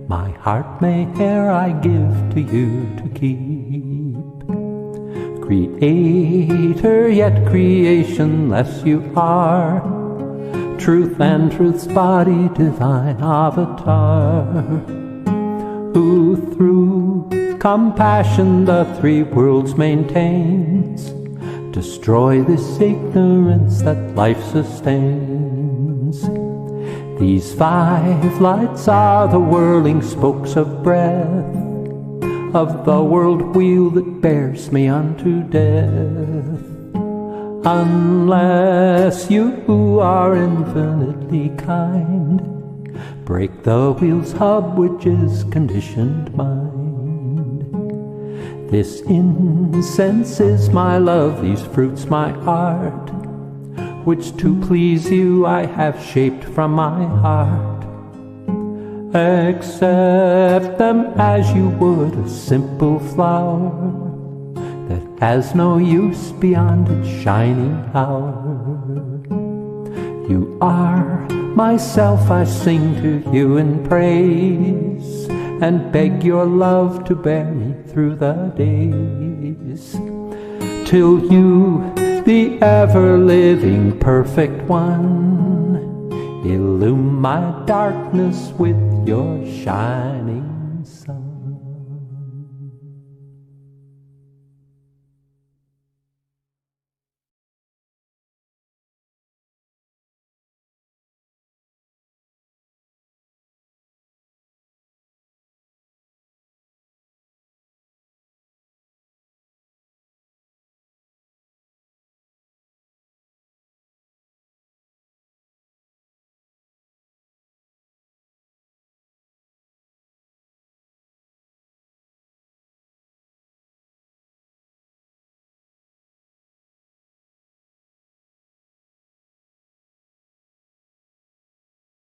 My heart Meher I give to you to keep. Creator, yet creationless you are. Truth and truth's body, divine avatar, who through compassion the three worlds maintains. Destroy this ignorance that life sustains. These five lights are the whirling spokes of breath of the world wheel that bears me unto death. Unless you who are infinitely kind break the wheel's hub, which is conditioned mind. This incense is my love, these fruits my art, which to please you I have shaped from my heart. Accept them as you would a simple flower that has no use beyond its shining hour. You are myself, I sing to you in praise, and beg your love to bear me through the days, till you, the ever-living perfect one, illume my darkness with your shining